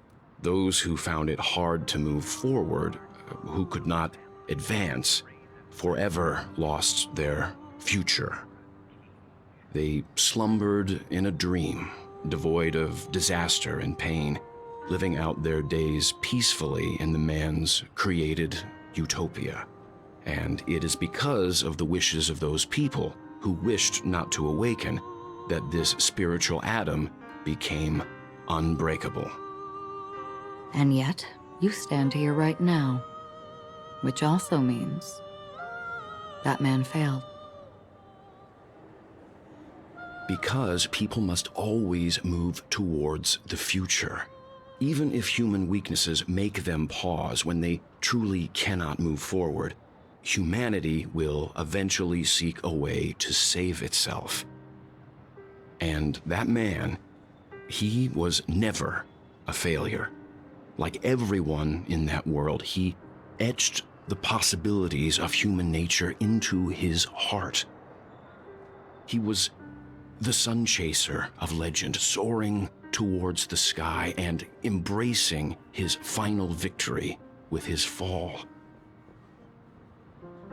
those who found it hard to move forward, who could not advance, forever lost their future. They slumbered in a dream, devoid of disaster and pain, living out their days peacefully in the man's created utopia. And it is because of the wishes of those people who wished not to awaken that this spiritual Adam became unbreakable. And yet, you stand here right now, which also means that man failed. Because people must always move towards the future. Even if human weaknesses make them pause when they truly cannot move forward, humanity will eventually seek a way to save itself. And that man, he was never a failure. Like everyone in that world, he etched the possibilities of human nature into his heart. He was the sun chaser of legend, soaring towards the sky and embracing his final victory with his fall.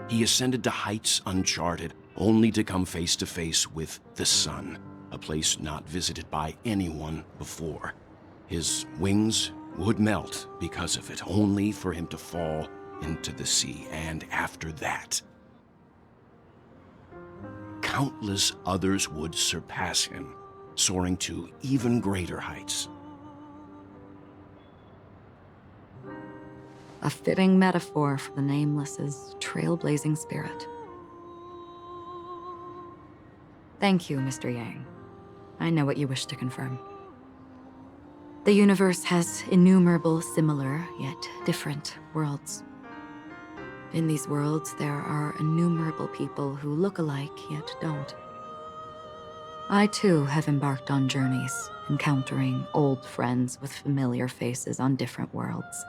He ascended to heights uncharted, only to come face to face with the sun, a place not visited by anyone before. His wings would melt because of it, only for him to fall into the sea. And after that, countless others would surpass him, soaring to even greater heights. A fitting metaphor for the Nameless's trailblazing spirit. Thank you, Mr. Yang. I know what you wish to confirm. The universe has innumerable similar, yet different worlds. In these worlds, there are innumerable people who look alike, yet don't. I too have embarked on journeys, encountering old friends with familiar faces on different worlds,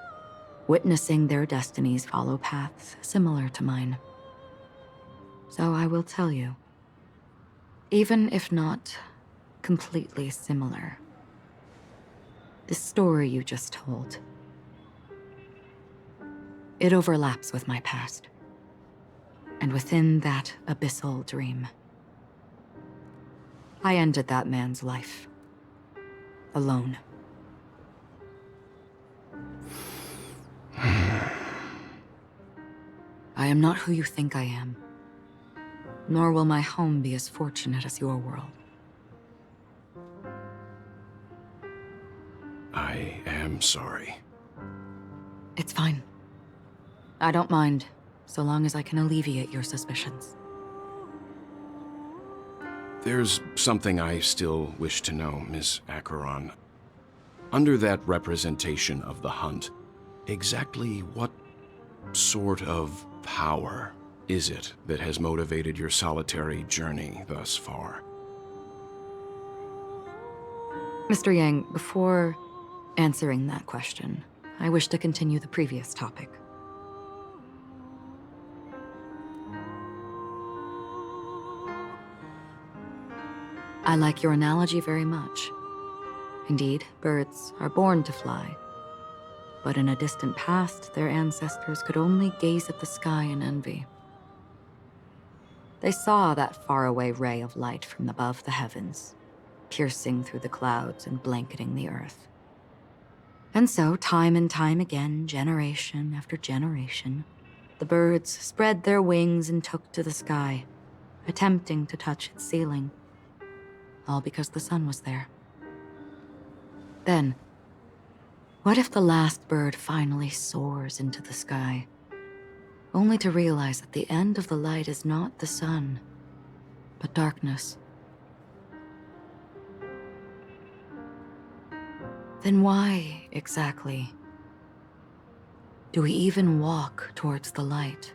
witnessing their destinies follow paths similar to mine. So I will tell you, even if not completely similar, the story you just told, it overlaps with my past. And within that abyssal dream, I ended that man's life. Alone. I am not who you think I am. Nor will my home be as fortunate as your world. I am sorry. It's fine. I don't mind, so long as I can alleviate your suspicions. There's something I still wish to know, Miss Acheron. Under that representation of the hunt, exactly what sort of power is it that has motivated your solitary journey thus far? Mr. Yang, before answering that question, I wish to continue the previous topic. I like your analogy very much. Indeed, birds are born to fly. But in a distant past, their ancestors could only gaze at the sky in envy. They saw that faraway ray of light from above the heavens, piercing through the clouds and blanketing the earth. And so, time and time again, generation after generation, the birds spread their wings and took to the sky, attempting to touch its ceiling, all because the sun was there. Then, what if the last bird finally soars into the sky, only to realize that the end of the light is not the sun, but darkness? Then why, exactly, do we even walk towards the light?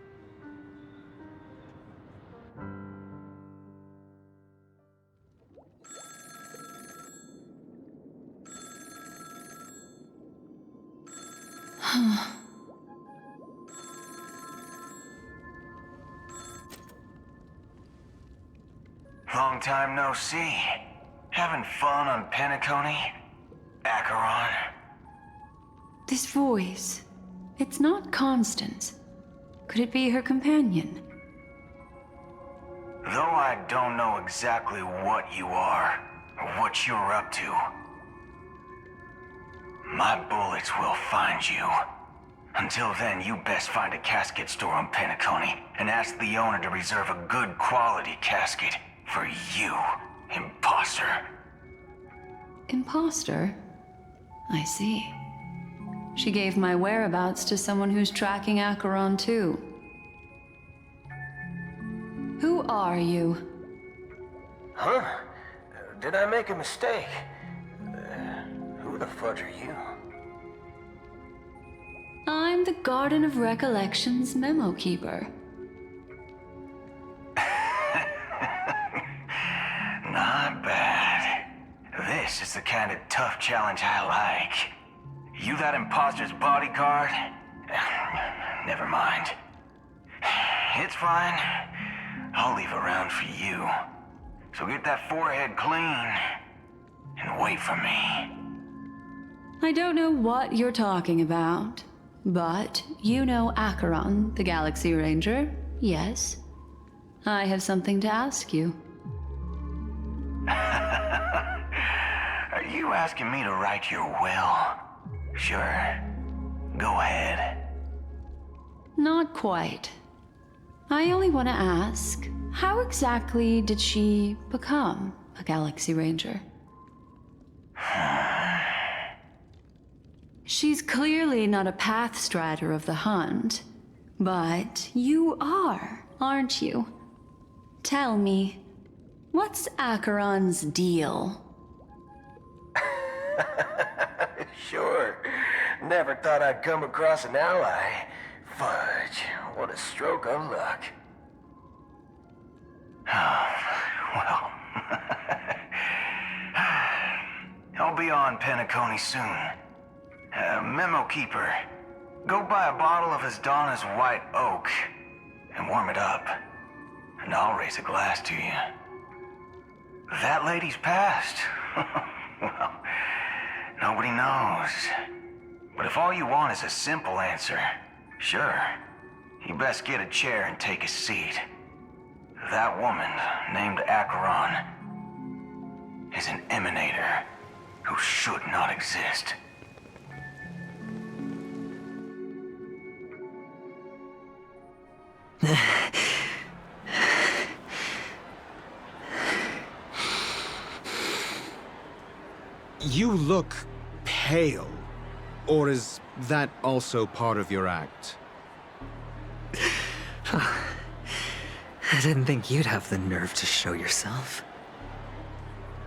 Long time no see. Having fun on Peniconia? Acheron? This voice, it's not Constance. Could it be her companion? Though I don't know exactly what you are, or what you're up to, my bullets will find you. Until then, you best find a casket store on Peniconia and ask the owner to reserve a good quality casket for you, imposter. Imposter? I see. She gave my whereabouts to someone who's tracking Acheron too. Who are you? Huh? Did I make a mistake? Who the fudge are you? I'm the Garden of Recollection's memo keeper. Not bad. This is the kind of tough challenge I like. You that imposter's bodyguard? Never mind. It's fine. I'll leave a round for you. So get that forehead clean and wait for me. I don't know what you're talking about, but you know Acheron, the Galaxy Ranger, yes? I have something to ask you. Are you asking me to write your will? Sure. Go ahead. Not quite. I only want to ask, how exactly did she become a Galaxy Ranger? She's clearly not a path strider of the hunt, but you are, aren't you? Tell me, what's Acheron's deal? Sure. Never thought I'd come across an ally. Fudge, what a stroke of luck. Well, I'll be on Peniconia soon. Memo keeper, go buy a bottle of his Donna's white oak and warm it up, and I'll raise a glass to you. That lady's passed. Well, nobody knows. But if all you want is a simple answer, sure, you best get a chair and take a seat. That woman, named Acheron, is an emanator who should not exist. You look pale, or as that also part of your act? I didn't think you'd have the nerve to show yourself.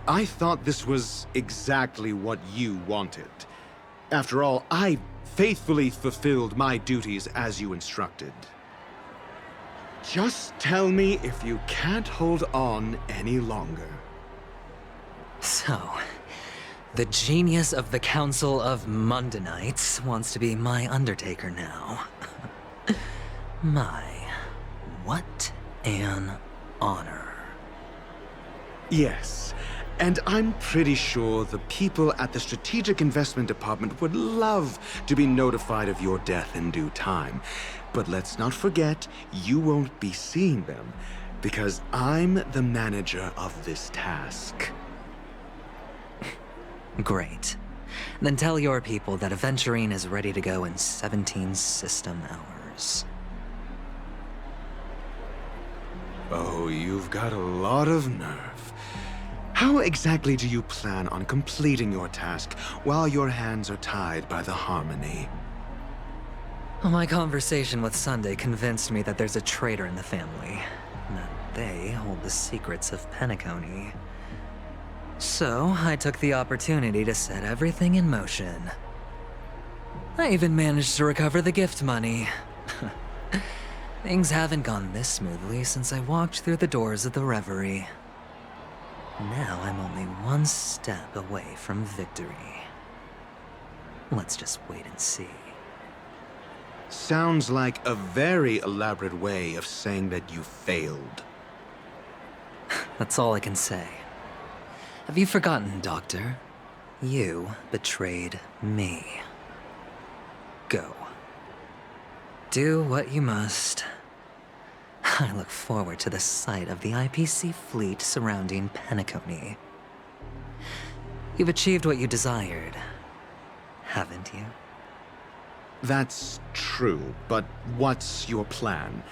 I thought this was exactly what you wanted. After all, I faithfully fulfilled my duties as you instructed. Just tell me if you can't hold on any longer. So, the genius of the Council of Mundanites wants to be my Undertaker now. What an honor. Yes, and I'm pretty sure the people at the Strategic Investment Department would love to be notified of your death in due time. But let's not forget, you won't be seeing them, because I'm the manager of this task. Great. Then tell your people that Aventurine is ready to go in 17 system hours. Oh, you've got a lot of nerve. How exactly do you plan on completing your task while your hands are tied by the harmony? My conversation with Sunday convinced me that there's a traitor in the family, and that they hold the secrets of Peniconia. So, I took the opportunity to set everything in motion. I even managed to recover the gift money. Things haven't gone this smoothly since I walked through the doors of the Reverie. Now I'm only one step away from victory. Let's just wait and see. Sounds like a very elaborate way of saying that you failed. That's all I can say. Have you forgotten, Doctor? You betrayed me. Go. Do what you must. I look forward to the sight of the IPC fleet surrounding Peniconia. You've achieved what you desired, haven't you? That's true, but what's your plan?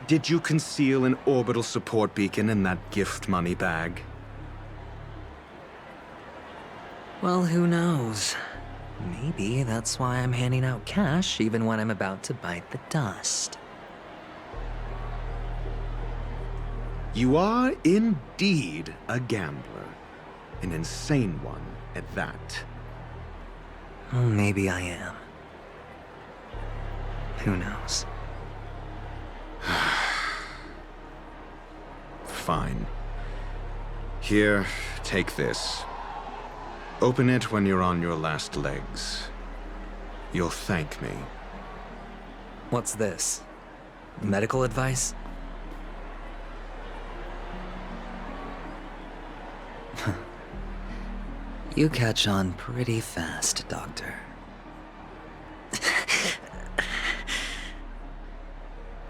Did you conceal an orbital support beacon in that gift money bag? Well, who knows? Maybe that's why I'm handing out cash even when I'm about to bite the dust. You are indeed a gambler. An insane one at that. Well, maybe I am. Who knows? Fine. Here, take this. Open it when you're on your last legs. You'll thank me. What's this? Medical advice? You catch on pretty fast, Doctor.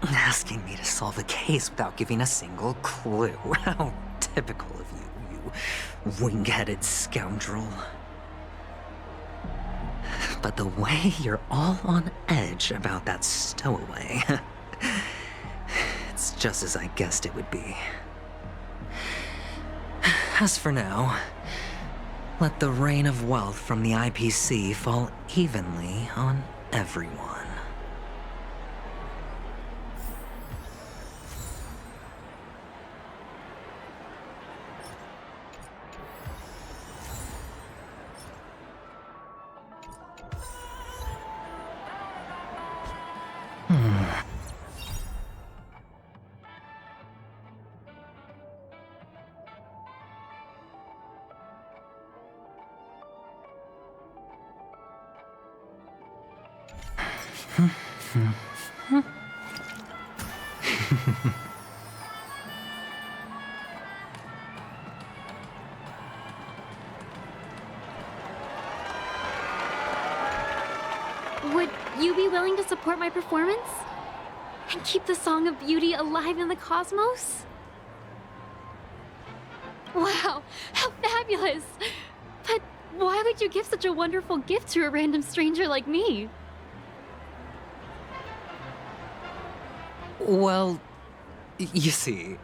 Asking me to solve a case without giving a single clue. How typical of you, you wing-headed scoundrel. But the way you're all on edge about that stowaway, it's just as I guessed it would be. As for now, let the rain of wealth from the IPC fall evenly on everyone. Would you be willing to support my performance? And keep the Song of Beauty alive in the cosmos? Wow, how fabulous! But why would you give such a wonderful gift to a random stranger like me? Well, you see,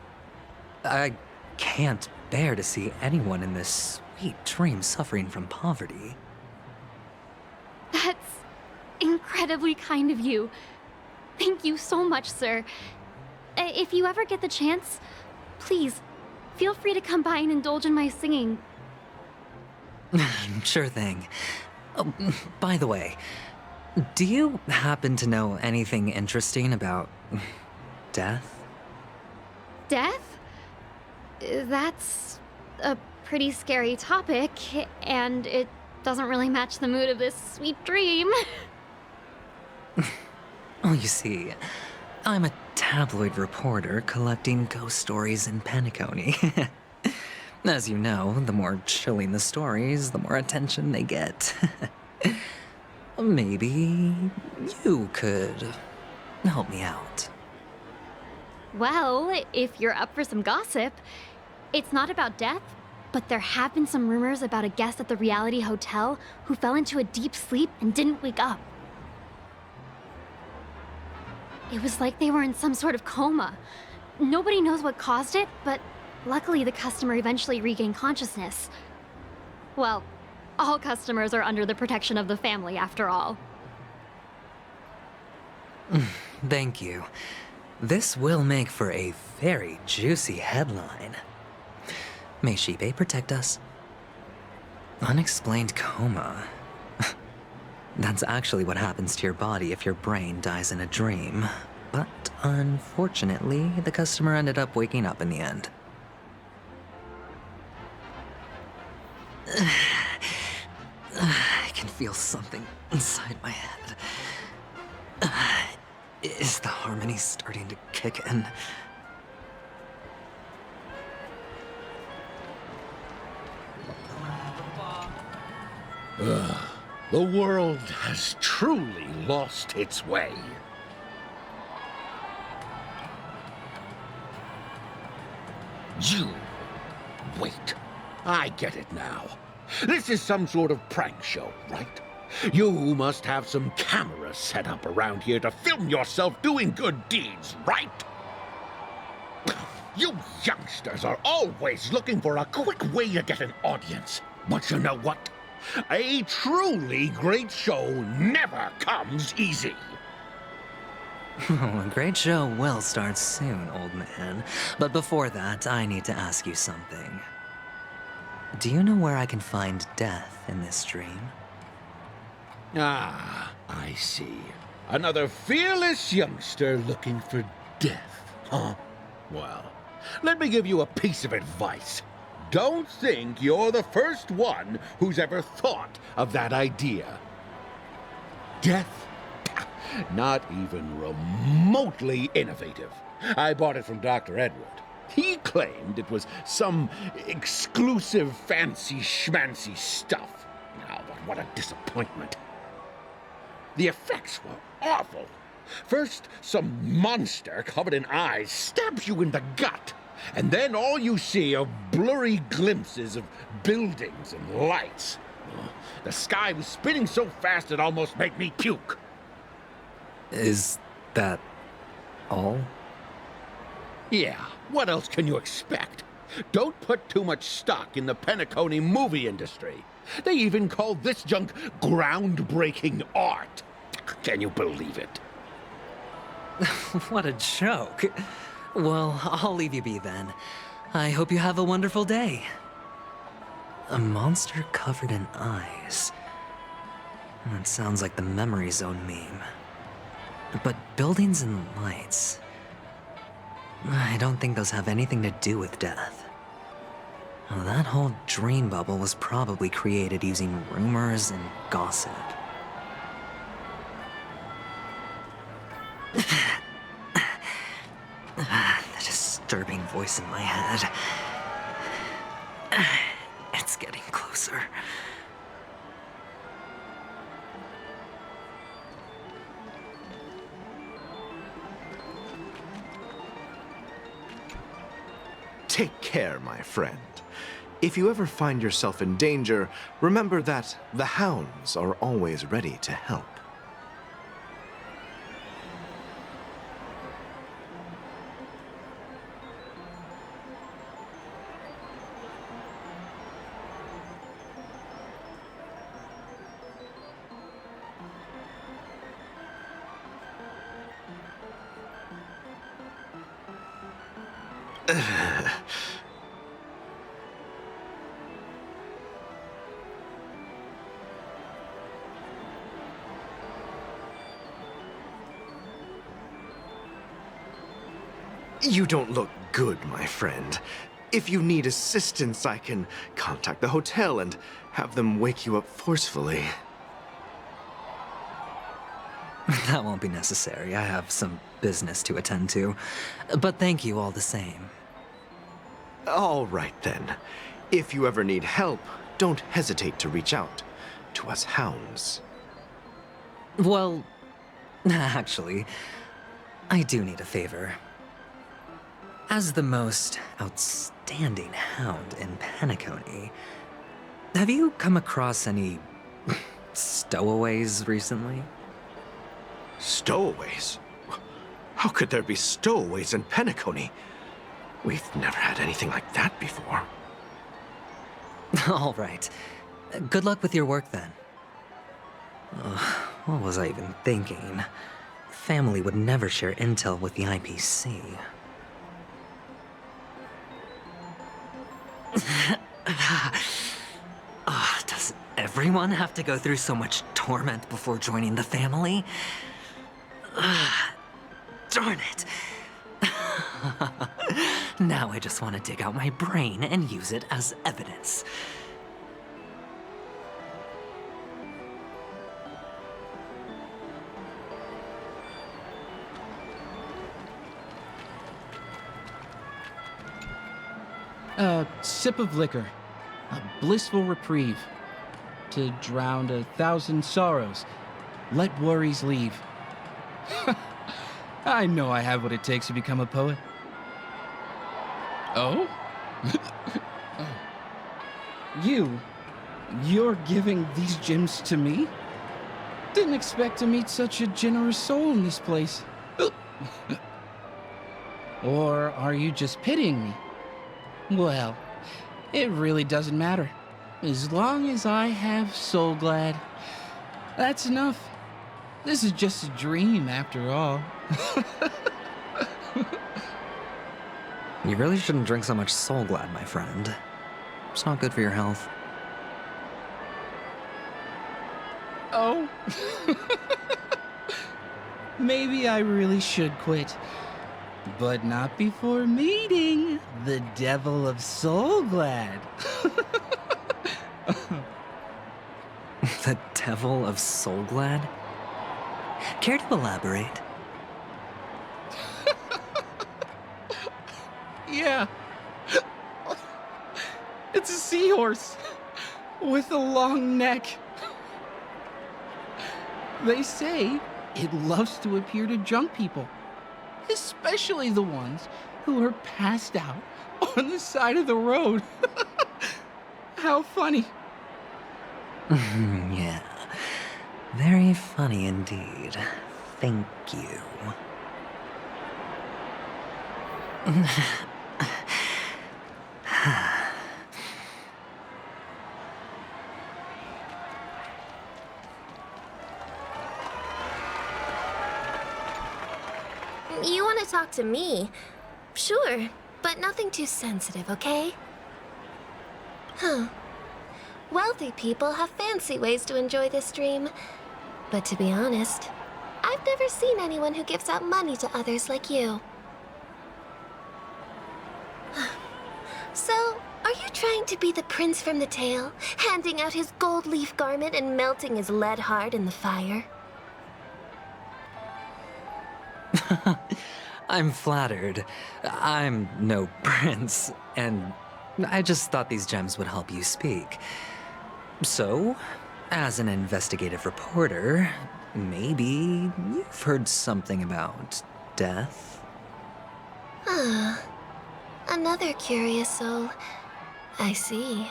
I can't bear to see anyone in this sweet dream suffering from poverty. incredibly kind of you. Thank you so much, sir. If you ever get the chance, please, feel free to come by and indulge in my singing. Sure thing. Oh, by the way, do you happen to know anything interesting about death? Death? That's a pretty scary topic, and it doesn't really match the mood of this sweet dream. Oh, you see, I'm a tabloid reporter collecting ghost stories in Peniconia. As you know, the more chilling the stories, the more attention they get. Maybe you could help me out. Well, if you're up for some gossip, it's not about death, but there have been some rumors about a guest at the reality hotel who fell into a deep sleep and didn't wake up. It was like they were in some sort of coma. Nobody knows what caused it, but luckily the customer eventually regained consciousness. Well, all customers are under the protection of the family, after all. Thank you. This will make for a very juicy headline. May Shibe protect us. Unexplained coma. That's actually what happens to your body if your brain dies in a dream. But unfortunately, the customer ended up waking up in the end. I can feel something inside my head. Is the harmony starting to kick in? The world has truly lost its way. You... Wait. I get it now. This is some sort of prank show, right? You must have some cameras set up around here to film yourself doing good deeds, right? You youngsters are always looking for a quick way to get an audience. But you know what? A truly great show never comes easy. Oh, a great show will start soon, old man. But before that, I need to ask you something. Do you know where I can find death in this dream? Ah, I see. Another fearless youngster looking for death, huh? Well, let me give you a piece of advice. Don't think you're the first one who's ever thought of that idea. Death? Not even remotely innovative. I bought it from Dr. Edward. He claimed it was some exclusive fancy schmancy stuff. Oh, but what a disappointment. The effects were awful. First, some monster covered in eyes stabs you in the gut. And then all you see are blurry glimpses of buildings and lights. The sky was spinning so fast it almost made me puke. Is that all? Yeah, what else can you expect? Don't put too much stock in the Peniconia movie industry. They even call this junk groundbreaking art. Can you believe it? What a joke. Well, I'll leave you be then. I hope you have a wonderful day. A monster covered in eyes. That sounds like the Memory Zone meme. But buildings and lights... I don't think those have anything to do with death. Well, that whole dream bubble was probably created using rumors and gossip. The disturbing voice in my head. It's getting closer. Take care, my friend. If you ever find yourself in danger, remember that the hounds are always ready to help. You don't look good, my friend. If you need assistance, I can contact the hotel and have them wake you up forcefully. That won't be necessary. I have some business to attend to. But thank you all the same. All right, then. If you ever need help, don't hesitate to reach out to us hounds. Well, actually, I do need a favor. As the most outstanding hound in Peniconia, have you come across any stowaways recently? Stowaways? How could there be stowaways in Peniconia? We've never had anything like that before. All right. Good luck with your work, then. What was I even thinking? Family would never share intel with the IPC. Does everyone have to go through so much torment before joining the family? Darn it. Now I just want to dig out my brain and use it as evidence. A sip of liquor, a blissful reprieve, to drown 1,000 sorrows, let worries leave. I know I have what it takes to become a poet. Oh? You're giving these gems to me? Didn't expect to meet such a generous soul in this place. Or are you just pitying me? Well, it really doesn't matter. As long as I have Soul Glad, that's enough. This is just a dream after all. You really shouldn't drink so much Soul Glad, my friend. It's not good for your health. Oh? Maybe I really should quit. But not before meeting the Devil of Soul Glad. The Devil of Soul Glad? Care to elaborate? Yeah. It's a seahorse with a long neck. They say it loves to appear to drunk people, especially the ones who are passed out on the side of the road. How funny. Yeah. Very funny indeed. Thank you. You want to talk to me? Sure, but nothing too sensitive, okay? Huh. Wealthy people have fancy ways to enjoy this dream. But to be honest, I've never seen anyone who gives out money to others like you. So, are you trying to be the prince from the tale, handing out his gold leaf garment and melting his lead heart in the fire? I'm flattered. I'm no prince, and I just thought these gems would help you speak. So, as an investigative reporter, maybe you've heard something about death? Ah, another curious soul. I see.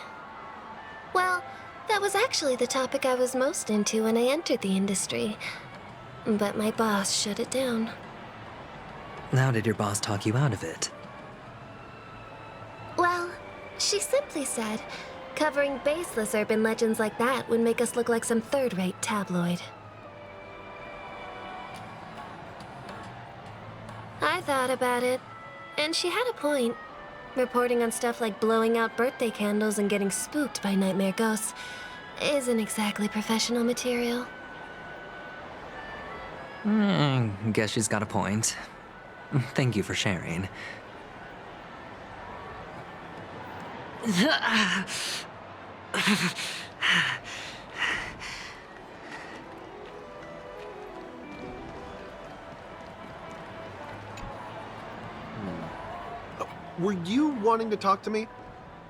Well, that was actually the topic I was most into when I entered the industry. But my boss shut it down. How did your boss talk you out of it? Well, she simply said, covering baseless urban legends like that would make us look like some third-rate tabloid. I thought about it, and she had a point. Reporting on stuff like blowing out birthday candles and getting spooked by nightmare ghosts isn't exactly professional material. Guess she's got a point. Thank you for sharing. Were you wanting to talk to me?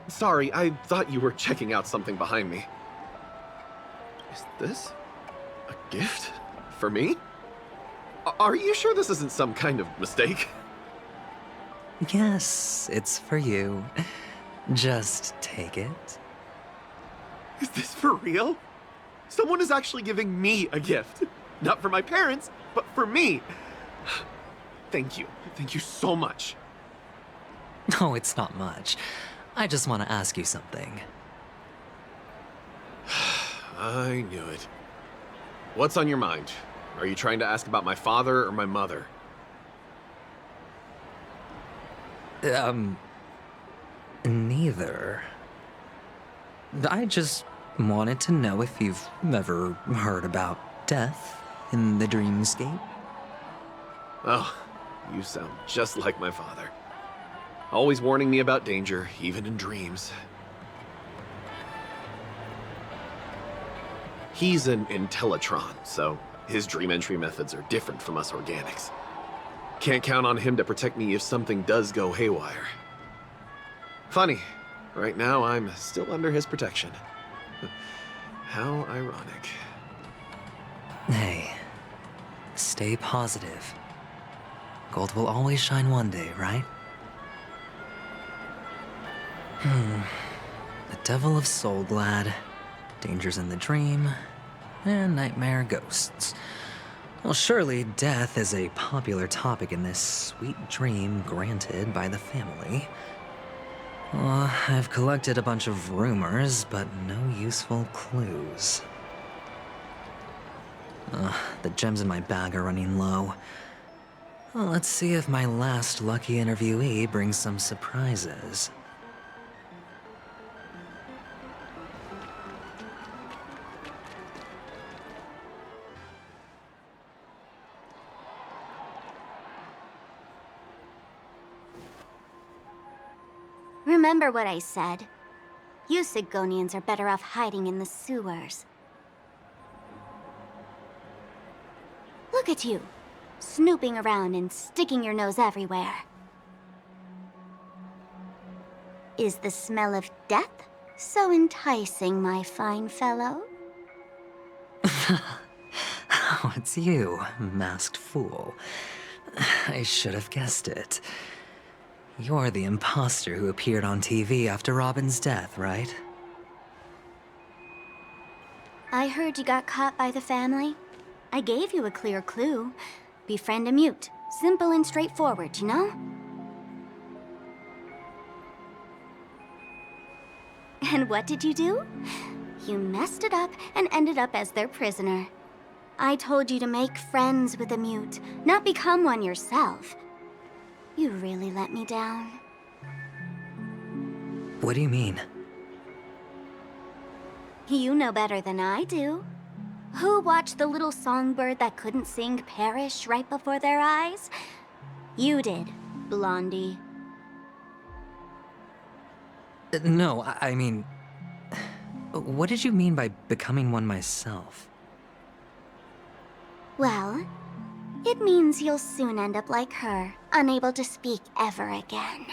Sorry, I thought you were checking out something behind me. Is this a gift for me? Are you sure this isn't some kind of mistake? Yes, it's for you. Just take it. Is this for real? Someone is actually giving me a gift. Not for my parents, but for me. Thank you. Thank you so much. No, it's not much. I just want to ask you something. I knew it. What's on your mind? Are you trying to ask about my father or my mother? Neither. I just wanted to know if you've ever heard about death in the dreamscape. Oh, you sound just like my father. Always warning me about danger, even in dreams. He's an Intellitron, so his dream entry methods are different from us organics. Can't count on him to protect me if something does go haywire. Funny, right now I'm still under his protection. How ironic. Hey, stay positive. Gold will always shine one day, right? The Devil of Soulglad, Dangers in the Dream, and Nightmare Ghosts. Well, surely death is a popular topic in this sweet dream granted by the family. I've collected a bunch of rumors, but no useful clues. The gems in my bag are running low. Well, let's see if my last lucky interviewee brings some surprises. Remember what I said. You Sigonians are better off hiding in the sewers. Look at you, snooping around and sticking your nose everywhere. Is the smell of death so enticing, my fine fellow? Oh, it's you, masked fool. I should have guessed it. You're the imposter who appeared on TV after Robin's death, right? I heard you got caught by the family. I gave you a clear clue. Befriend a mute. Simple and straightforward, you know? And what did you do? You messed it up and ended up as their prisoner. I told you to make friends with a mute, not become one yourself. You really let me down. What do you mean? You know better than I do. Who watched the little songbird that couldn't sing perish right before their eyes? You did, Blondie. No, I mean... What did you mean by becoming one myself? Well, it means you'll soon end up like her, unable to speak ever again.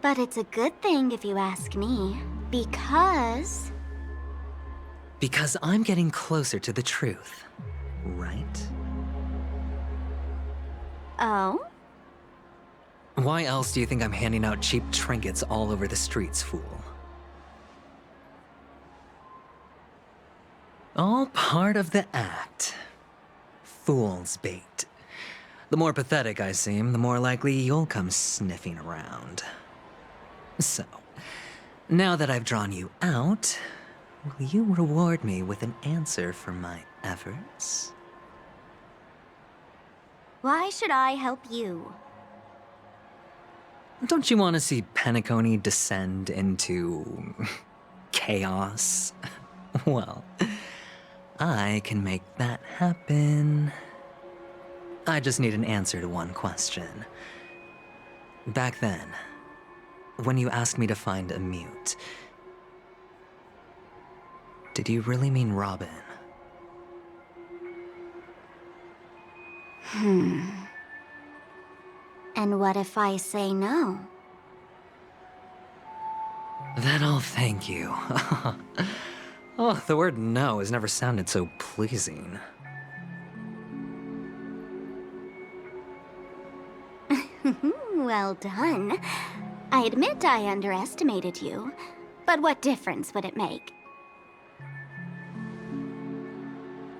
But it's a good thing if you ask me, because... Because I'm getting closer to the truth, right? Oh? Why else do you think I'm handing out cheap trinkets all over the streets, fool? All part of the act. Fool's bait. The more pathetic I seem, the more likely you'll come sniffing around. So, now that I've drawn you out, will you reward me with an answer for my efforts? Why should I help you? Don't you want to see Peniconia descend into chaos? Well, I can make that happen. I just need an answer to one question. Back then, when you asked me to find a mute, did you really mean Robin? And what if I say no? Then I'll thank you. Oh, the word no has never sounded so pleasing. Well done. I admit I underestimated you, but what difference would it make?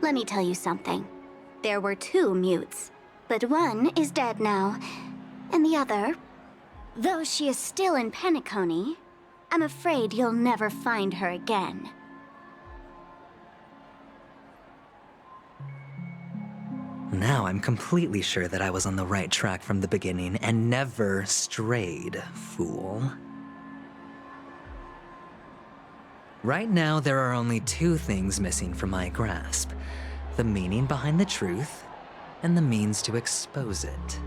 Let me tell you something. There were 2 mutes, but one is dead now, and the other, though she is still in Peniconia, I'm afraid you'll never find her again. Now I'm completely sure that I was on the right track from the beginning and never strayed, fool. Right now, there are only 2 things missing from my grasp: the meaning behind the truth and the means to expose it.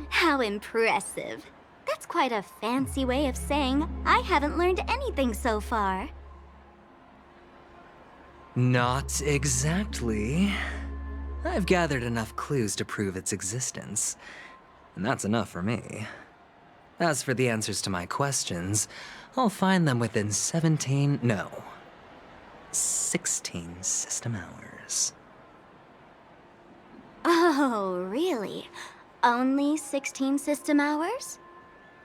How impressive. That's quite a fancy way of saying I haven't learned anything so far. Not exactly. I've gathered enough clues to prove its existence, and that's enough for me. As for the answers to my questions, I'll find them within 16 system hours. Oh, really? Only 16 system hours?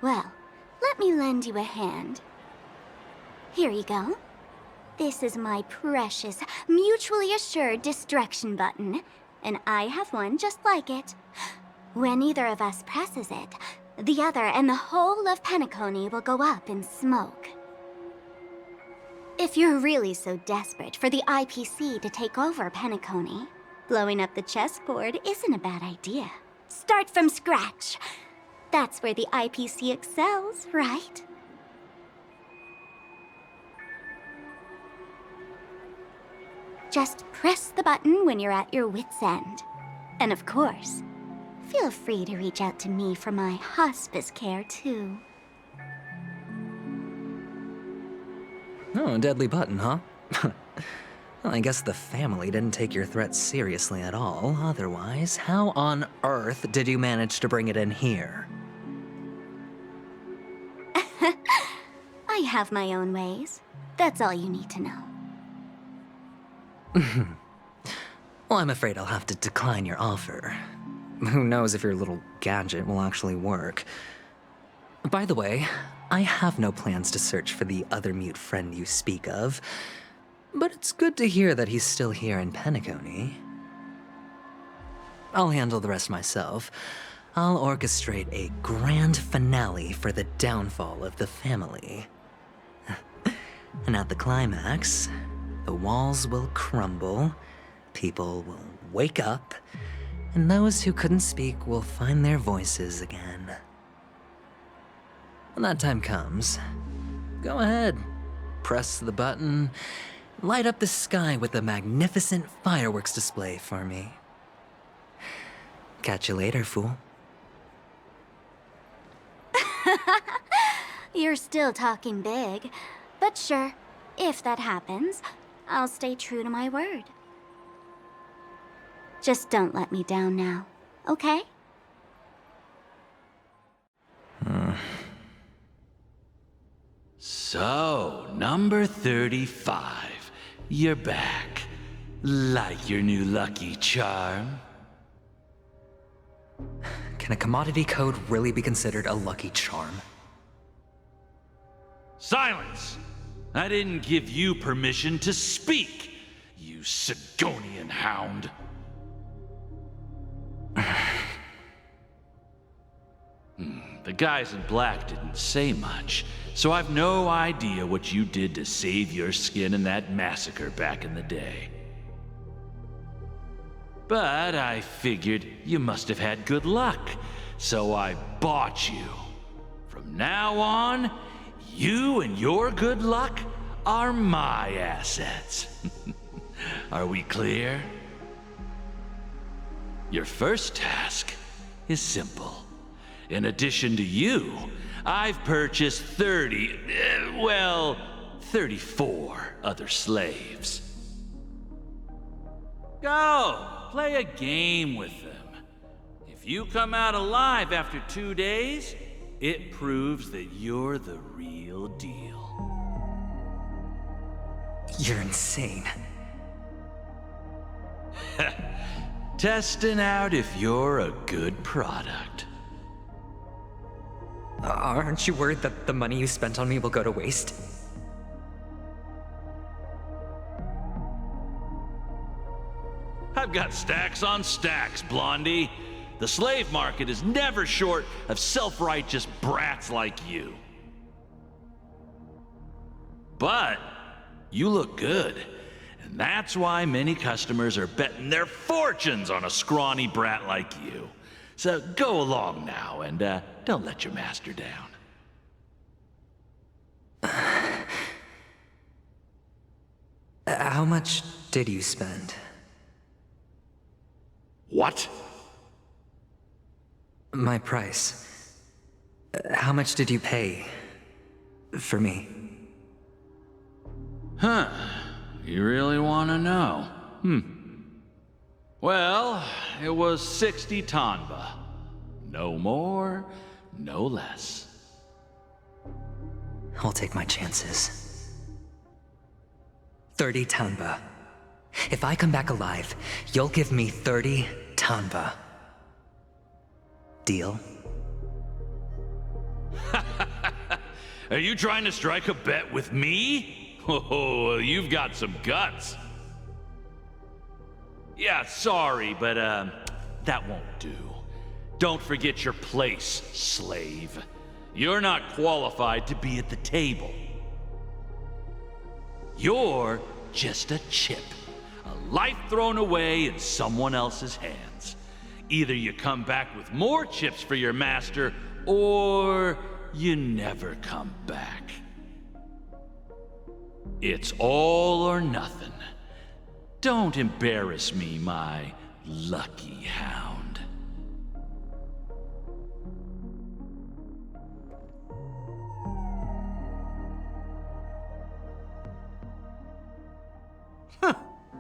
Well, let me lend you a hand. Here you go. This is my precious, mutually assured destruction button, and I have one just like it. When either of us presses it, the other and the whole of Peniconia will go up in smoke. If you're really so desperate for the IPC to take over Peniconia, blowing up the chessboard isn't a bad idea. Start from scratch. That's where the IPC excels, right? Just press the button when you're at your wit's end. And of course, feel free to reach out to me for my hospice care, too. Oh, a deadly button, huh? Well, I guess the family didn't take your threat seriously at all. Otherwise, how on earth did you manage to bring it in here? I have my own ways. That's all you need to know. Well, I'm afraid I'll have to decline your offer. Who knows if your little gadget will actually work. By the way, I have no plans to search for the other mute friend you speak of, but it's good to hear that he's still here in Peniconia. I'll handle the rest myself. I'll orchestrate a grand finale for the downfall of the family. And at the climax, the walls will crumble, people will wake up, and those who couldn't speak will find their voices again. When that time comes, go ahead, press the button, light up the sky with a magnificent fireworks display for me. Catch you later, fool. You're still talking big, but sure, if that happens, I'll stay true to my word. Just don't let me down now, okay? So, number 35. You're back. Like your new lucky charm? Can a commodity code really be considered a lucky charm? Silence! I didn't give you permission to speak, you Sigonian hound. The guys in black didn't say much, so I've no idea what you did to save your skin in that massacre back in the day. But I figured you must have had good luck, so I bought you. From now on, you and your good luck are my assets. Are we clear? Your first task is simple. In addition to you, I've purchased 34 other slaves. Go, play a game with them. If you come out alive after 2 days, it proves that you're the real deal. You're insane. Testing out if you're a good product. Aren't you worried that the money you spent on me will go to waste? I've got stacks on stacks, Blondie. The slave market is never short of self-righteous brats like you. But you look good, and that's why many customers are betting their fortunes on a scrawny brat like you. So go along now, and don't let your master down. How much did you spend? What? My price. How much did you pay for me? Huh. You really want to know? Well, it was 60 tanba. No more, no less. I'll take my chances. 30 tanba. If I come back alive, you'll give me 30 tanba. Deal? Are you trying to strike a bet with me? Oh, you've got some guts. Yeah, sorry, but that won't do. Don't forget your place, slave. You're not qualified to be at the table. You're just a chip. A life thrown away in someone else's hands. Either you come back with more chips for your master, or you never come back. It's all or nothing. Don't embarrass me, my lucky hound.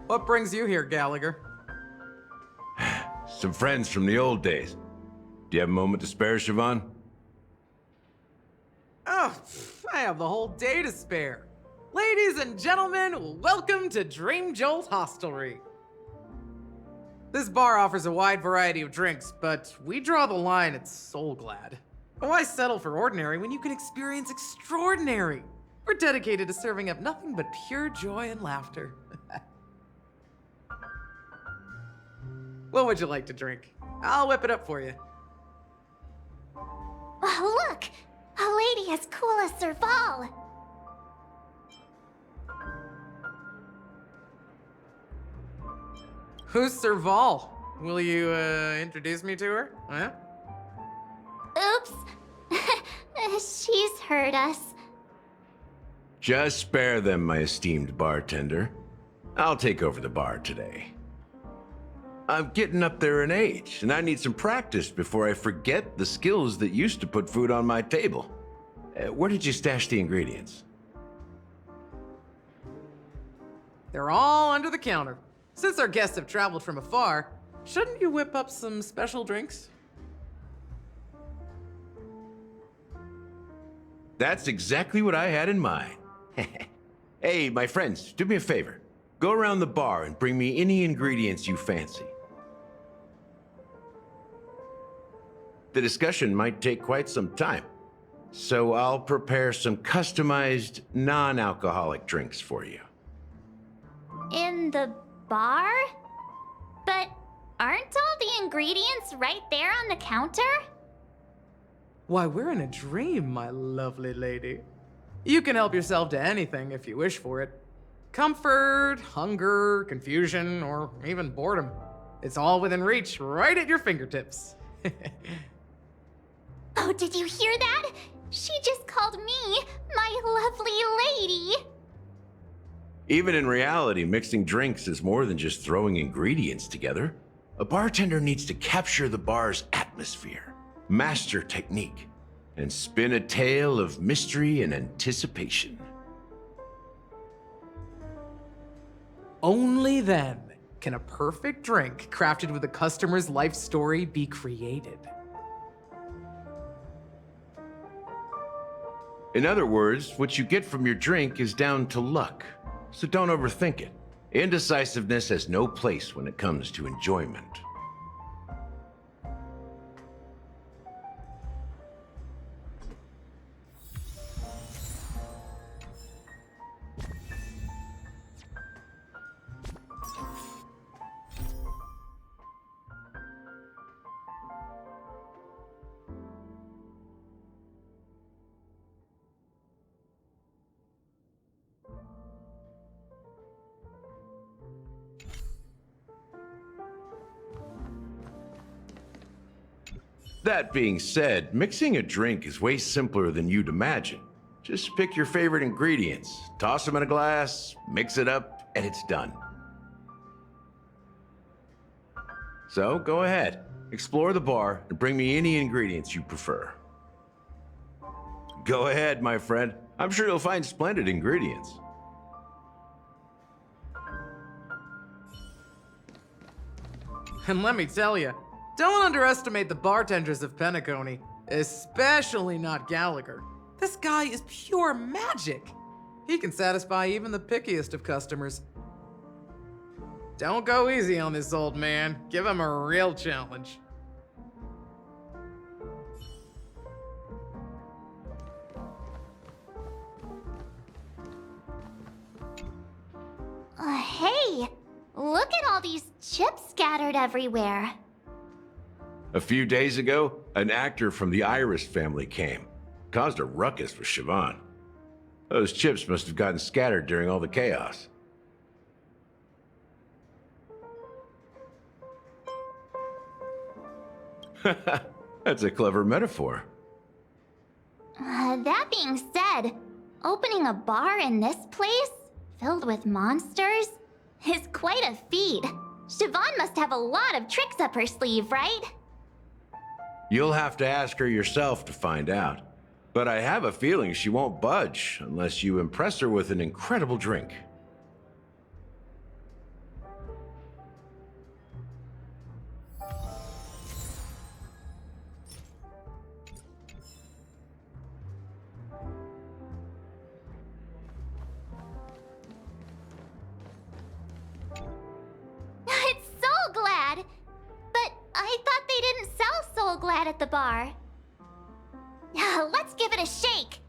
What brings you here, Gallagher? Some friends from the old days. Do you have a moment to spare, Siobhan? Oh, I have the whole day to spare. Ladies and gentlemen, welcome to Dream Jolt Hostelry. This bar offers a wide variety of drinks, but we draw the line at Soul Glad. Why settle for ordinary when you can experience extraordinary? We're dedicated to serving up nothing but pure joy and laughter. What would you like to drink? I'll whip it up for you. Oh, look! A lady as cool as Serval! Who's Serval? Will you, introduce me to her? Huh? Oops. She's heard us. Just spare them, my esteemed bartender. I'll take over the bar today. I'm getting up there in age, and I need some practice before I forget the skills that used to put food on my table. Where did you stash the ingredients? They're all under the counter. Since our guests have traveled from afar, shouldn't you whip up some special drinks? That's exactly what I had in mind. Hey, my friends, do me a favor. Go around the bar and bring me any ingredients you fancy. The discussion might take quite some time, so I'll prepare some customized, non-alcoholic drinks for you. In the bar? But aren't all the ingredients right there on the counter? Why, we're in a dream, my lovely lady. You can help yourself to anything if you wish for it. Comfort, hunger, confusion, or even boredom. It's all within reach, right at your fingertips. Oh, did you hear that? She just called me my lovely lady. Even in reality, mixing drinks is more than just throwing ingredients together. A bartender needs to capture the bar's atmosphere, master technique, and spin a tale of mystery and anticipation. Only then can a perfect drink crafted with a customer's life story be created. In other words, what you get from your drink is down to luck, so don't overthink it. Indecisiveness has no place when it comes to enjoyment. That being said, mixing a drink is way simpler than you'd imagine. Just pick your favorite ingredients, toss them in a glass, mix it up, and it's done. So go ahead, explore the bar, and bring me any ingredients you prefer. Go ahead, my friend. I'm sure you'll find splendid ingredients. And let me tell you, don't underestimate the bartenders of Peniconia, especially not Gallagher. This guy is pure magic. He can satisfy even the pickiest of customers. Don't go easy on this old man. Give him a real challenge. Hey, look at all these chips scattered everywhere. A few days ago, an actor from the Iris family came. Caused a ruckus with Siobhan. Those chips must have gotten scattered during all the chaos. That's a clever metaphor. That being said, opening a bar in this place, filled with monsters, is quite a feat. Siobhan must have a lot of tricks up her sleeve, right? You'll have to ask her yourself to find out. But I have a feeling she won't budge unless you impress her with an incredible drink. It's Soul Glad! But I thought they didn't sell Soul Glad at the bar. Let's give it a shake.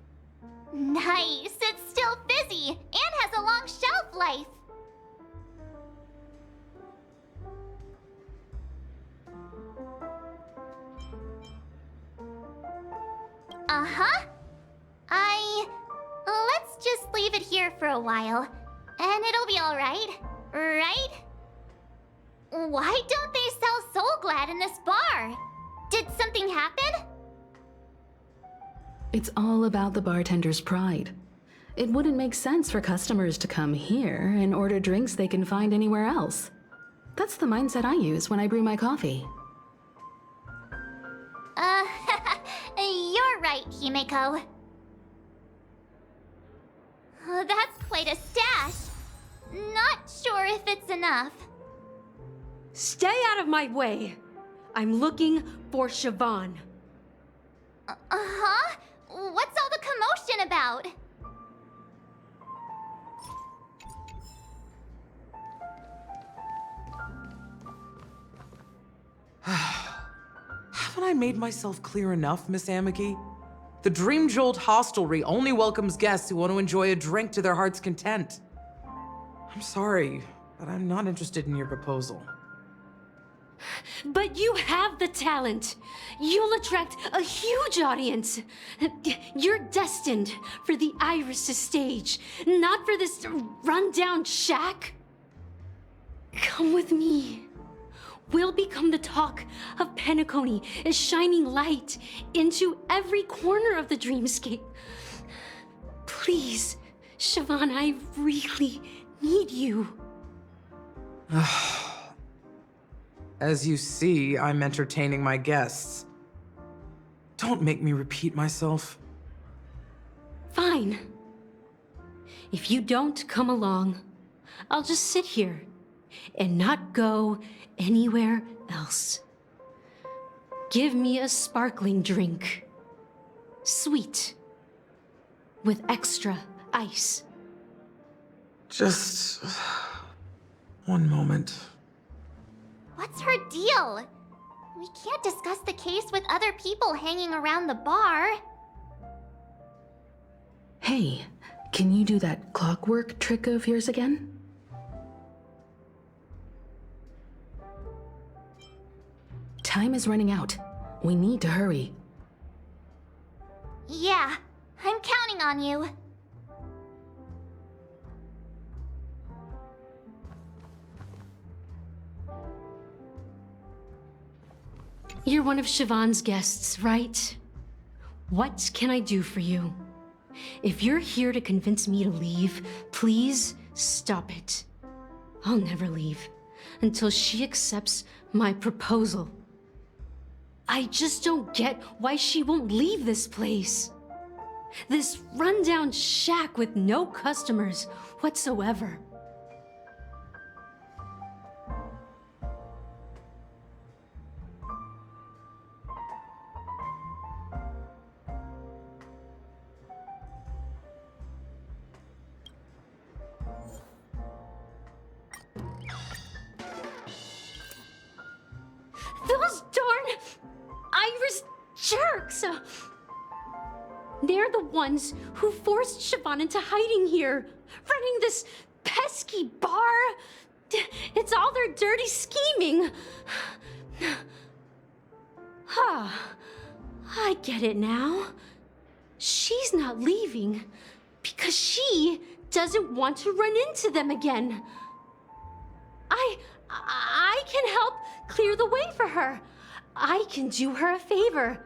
Nice, it's still fizzy and has a long shelf life. Uh-huh. Let's just leave it here for a while, and it'll be alright, right? Why don't they sell Soul Glad in this bar? Did something happen? It's all about the bartender's pride. It wouldn't make sense for customers to come here and order drinks they can find anywhere else. That's the mindset I use when I brew my coffee. You're right, Himeko. That's quite a stash. Not sure if it's enough. Stay out of my way. I'm looking for Siobhan. Uh-huh? What's all the commotion about? Haven't I made myself clear enough, Miss Amiki? The Dream Jolt Hostelry only welcomes guests who want to enjoy a drink to their heart's content. I'm sorry, but I'm not interested in your proposal. But you have the talent. You'll attract a huge audience. You're destined for the Iris' stage, not for this rundown shack. Come with me. will become the talk of Peniconia, is shining light into every corner of the dreamscape. Please, Siobhan, I really need you. As you see, I'm entertaining my guests. Don't make me repeat myself. Fine. If you don't come along, I'll just sit here and not go anywhere else. Give me a sparkling drink. Sweet. With extra ice. Just one moment. What's her deal? We can't discuss the case with other people hanging around the bar. Hey, can you do that clockwork trick of yours again? Time is running out. We need to hurry. Yeah, I'm counting on you. You're one of Siobhan's guests, right? What can I do for you? If you're here to convince me to leave, please stop it. I'll never leave until she accepts my proposal. I just don't get why she won't leave this place. This rundown shack with no customers whatsoever. Those darn Irish jerks! They're the ones who forced Siobhan into hiding here, running this pesky bar. It's all their dirty scheming. I get it now. She's not leaving because she doesn't want to run into them again. I can help clear the way for her. I can do her a favor.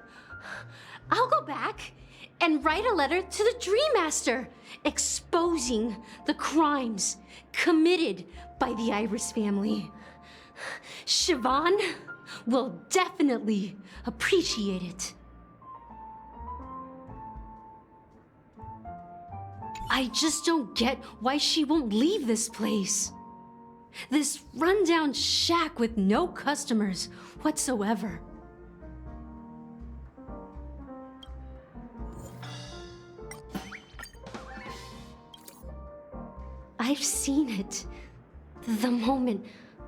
I'll go back and write a letter to the Dream Master exposing the crimes committed by the Iris family. Siobhan will definitely appreciate it. I just don't get why she won't leave this place. This rundown shack with no customers whatsoever. I've seen it. The moment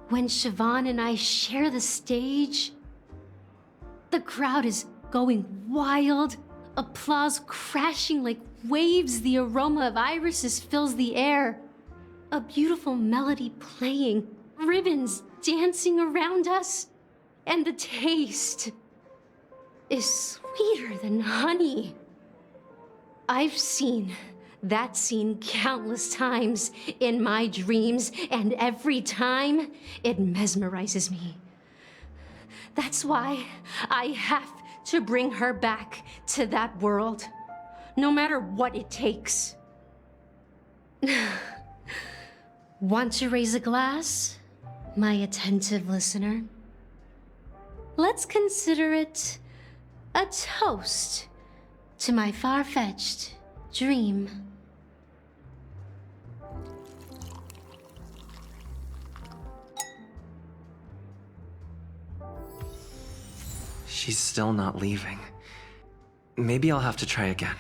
when Siobhan and I share the stage. The crowd is going wild, applause crashing like waves, the aroma of irises fills the air. A beautiful melody playing, ribbons dancing around us, and the taste is sweeter than honey. I've seen that scene countless times in my dreams, and every time it mesmerizes me. That's why I have to bring her back to that world, no matter what it takes. Want to raise a glass, my attentive listener? Let's consider it a toast to my far-fetched dream. She's still not leaving. Maybe I'll have to try again.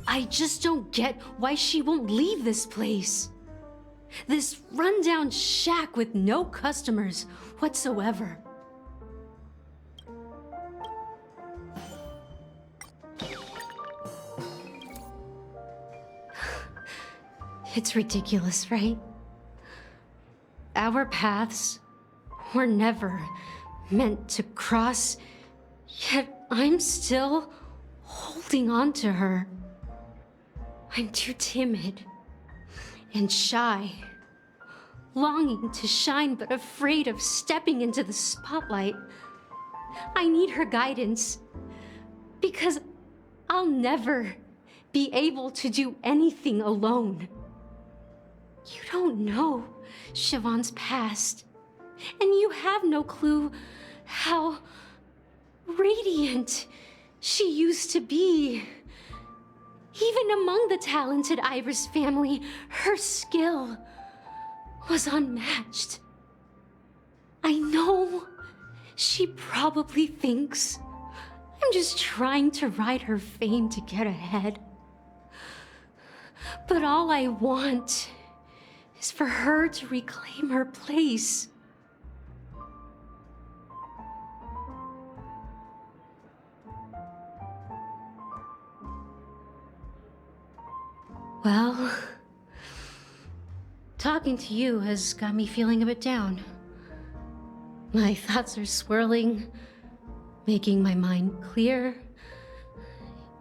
I just don't get why she won't leave this place. This rundown shack with no customers whatsoever. It's ridiculous, right? Our paths were never meant to cross, yet I'm still holding on to her. I'm too timid and shy, longing to shine but afraid of stepping into the spotlight. I need her guidance, because I'll never be able to do anything alone. You don't know Siobhan's past, and you have no clue how radiant she used to be. Even among the talented Iris family, her skill was unmatched. I know she probably thinks I'm just trying to ride her fame to get ahead. But all I want is for her to reclaim her place. Well, talking to you has got me feeling a bit down. My thoughts are swirling, making my mind clear,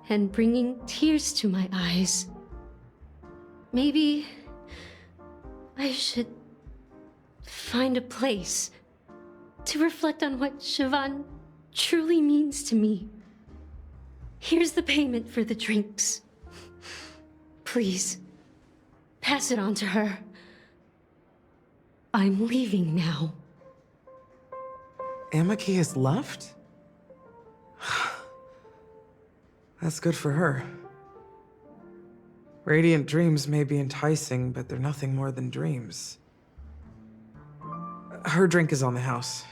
and bringing tears to my eyes. Maybe I should find a place to reflect on what Siobhan truly means to me. Here's the payment for the drinks. Please, pass it on to her. I'm leaving now. Amaki has left? That's good for her. Radiant dreams may be enticing, but they're nothing more than dreams. Her drink is on the house.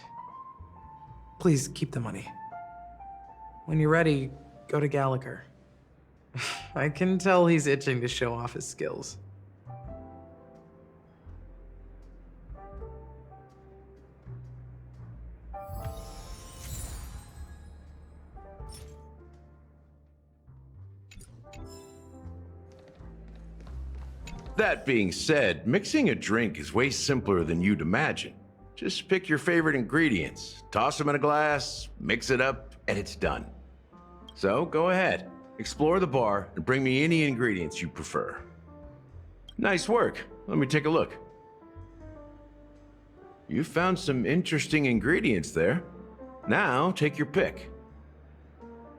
Please keep the money. When you're ready, go to Gallagher. I can tell he's itching to show off his skills. That being said, mixing a drink is way simpler than you'd imagine. Just pick your favorite ingredients, toss them in a glass, mix it up, and it's done. So go ahead, explore the bar, and bring me any ingredients you prefer. Nice work. Let me take a look. You found some interesting ingredients there. Now, take your pick.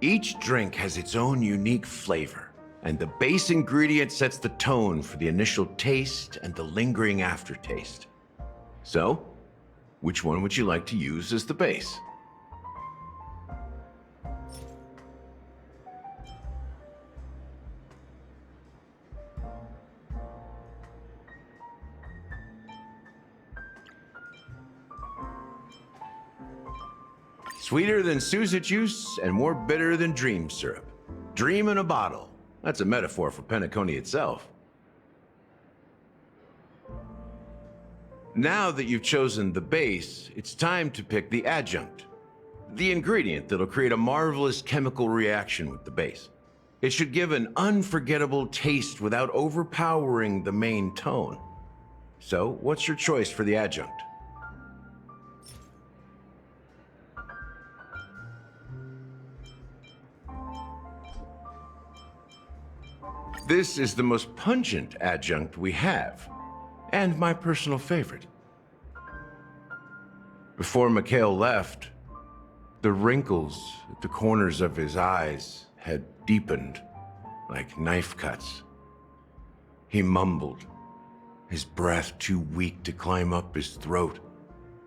Each drink has its own unique flavor, and the base ingredient sets the tone for the initial taste and the lingering aftertaste. So, which one would you like to use as the base? Sweeter than Sousa juice and more bitter than dream syrup. Dream in a bottle. That's a metaphor for Peniconia itself. Now that you've chosen the base, it's time to pick the adjunct. The ingredient that'll create a marvelous chemical reaction with the base. It should give an unforgettable taste without overpowering the main tone. So, what's your choice for the adjunct? This is the most pungent adjunct we have, and my personal favorite. Before Mikhail left, the wrinkles at the corners of his eyes had deepened like knife cuts. He mumbled, his breath too weak to climb up his throat,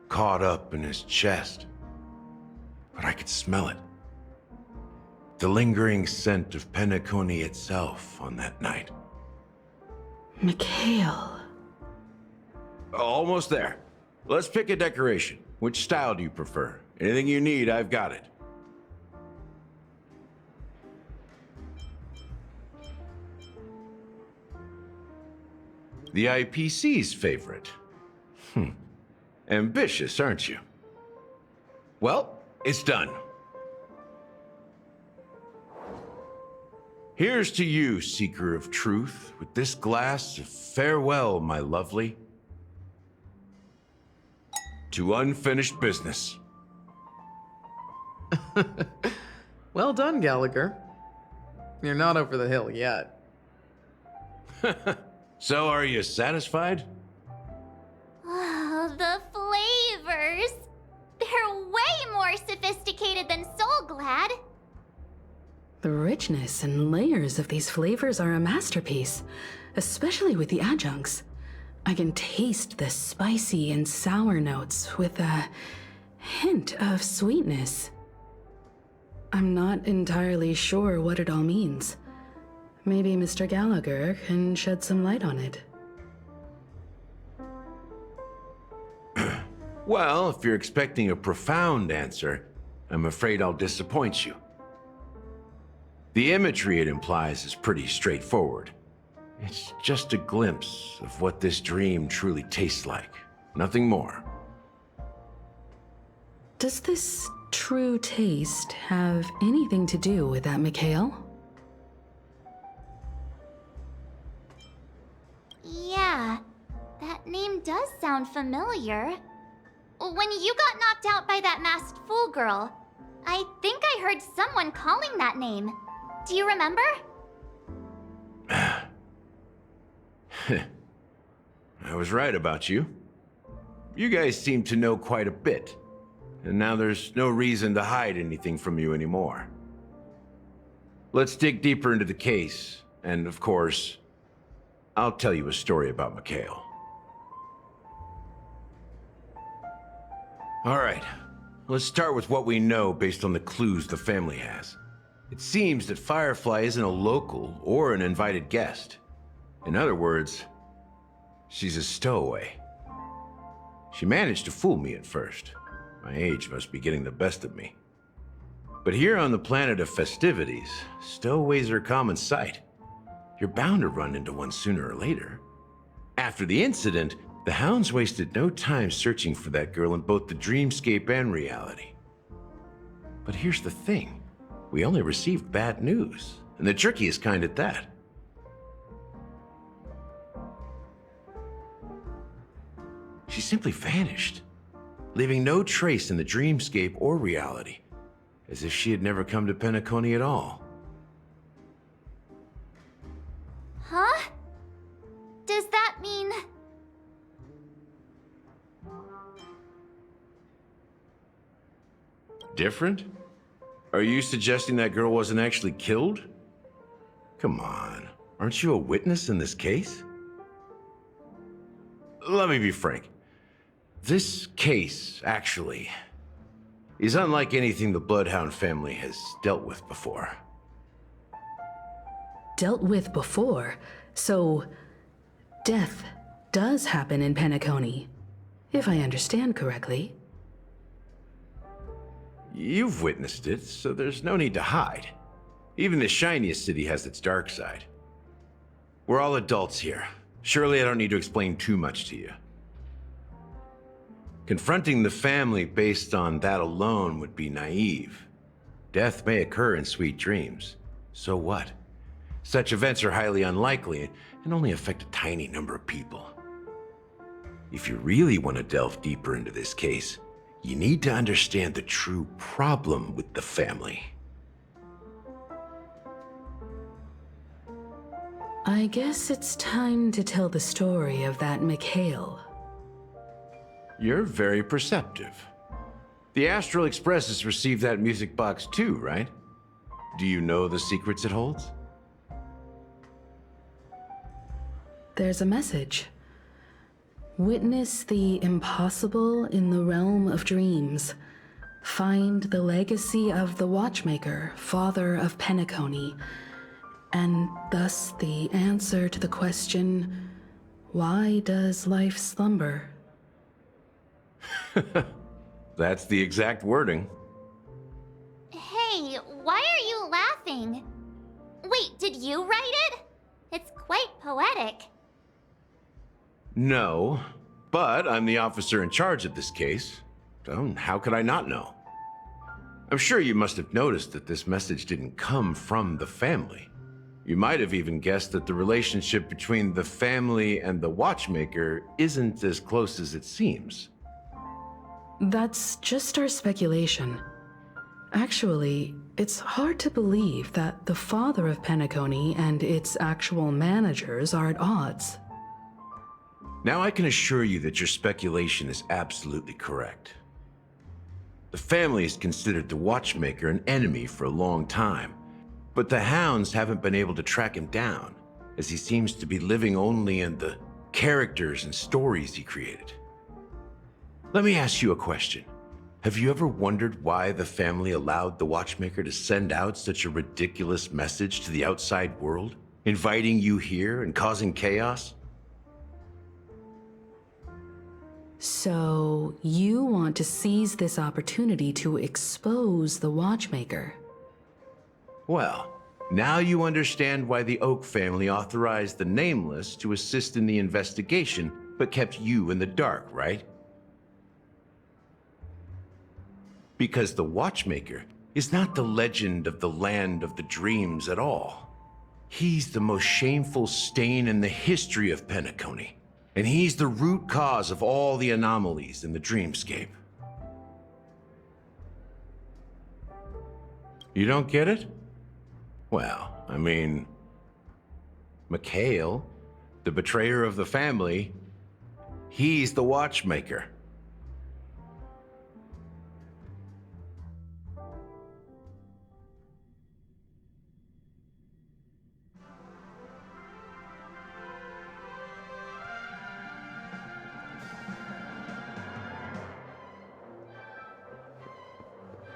caught up in his chest. But I could smell it. The lingering scent of Peniconia itself on that night. Mikhail. Almost there. Let's pick a decoration. Which style do you prefer? Anything you need, I've got it. The IPC's favorite. Ambitious, aren't you? Well, it's done. Here's to you, seeker of truth, with this glass of farewell, my lovely. To unfinished business. Well done, Gallagher. You're not over the hill yet. So, are you satisfied? Oh, the flavors! They're way more sophisticated than Soulglad. The richness and layers of these flavors are a masterpiece, especially with the adjuncts. I can taste the spicy and sour notes with a hint of sweetness. I'm not entirely sure what it all means. Maybe Mr. Gallagher can shed some light on it. Well, if you're expecting a profound answer, I'm afraid I'll disappoint you. The imagery it implies is pretty straightforward. It's just a glimpse of what this dream truly tastes like. Nothing more. Does this true taste have anything to do with that Mikhail? Yeah, that name does sound familiar. When you got knocked out by that masked fool girl, I think I heard someone calling that name. Do you remember? I was right about you. You guys seem to know quite a bit, and now there's no reason to hide anything from you anymore. Let's dig deeper into the case, and of course, I'll tell you a story about Mikhail. All right, let's start with what we know based on the clues the family has. It seems that Firefly isn't a local or an invited guest. In other words, she's a stowaway. She managed to fool me at first. My age must be getting the best of me. But here on the planet of festivities, stowaways are a common sight. You're bound to run into one sooner or later. After the incident, the hounds wasted no time searching for that girl in both the dreamscape and reality. But here's the thing. We only received bad news, and the trickiest kind at that. She simply vanished, leaving no trace in the dreamscape or reality, as if she had never come to Peniconia at all. Huh? Does that mean... Different? Are you suggesting that girl wasn't actually killed? Come on, aren't you a witness in this case? Let me be frank. This case, actually, is unlike anything the Bloodhound family has dealt with before. Dealt with before? So, death does happen in Peniconia, if I understand correctly. You've witnessed it, so there's no need to hide. Even the shiniest city has its dark side. We're all adults here. Surely I don't need to explain too much to you. Confronting the family based on that alone would be naive. Death may occur in sweet dreams. So what? Such events are highly unlikely and only affect a tiny number of people. If you really want to delve deeper into this case, you need to understand the true problem with the family. I guess it's time to tell the story of that Mikhail. You're very perceptive. The Astral Express has received that music box too, right? Do you know the secrets it holds? There's a message. Witness the impossible in the realm of dreams. Find the legacy of the Watchmaker, father of Peniconia, and thus the answer to the question, why does life slumber? That's the exact wording. Hey, why are you laughing? Wait, did you write it? It's quite poetic. No, but I'm the officer in charge of this case, so how could I not know? I'm sure you must have noticed that this message didn't come from the family. You might have even guessed that the relationship between the family and the Watchmaker isn't as close as it seems. That's just our speculation. Actually, it's hard to believe that the father of Peniconia and its actual managers are at odds. Now I can assure you that your speculation is absolutely correct. The family has considered the watchmaker an enemy for a long time, but the hounds haven't been able to track him down, as he seems to be living only in the characters and stories he created. Let me ask you a question. Have you ever wondered why the family allowed the watchmaker to send out such a ridiculous message to the outside world, inviting you here and causing chaos? So, you want to seize this opportunity to expose the watchmaker? Well, now you understand why the Oak family authorized the Nameless to assist in the investigation, but kept you in the dark, right? Because the Watchmaker is not the legend of the Land of the Dreams at all. He's the most shameful stain in the history of Peniconia, and he's the root cause of all the anomalies in the dreamscape. You don't get it? Well, I mean, Mikhail, the betrayer of the family, he's the Watchmaker.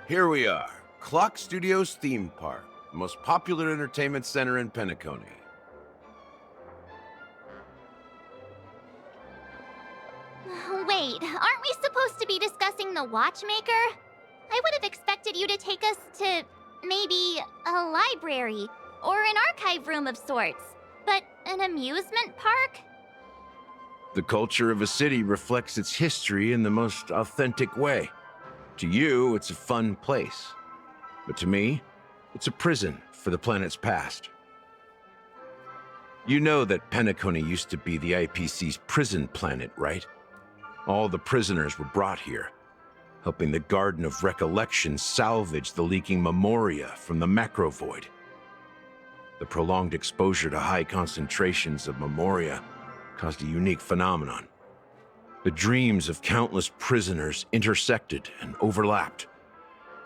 Here we are, Clock Studios Theme Park, the most popular entertainment center in Peniconia. Wait, aren't we supposed to be discussing the Watchmaker? I would have expected you to take us to maybe a library or an archive room of sorts, but an amusement park? The culture of a city reflects its history in the most authentic way. To you, it's a fun place. But to me, it's a prison for the planet's past. You know that Peniconia used to be the IPC's prison planet, right? All the prisoners were brought here, helping the Garden of Recollection salvage the leaking memoria from the macro void. The prolonged exposure to high concentrations of memoria caused a unique phenomenon. The dreams of countless prisoners intersected and overlapped,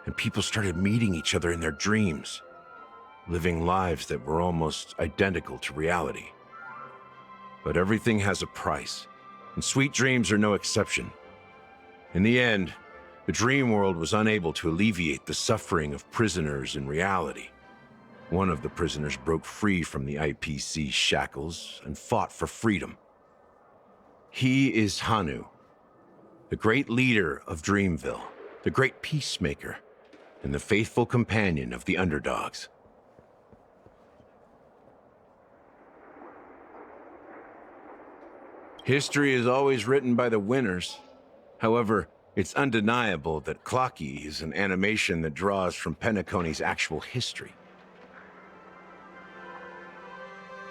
and people started meeting each other in their dreams, living lives that were almost identical to reality. But everything has a price, and sweet dreams are no exception. In the end, the dream world was unable to alleviate the suffering of prisoners in reality. One of the prisoners broke free from the IPC shackles and fought for freedom. He is Hanu, the great leader of Dreamville, the great peacemaker, and the faithful companion of the underdogs. History is always written by the winners. However, it's undeniable that Clocky is an animation that draws from Peniconia's actual history.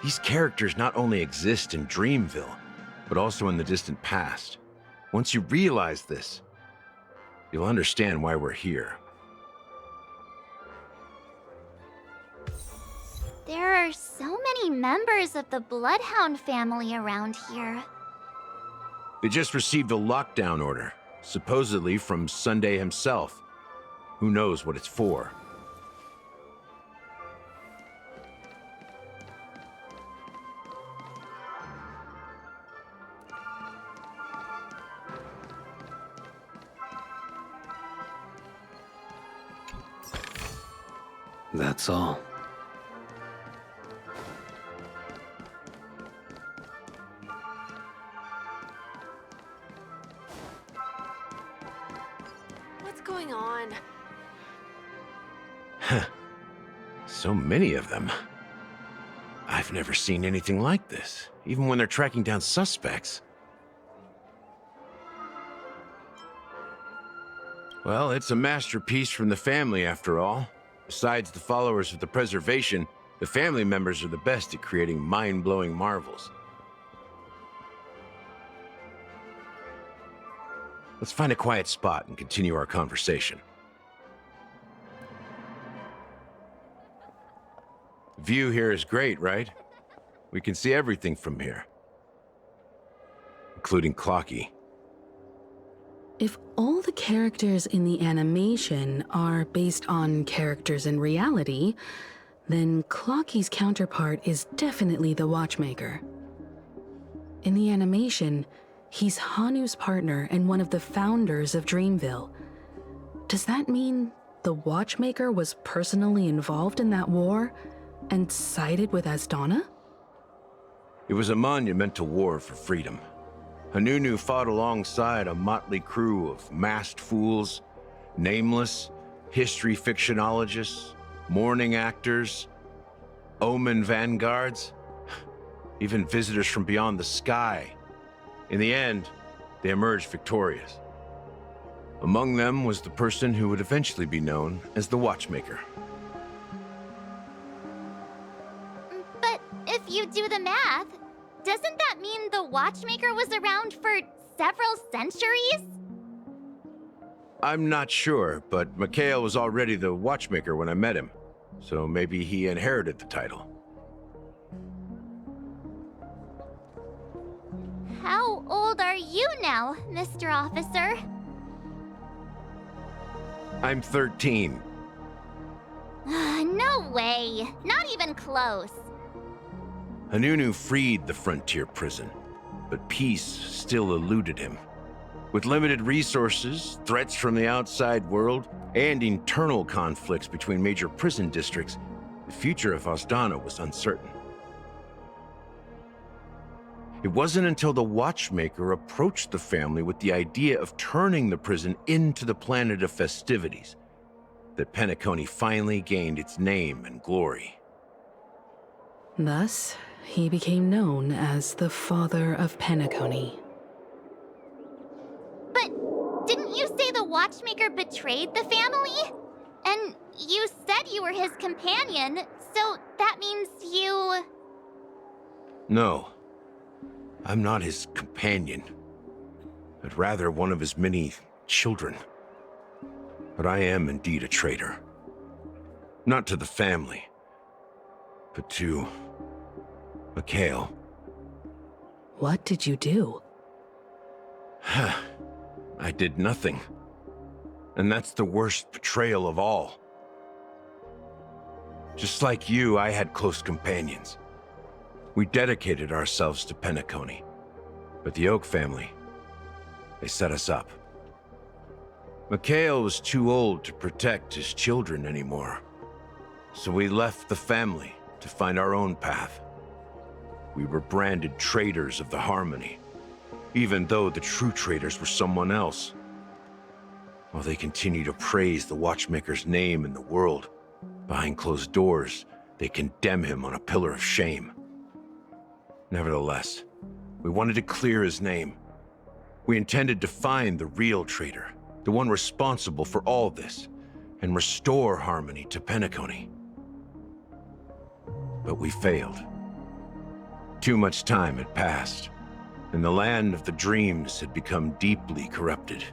These characters not only exist in Dreamville, but also in the distant past. Once you realize this, you'll understand why we're here. There are so many members of the Bloodhound family around here. They just received a lockdown order, supposedly from Sunday himself. Who knows what it's for? That's all. What's going on? So many of them. I've never seen anything like this, even when they're tracking down suspects. Well, it's a masterpiece from the family, after all. Besides the followers of the preservation, the family members are the best at creating mind-blowing marvels. Let's find a quiet spot and continue our conversation. The view here is great, right? We can see everything from here. including Clocky. If all the characters in the animation are based on characters in reality, then Clocky's counterpart is definitely the Watchmaker. In the animation, he's Hanu's partner and one of the founders of Dreamville. Does that mean the Watchmaker was personally involved in that war and sided with Asdana? It was a monumental war for freedom. Hanunu fought alongside a motley crew of masked fools, nameless, history fictionologists, mourning actors, omen vanguards, even visitors from beyond the sky. In the end, they emerged victorious. Among them was the person who would eventually be known as the Watchmaker. But if you do the math, doesn't that mean the Watchmaker was around for several centuries? I'm not sure, but Mikhail was already the Watchmaker when I met him, so maybe he inherited the title. How old are you now, Mr. Officer? I'm 13. No way. Not even close. Hanunu freed the frontier prison, but peace still eluded him. With limited resources, threats from the outside world, and internal conflicts between major prison districts, the future of Asdana was uncertain. It wasn't until the Watchmaker approached the family with the idea of turning the prison into the planet of festivities that Peniconia finally gained its name and glory. Thus, he became known as the Father of Peniconia. But didn't you say the Watchmaker betrayed the family? And you said you were his companion, so that means you... No. I'm not his companion, but rather one of his many children. But I am indeed a traitor. Not to the family, but to Mikhail. What did you do? I did nothing. And that's the worst betrayal of all. Just like you, I had close companions. We dedicated ourselves to Peniconia, but the Oak family, they set us up. Mikhail was too old to protect his children anymore, so we left the family to find our own path. We were branded traitors of the Harmony, even though the true traitors were someone else. While they continue to praise the Watchmaker's name in the world, behind closed doors, they condemn him on a pillar of shame. Nevertheless, we wanted to clear his name. We intended to find the real traitor, the one responsible for all this, and restore harmony to Peniconia. But we failed. Too much time had passed, and the land of the dreams had become deeply corrupted.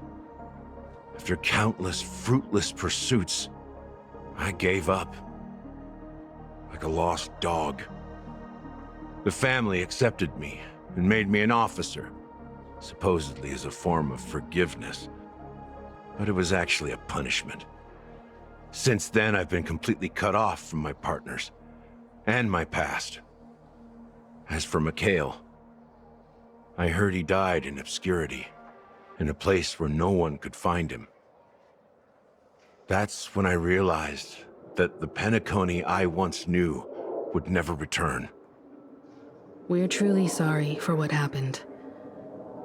After countless fruitless pursuits, I gave up. Like a lost dog. The family accepted me and made me an officer, supposedly as a form of forgiveness. But it was actually a punishment. Since then, I've been completely cut off from my partners and my past. As for Mikhail, I heard he died in obscurity, in a place where no one could find him. That's when I realized that the Peniconia I once knew would never return. We're truly sorry for what happened.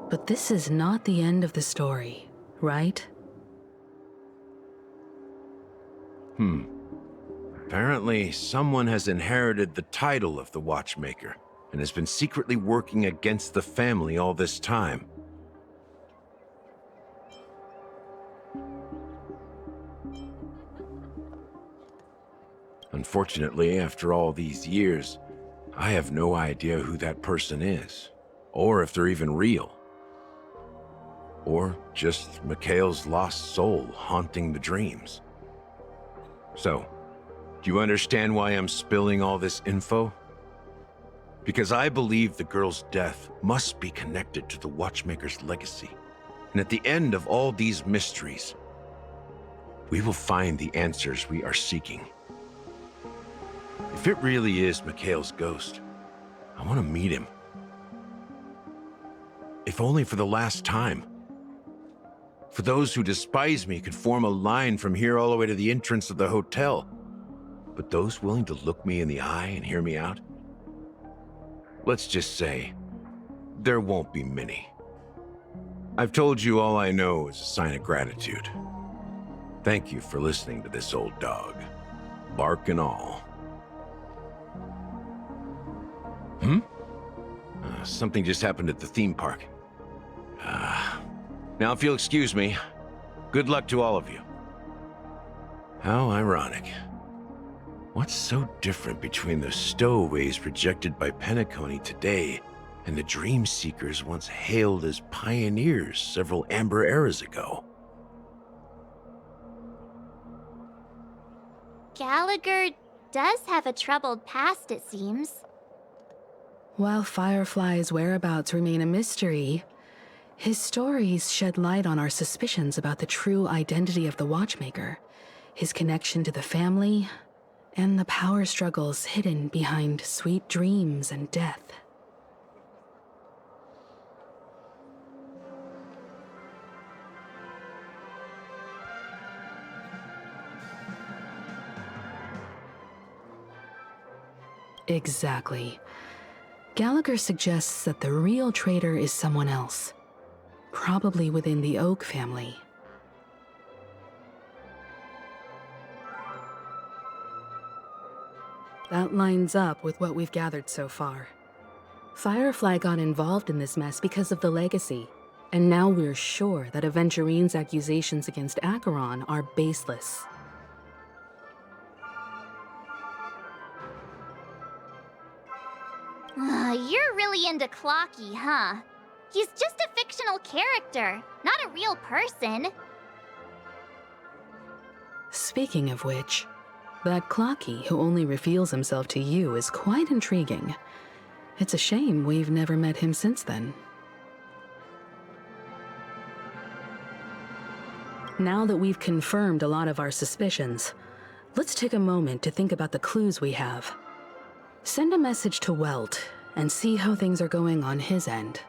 But this is not the end of the story, right? Apparently, someone has inherited the title of the Watchmaker and has been secretly working against the family all this time. Unfortunately, after all these years, I have no idea who that person is, or if they're even real. Or just Mikhail's lost soul haunting the dreams. So, do you understand why I'm spilling all this info? Because I believe the girl's death must be connected to the Watchmaker's legacy. And at the end of all these mysteries, we will find the answers we are seeking. If it really is Mikhail's ghost, I want to meet him. If only for the last time. For those who despise me could form a line from here all the way to the entrance of the hotel. But those willing to look me in the eye and hear me out? Let's just say, there won't be many. I've told you all I know is a sign of gratitude. Thank you for listening to this old dog, bark and all. Something just happened at the theme park. Now if you'll excuse me, good luck to all of you. How ironic. What's so different between the stowaways rejected by Peniconia today and the dream seekers once hailed as pioneers several amber eras ago? Gallagher does have a troubled past, it seems. While Firefly's whereabouts remain a mystery, his stories shed light on our suspicions about the true identity of the Watchmaker, his connection to the family, and the power struggles hidden behind sweet dreams and death. Exactly. Gallagher suggests that the real traitor is someone else, probably within the Oak family. That lines up with what we've gathered so far. Firefly got involved in this mess because of the legacy, and now we're sure that Aventurine's accusations against Acheron are baseless. You're really into Clocky, huh? He's just a fictional character, not a real person. Speaking of which, that Clocky who only reveals himself to you is quite intriguing. It's a shame we've never met him since then. Now that we've confirmed a lot of our suspicions, let's take a moment to think about the clues we have. Send a message to Welt and see how things are going on his end.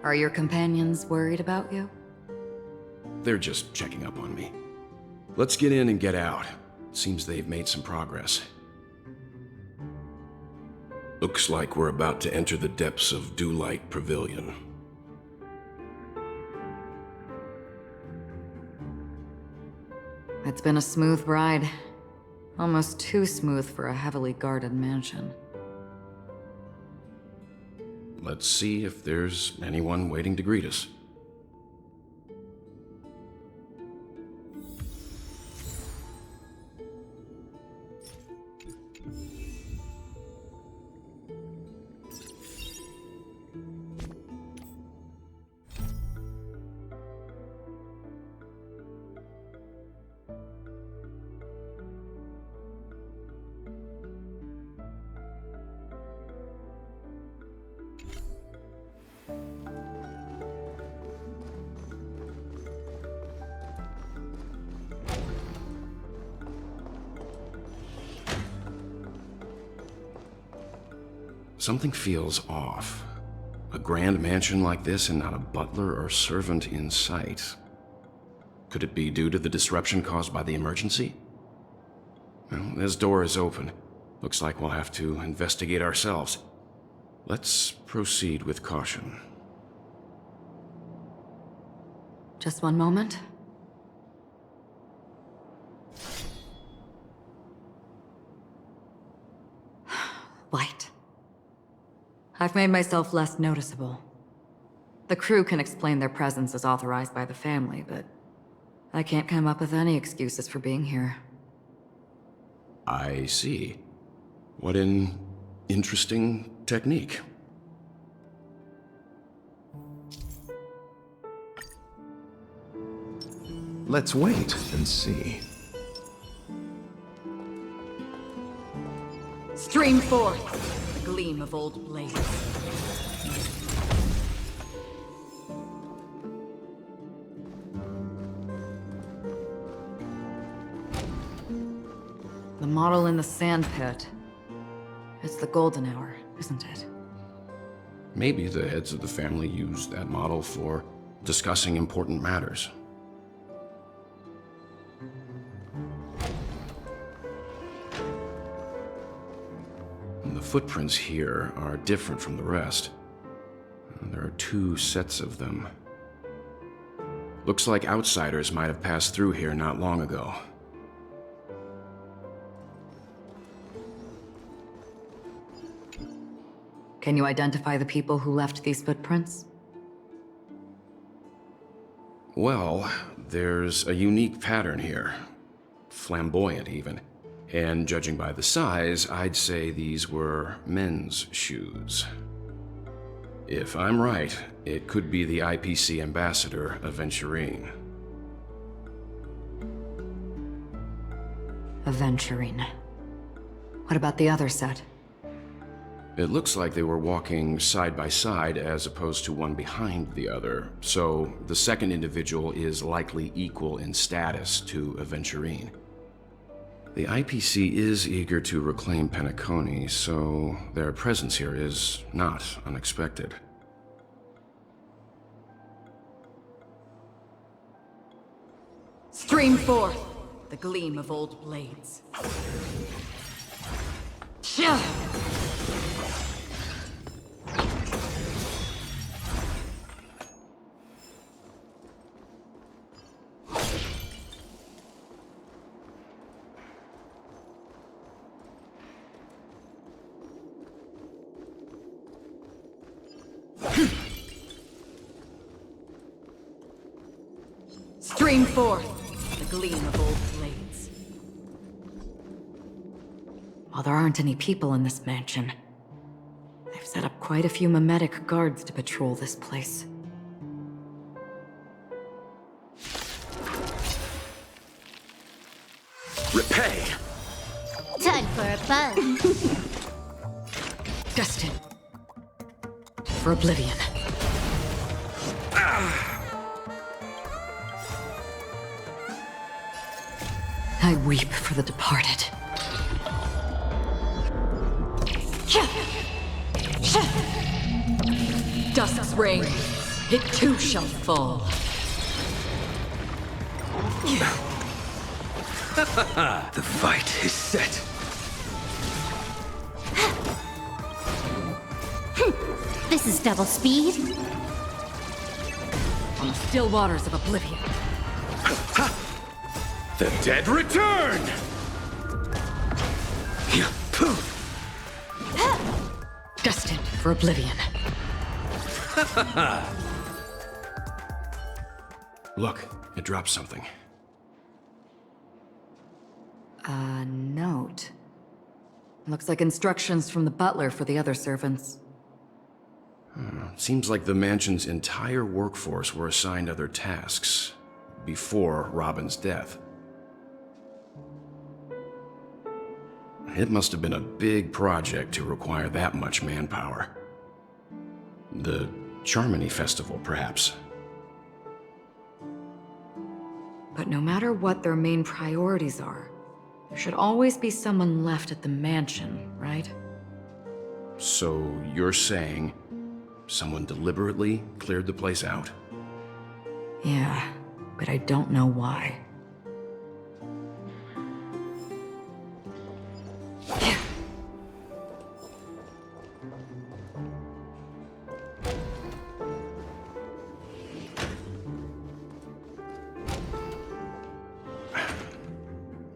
Are your companions worried about you? They're just checking up on me. Let's get in and get out. Seems they've made some progress. Looks like we're about to enter the depths of Dewlight Pavilion. It's been a smooth ride. Almost too smooth for a heavily guarded mansion. Let's see if there's anyone waiting to greet us. Something feels off. A grand mansion like this and not a butler or servant in sight. Could it be due to the disruption caused by the emergency? Well, this door is open. Looks like we'll have to investigate ourselves. Let's proceed with caution. Just one moment. Light. I've made myself less noticeable. The crew can explain their presence as authorized by the family, but I can't come up with any excuses for being here. I see. What an interesting technique. Let's wait and see. Stream forth the gleam of old blades. The model in the sand pit. It's the golden hour, isn't it? Maybe the heads of the family used that model for discussing important matters. The footprints here are different from the rest. There are 2 sets of them. Looks like outsiders might have passed through here not long ago. Can you identify the people who left these footprints? Well, there's a unique pattern here. Flamboyant, even. And judging by the size, I'd say these were men's shoes. If I'm right, it could be the IPC ambassador, Aventurine. Aventurine. What about the other set? It looks like they were walking side by side as opposed to one behind the other, so the second individual is likely equal in status to Aventurine. The IPC is eager to reclaim Peniconia, so their presence here is not unexpected. Stream forth the gleam of old blades. Stream forth the gleam of old blades. While there aren't any people in this mansion, they've set up quite a few mimetic guards to patrol this place. Repay! Time for a buzz. Destined for oblivion. I weep for the departed. Dusk's reign, it too shall fall. The fight is set. This is double speed. On the still waters of oblivion. The dead return! Destined for oblivion. Look, it dropped something. A note. Looks like instructions from the butler for the other servants. Seems like the mansion's entire workforce were assigned other tasks before Robin's death. It must have been a big project to require that much manpower. The Charmony Festival, perhaps. But no matter what their main priorities are, there should always be someone left at the mansion, right? So you're saying someone deliberately cleared the place out? Yeah, but I don't know why.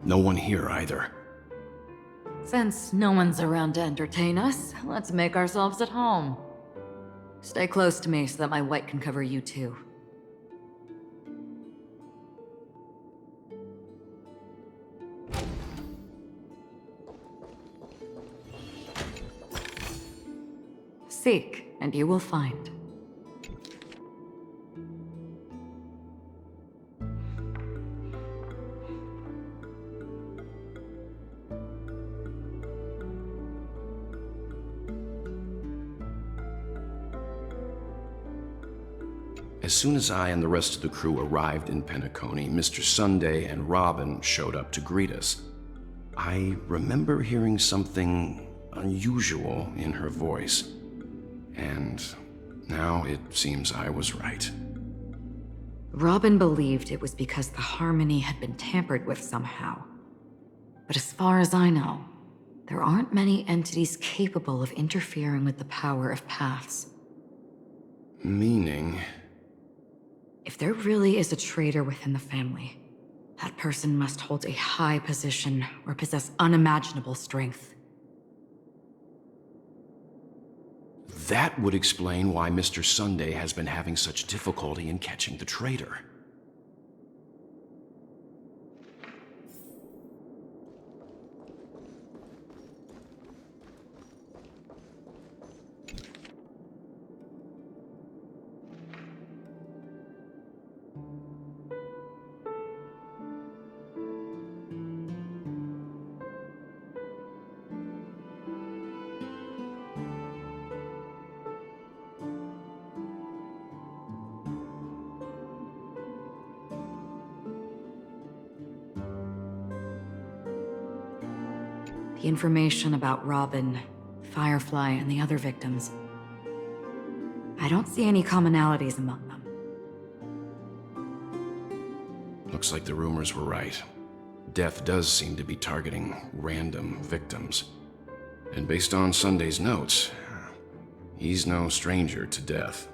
No one here either. Since no one's around to entertain us, let's make ourselves at home. Stay close to me so that my white can cover you too. Seek, and you will find. As soon as I and the rest of the crew arrived in Peniconia, Mr. Sunday and Robin showed up to greet us. I remember hearing something unusual in her voice, and now it seems I was right. Robin believed it was because the harmony had been tampered with somehow. But as far as I know, there aren't many entities capable of interfering with the power of paths. Meaning? If there really is a traitor within the family, that person must hold a high position or possess unimaginable strength. That would explain why Mr. Sunday has been having such difficulty in catching the traitor. The information about Robin, Firefly, and the other victims. I don't see any commonalities among them. Looks like the rumors were right. Death does seem to be targeting random victims. And based on Sunday's notes, he's no stranger to death.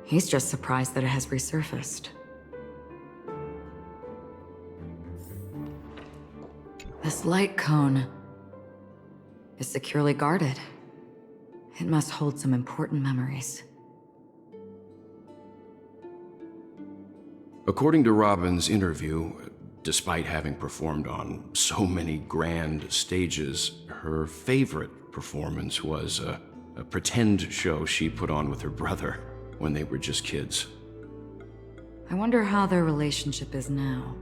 He's just surprised that it has resurfaced. This light cone is securely guarded. It must hold some important memories. According to Robin's interview, despite having performed on so many grand stages, her favorite performance was a pretend show she put on with her brother when they were just kids. I wonder how their relationship is now.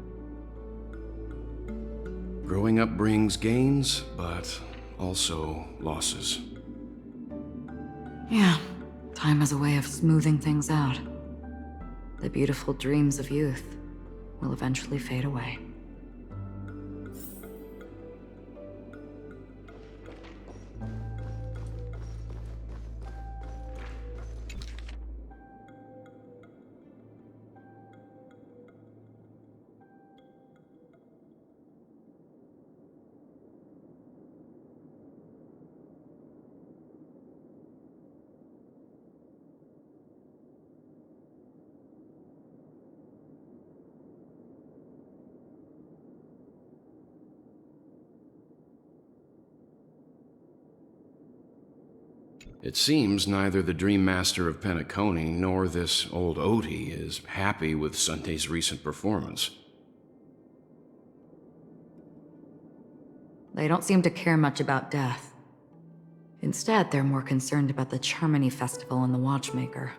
Growing up brings gains, but also losses. Yeah, time has a way of smoothing things out. The beautiful dreams of youth will eventually fade away. It seems neither the Dream Master of Peniconia nor this old Odie is happy with Sunday's recent performance. They don't seem to care much about death. Instead, they're more concerned about the Charmony Festival and the Watchmaker.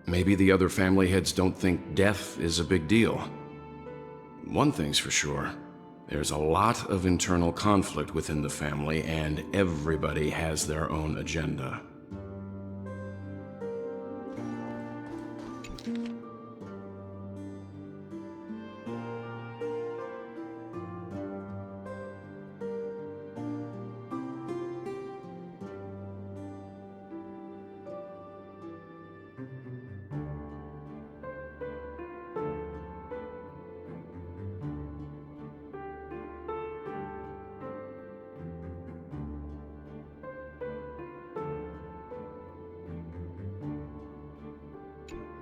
Maybe the other family heads don't think death is a big deal. One thing's for sure. There's a lot of internal conflict within the family, and everybody has their own agenda.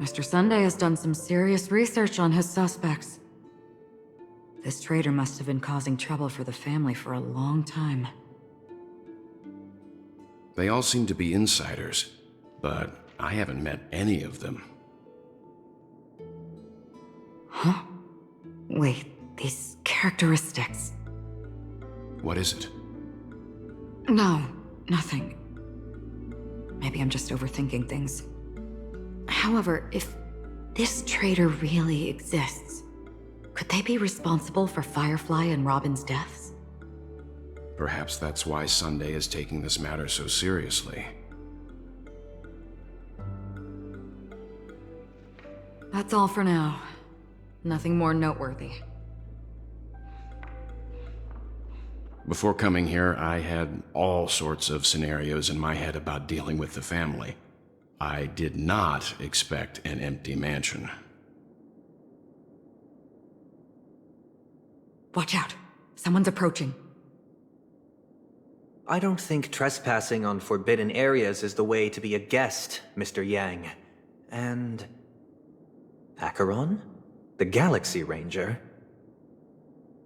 Mr. Sunday has done some serious research on his suspects. This traitor must have been causing trouble for the family for a long time. They all seem to be insiders, but I haven't met any of them. Huh? Wait, these characteristics. What is it? No, nothing. Maybe I'm just overthinking things. However, if this traitor really exists, could they be responsible for Firefly and Robin's deaths? Perhaps that's why Sunday is taking this matter so seriously. That's all for now. Nothing more noteworthy. Before coming here, I had all sorts of scenarios in my head about dealing with the family. I did not expect an empty mansion. Watch out. Someone's approaching. I don't think trespassing on forbidden areas is the way to be a guest, Mr. Yang. And... Acheron? The Galaxy Ranger?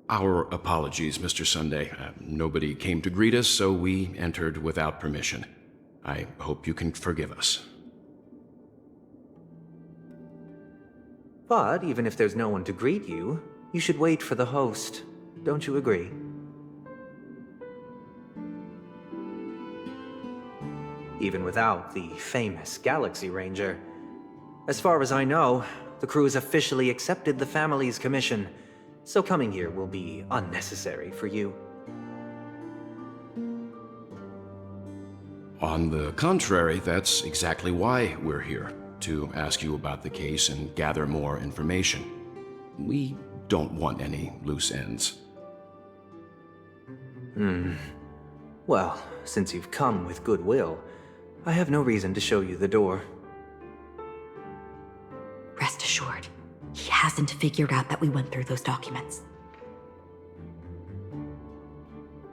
Our apologies, Mr. Sunday. Nobody came to greet us, so we entered without permission. I hope you can forgive us. But even if there's no one to greet you, you should wait for the host. Don't you agree? Even without the famous Galaxy Ranger. As far as I know, the crew has officially accepted the family's commission, so coming here will be unnecessary for you. On the contrary, that's exactly why we're here, to ask you about the case and gather more information. We don't want any loose ends. Well, since you've come with goodwill, I have no reason to show you the door. Rest assured, he hasn't figured out that we went through those documents.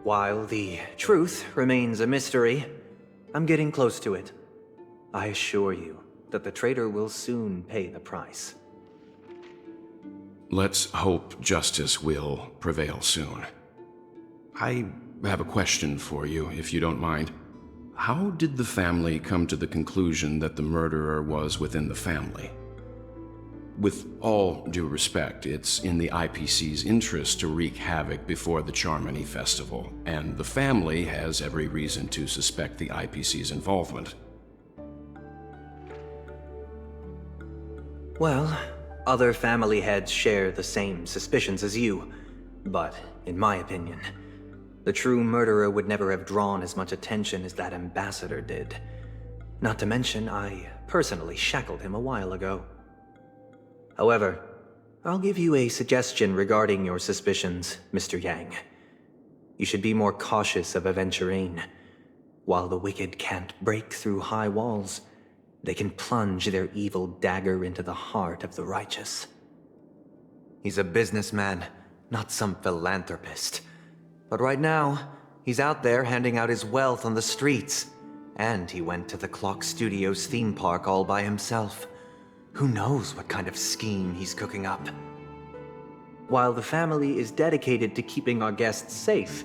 While the truth remains a mystery, I'm getting close to it. I assure you that the traitor will soon pay the price. Let's hope justice will prevail soon. I have a question for you, if you don't mind. How did the family come to the conclusion that the murderer was within the family? With all due respect, it's in the IPC's interest to wreak havoc before the Charmony Festival, and the family has every reason to suspect the IPC's involvement. Well, other family heads share the same suspicions as you, but in my opinion, the true murderer would never have drawn as much attention as that ambassador did. Not to mention, I personally shackled him a while ago. However, I'll give you a suggestion regarding your suspicions, Mr. Yang. You should be more cautious of Aventurine. While the wicked can't break through high walls, they can plunge their evil dagger into the heart of the righteous. He's a businessman, not some philanthropist. But right now, he's out there handing out his wealth on the streets. And he went to the Clock Studios theme park all by himself. Who knows what kind of scheme he's cooking up? While the family is dedicated to keeping our guests safe,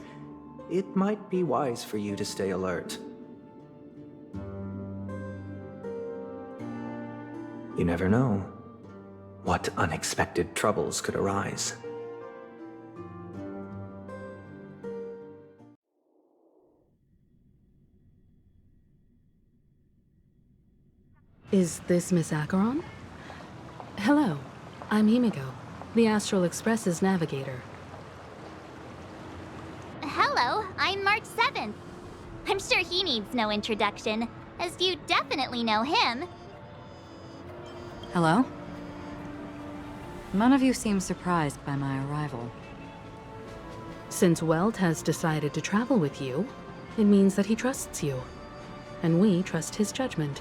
it might be wise for you to stay alert. You never know what unexpected troubles could arise. Is this Miss Acheron? Hello, I'm Himiko, the Astral Express's navigator. Hello, I'm March 7th. I'm sure he needs no introduction, as you definitely know him. Hello? None of you seem surprised by my arrival. Since Weld has decided to travel with you, it means that he trusts you. And we trust his judgment.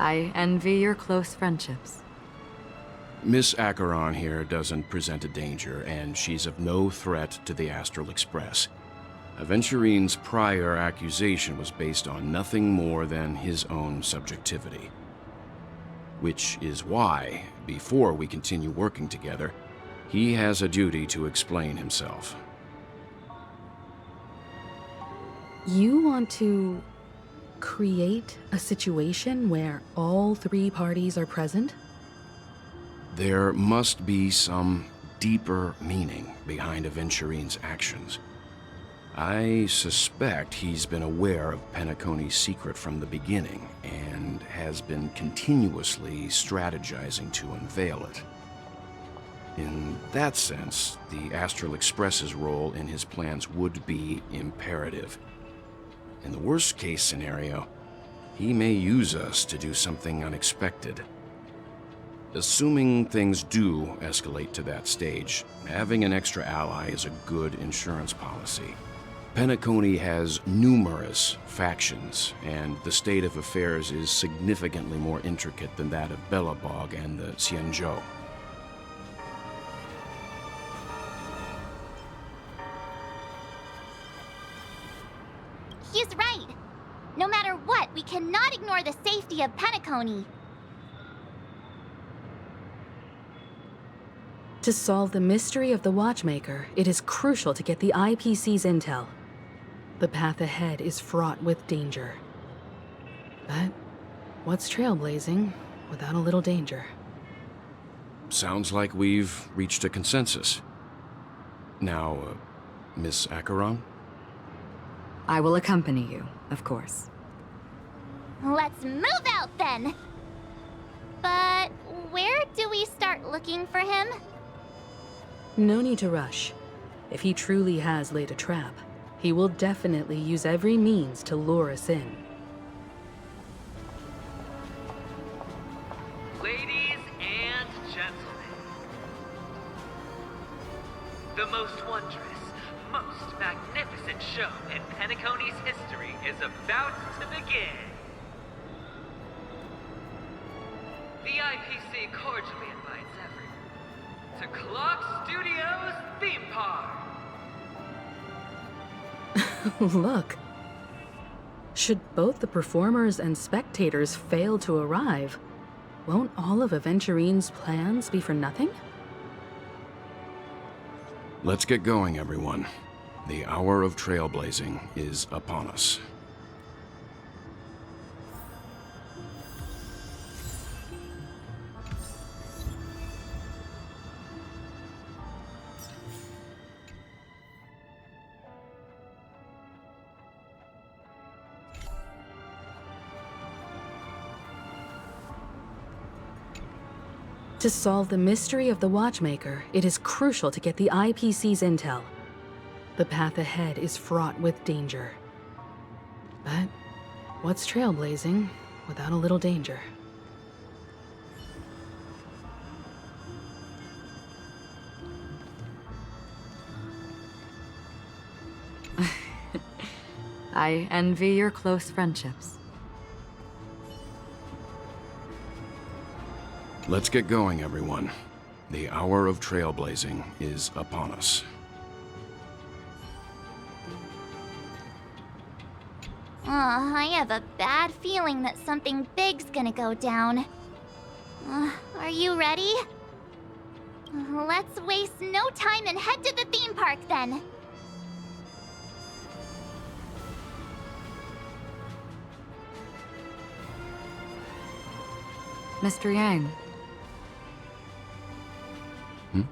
I envy your close friendships. Miss Acheron here doesn't present a danger, and she's of no threat to the Astral Express. Aventurine's prior accusation was based on nothing more than his own subjectivity. Which is why, before we continue working together, he has a duty to explain himself. You want to create a situation where all three parties are present? There must be some deeper meaning behind Aventurine's actions. I suspect he's been aware of Penaconia's secret from the beginning and has been continuously strategizing to unveil it. In that sense, the Astral Express's role in his plans would be imperative. In the worst-case scenario, he may use us to do something unexpected. Assuming things do escalate to that stage, having an extra ally is a good insurance policy. Penaconia has numerous factions, and the state of affairs is significantly more intricate than that of Belobog and the Xianzhou. He's right. No matter what, we cannot ignore the safety of Penacony. To solve the mystery of the Watchmaker, it is crucial to get the IPC's intel. The path ahead is fraught with danger. But what's trailblazing without a little danger? Sounds like we've reached a consensus. Now, Miss Acheron? I will accompany you, of course. Let's move out then! But where do we start looking for him? No need to rush. If he truly has laid a trap, he will definitely use every means to lure us in. Ladies and gentlemen, the most wondrous, most magnificent show in Penacony's history is about to begin. The IPC cordially invites everyone to Clock Studios Theme Park. Look. Should both the performers and spectators fail to arrive, won't all of Aventurine's plans be for nothing? Let's get going, everyone. The hour of trailblazing is upon us. To solve the mystery of the Watchmaker, it is crucial to get the IPC's intel. The path ahead is fraught with danger. But what's trailblazing without a little danger? I envy your close friendships. Let's get going, everyone. The hour of trailblazing is upon us. I have a bad feeling that something big's gonna go down. Are you ready? Let's waste no time and head to the theme park then. Mr. Yang. Hmm?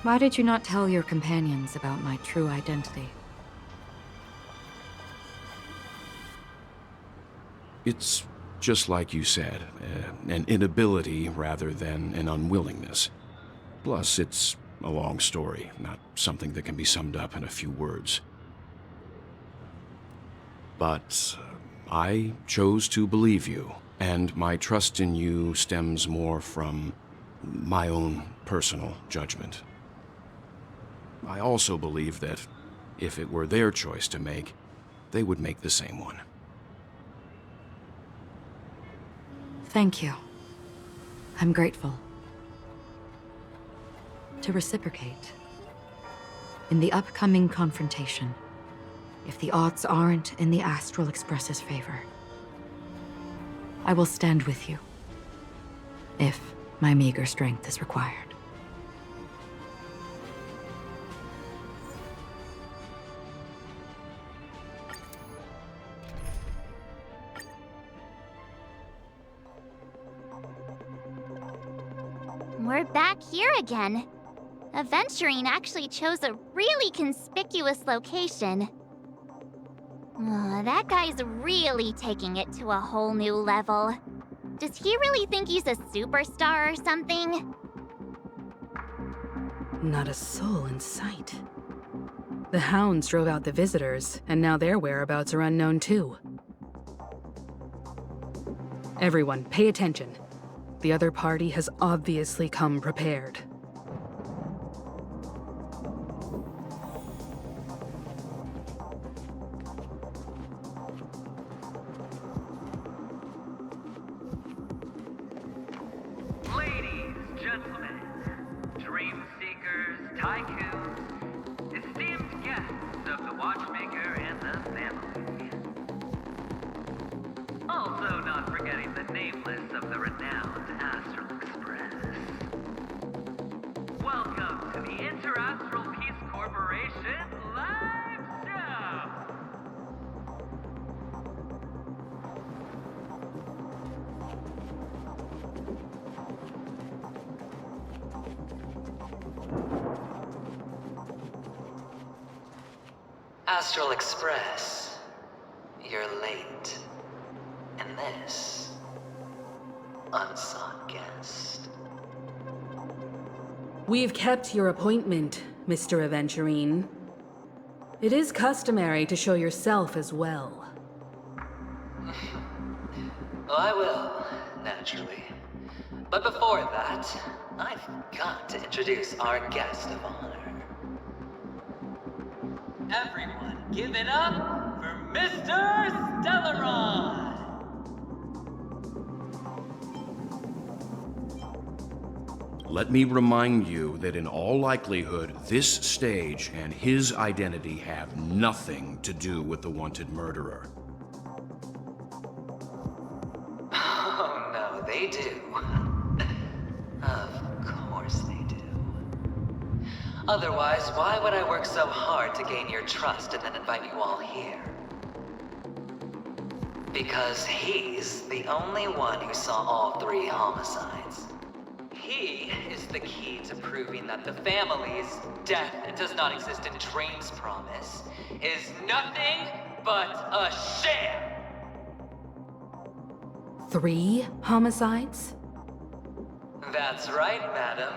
Why did you not tell your companions about my true identity? It's just like you said, an inability rather than an unwillingness. Plus, it's a long story, not something that can be summed up in a few words. But I chose to believe you, and my trust in you stems more from my own personal judgment. I also believe that if it were their choice to make, they would make the same one. Thank you. I'm grateful. To reciprocate in the upcoming confrontation, if the odds aren't in the Astral Express's favor, I will stand with you, if my meager strength is required. We're back here again. Aventurine actually chose a really conspicuous location. That guy's really taking it to a whole new level. Does he really think he's a superstar or something? Not a soul in sight. The hounds drove out the visitors, and now their whereabouts are unknown too. Everyone, pay attention. The other party has obviously come prepared. Ladies, gentlemen, dream seekers, tycoons, esteemed guests of the watchmaker and the family. Also not forgetting the nameless of the renowned Astral Express. Welcome to the Interastral Peace Corporation live show! Astral Express, you're late. And this, unsought guest. We've kept your appointment, Mr. Aventurine. It is customary to show yourself as well. Well, I will, naturally. But before that, I've got to introduce our guest of honor. Everyone, give it up for Mr. Stellaron! Let me remind you that in all likelihood, this stage and his identity have nothing to do with the wanted murderer. Oh, no, they do. Of course they do. Otherwise, why would I work so hard to gain your trust and then invite you all here? Because he's the only one who saw all 3 homicides. He is the key to proving that the family's death does not exist in Dream's promise is nothing but a sham! 3 homicides? That's right, madam.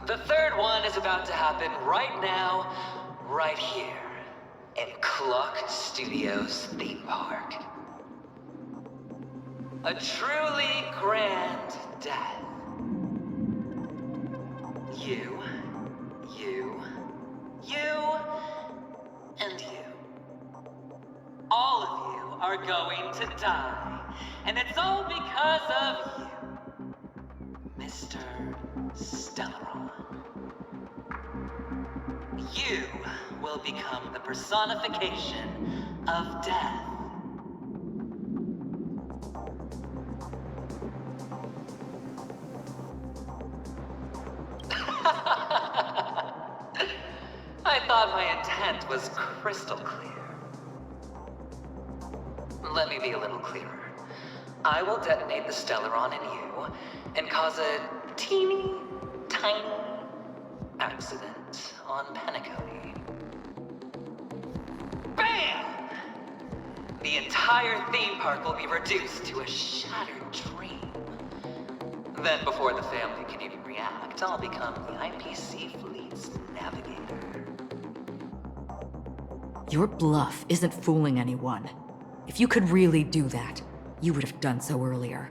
The 3rd one is about to happen right now, right here, in Clock Studios theme park. A truly grand death. You, and you. All of you are going to die, and it's all because of you, Mr. Stellaron. You will become the personification of death. I thought my intent was crystal clear. Let me be a little clearer. I will detonate the Stellaron in you and cause a teeny, tiny accident on Peniconia. BAM! The entire theme park will be reduced to a shattered dream. Then before the family can even react, I'll become the IPC fleet's navigator. Your bluff isn't fooling anyone. If you could really do that, you would have done so earlier.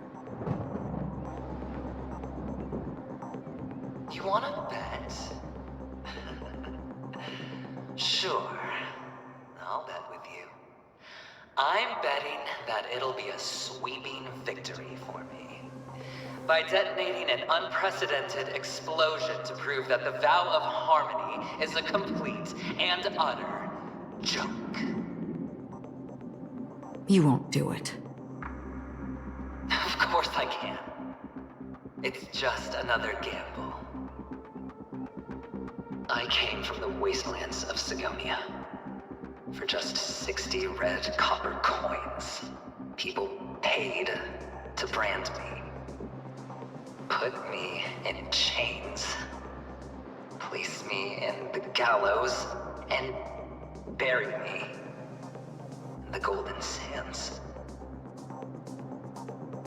You wanna bet? Sure. I'll bet with you. I'm betting that it'll be a sweeping victory for me. by detonating an unprecedented explosion to prove that the vow of harmony is a complete and utter joke. You won't do it. Of course I can. It's just another gamble. I came from the wastelands of Sigonia. For just 60 red copper coins, people paid to brand me. Put me in chains. Place me in the gallows and bury me in the golden sands.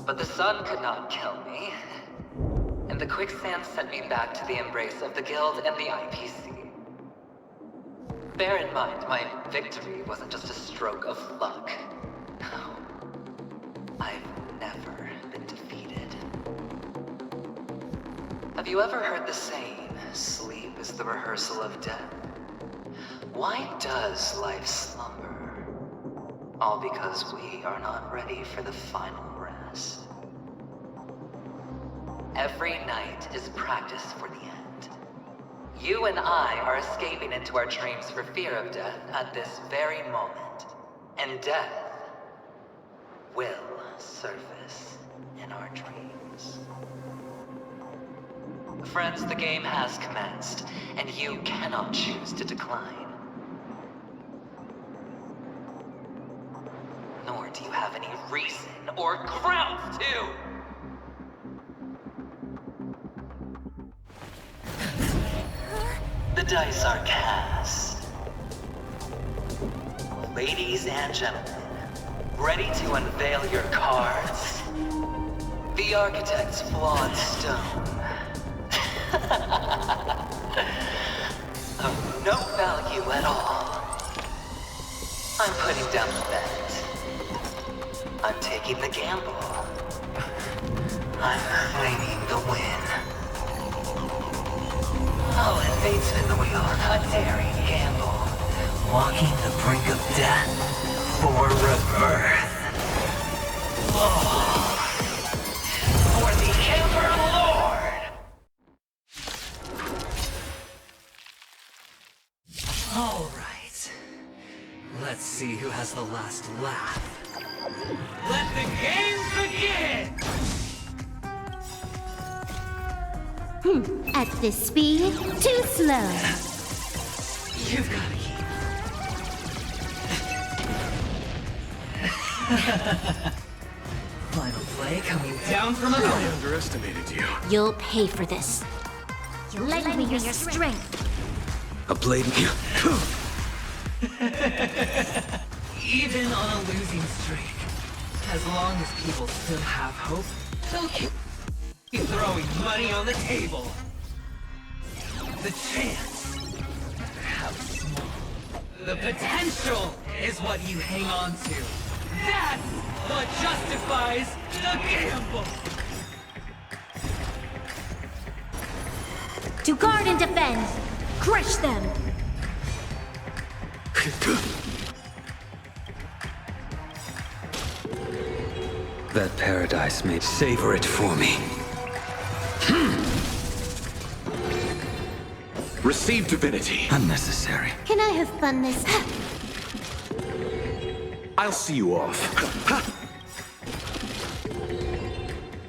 But the sun could not kill me, and the quicksand sent me back to the embrace of the Guild and the IPC. Bear in mind, my victory wasn't just a stroke of luck. No. I've never been defeated. Have you ever heard the saying, sleep is the rehearsal of death? Why does life slumber? All because we are not ready for the final rest. Every night is practice for the end. You and I are escaping into our dreams for fear of death at this very moment. And death will surface in our dreams. Friends, the game has commenced, and you cannot choose to decline. Nor do you have any reason or grounds to! The dice are cast. Ladies and gentlemen, ready to unveil your cards? The architect's flawed stone. Of no value at all. I'm putting down the bet. I'm taking the gamble. I'm claiming the win. I'll invade spin the wheel, a daring gamble. Walking the brink of death for rebirth. Oh, for the Ember Lord! All right. Let's see who has the last laugh. Let the games begin! At this speed, too slow. You've got to keep. Final play coming down from above. I underestimated you. You'll pay for this. You lend me your strength. A blade in you. Even on a losing streak, as long as people still have hope, they'll keep throwing money on the table. The chance, no matter how small, the potential is what you hang on to. That's what justifies the gamble. To guard and defend. Crush them. That paradise may savor it for me. Receive divinity. Unnecessary. Can I have fun this time? I'll see you off.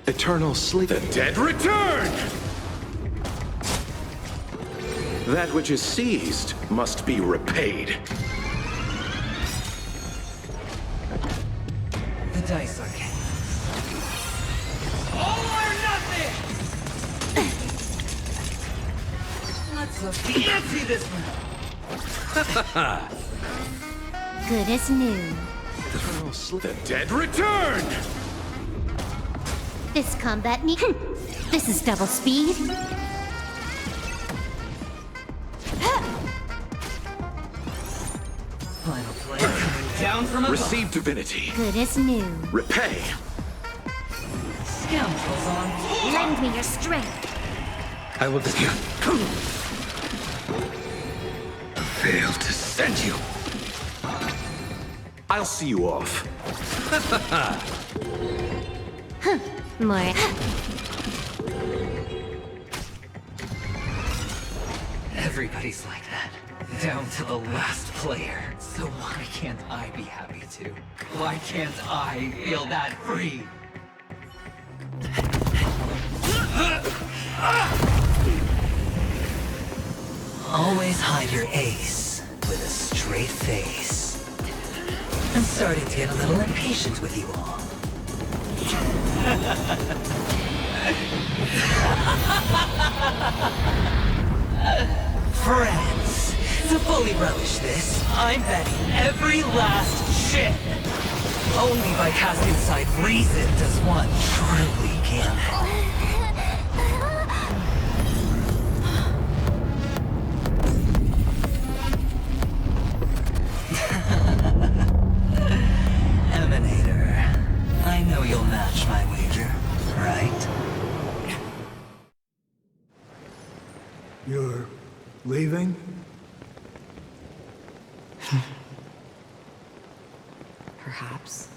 Eternal sleep. The dead return! That which is seized must be repaid. The dice are cast. All or nothing! Let's up the ante this round. Good as new. The dead return! This combat need. This is double speed. Final play coming down from above. Receive divinity. Good as new. Repay. Scoundrels on board. Lend me your strength. I will just fail to send you. I'll see you off. More. Everybody's like that, down to the last player. So why can't I be happy too? Why can't I feel that free? Always hide your ace with a straight face. I'm starting to get a little impatient with you all. Friends, to fully relish this, I'm betting every last chip. Only by casting aside reason does one truly gamble. Emanator, I know you'll match my wager, right? You're leaving? Perhaps.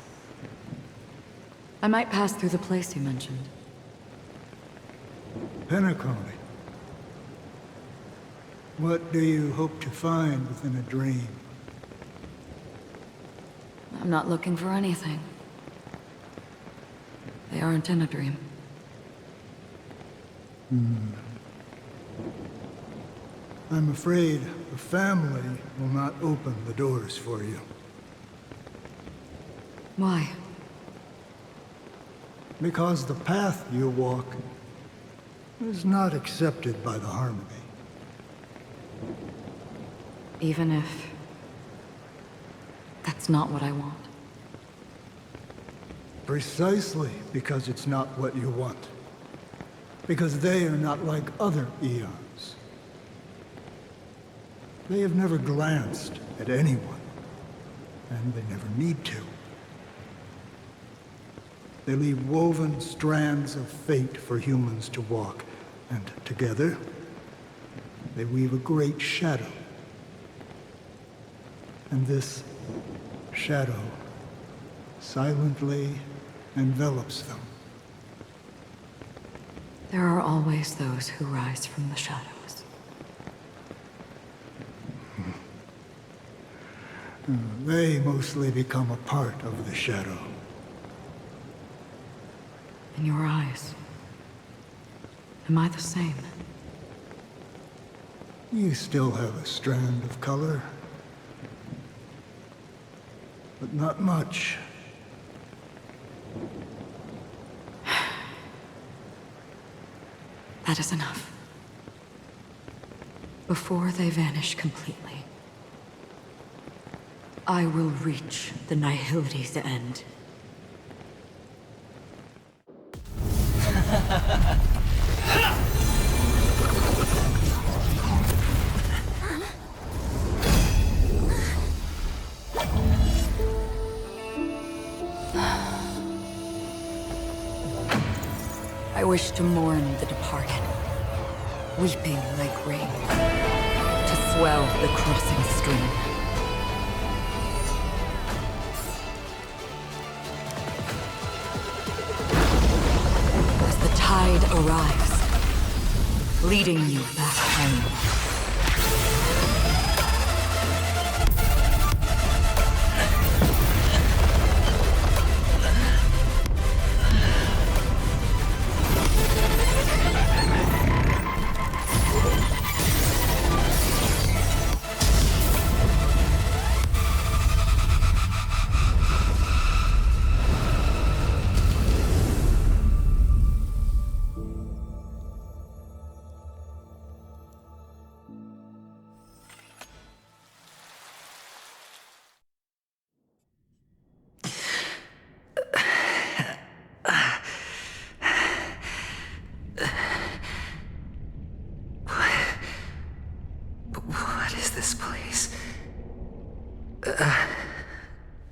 I might pass through the place you mentioned. Peniconia. What do you hope to find within a dream? I'm not looking for anything. They aren't in a dream. I'm afraid the family will not open the doors for you. Why? Because the path you walk is not accepted by the Harmony. Even if... that's not what I want. Precisely because it's not what you want. Because they are not like other eons. They have never glanced at anyone, and they never need to. They leave woven strands of fate for humans to walk, and together, they weave a great shadow. And this shadow silently envelops them. There are always those who rise from the shadows. They mostly become a part of the shadow. In your eyes, am I the same? You still have a strand of color, but not much. That is enough. Before they vanish completely, I will reach the nihility's end. I wish to mourn the departed, weeping like rain, to swell the crossing stream. As the tide arrives, leading you back home.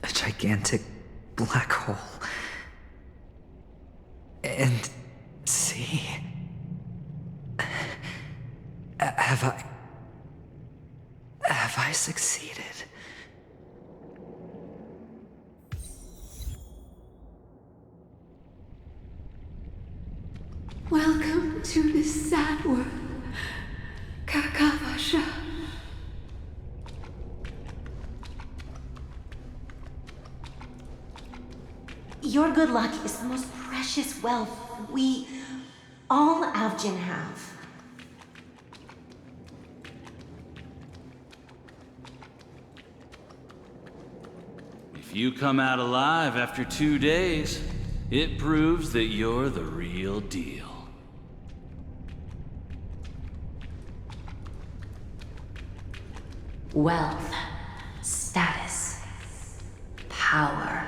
A gigantic black hole. And see... Have I succeeded? Welcome to this sad world, Kakava Your good luck is the most precious wealth we, all Avgin, have. If you come out alive after 2 days, it proves that you're the real deal. Wealth, status, power.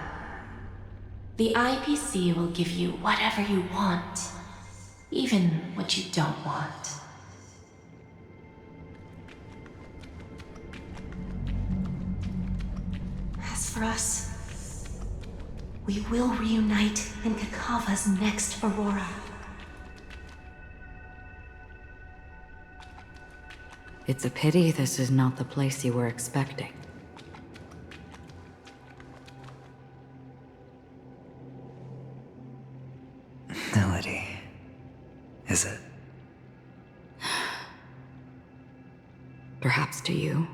The IPC will give you whatever you want, even what you don't want. As for us, we will reunite in Kakava's next Aurora. It's a pity this is not the place you were expecting. Melody. Is it? Perhaps to you,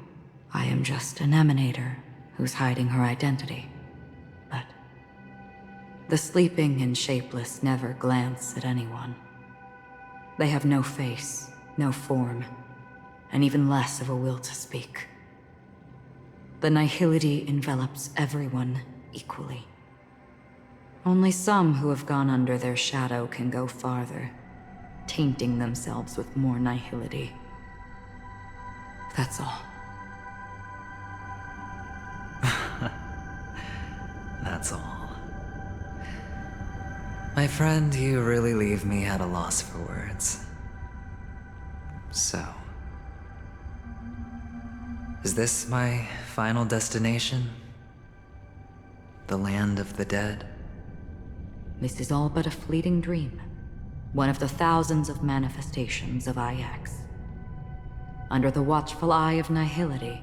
I am just an emanator who's hiding her identity. But the sleeping and shapeless never glance at anyone. They have no face, no form, and even less of a will to speak. The nihility envelops everyone equally. Only some who have gone under their shadow can go farther, tainting themselves with more nihility. That's all. That's all. My friend, you really leave me at a loss for words. So, is this my final destination? The land of the dead? This is all but a fleeting dream. One of the thousands of manifestations of IX. Under the watchful eye of nihility,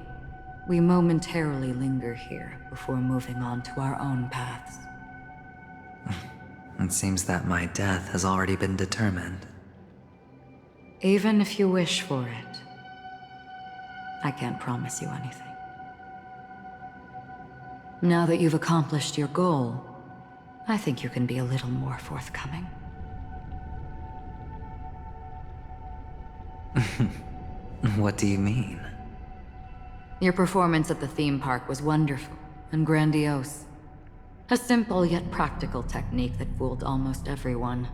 we momentarily linger here before moving on to our own paths. It seems that my death has already been determined. Even if you wish for it, I can't promise you anything. Now that you've accomplished your goal, I think you can be a little more forthcoming. What do you mean? Your performance at the theme park was wonderful and grandiose. A simple yet practical technique that fooled almost everyone.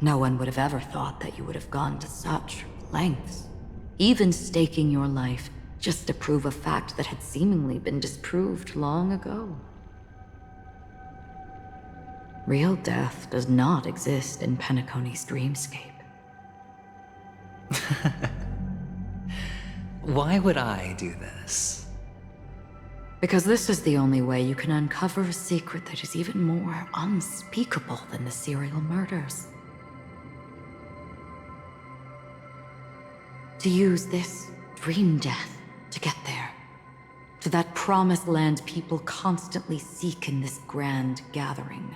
No one would have ever thought that you would have gone to such lengths, even staking your life just to prove a fact that had seemingly been disproved long ago. Real death does not exist in Penaconi's dreamscape. Why would I do this? Because this is the only way you can uncover a secret that is even more unspeakable than the serial murders. To use this dream death to get there. To that promised land people constantly seek in this grand gathering.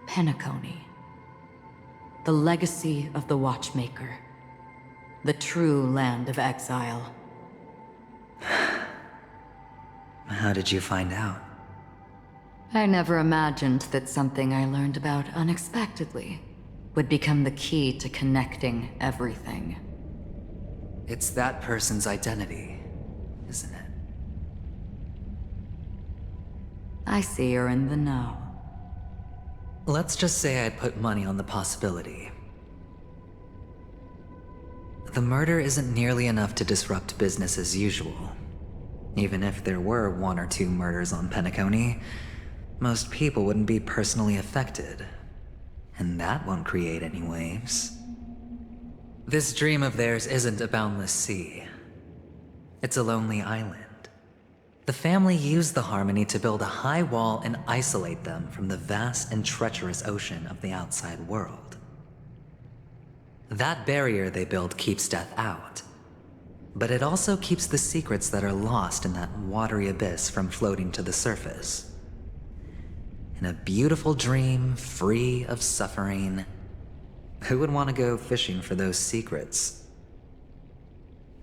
Penacony. The legacy of the Watchmaker. The true land of exile. How did you find out? I never imagined that something I learned about unexpectedly would become the key to connecting everything. It's that person's identity, isn't it? I see you're in the know. Let's just say I'd put money on the possibility. The murder isn't nearly enough to disrupt business as usual. Even if there were 1 or 2 murders on Pentaconia, most people wouldn't be personally affected. And that won't create any waves. This dream of theirs isn't a boundless sea. It's a lonely island. The family used the Harmony to build a high wall and isolate them from the vast and treacherous ocean of the outside world. That barrier they built keeps death out. But it also keeps the secrets that are lost in that watery abyss from floating to the surface. In a beautiful dream, free of suffering, Who would want to go fishing for those secrets?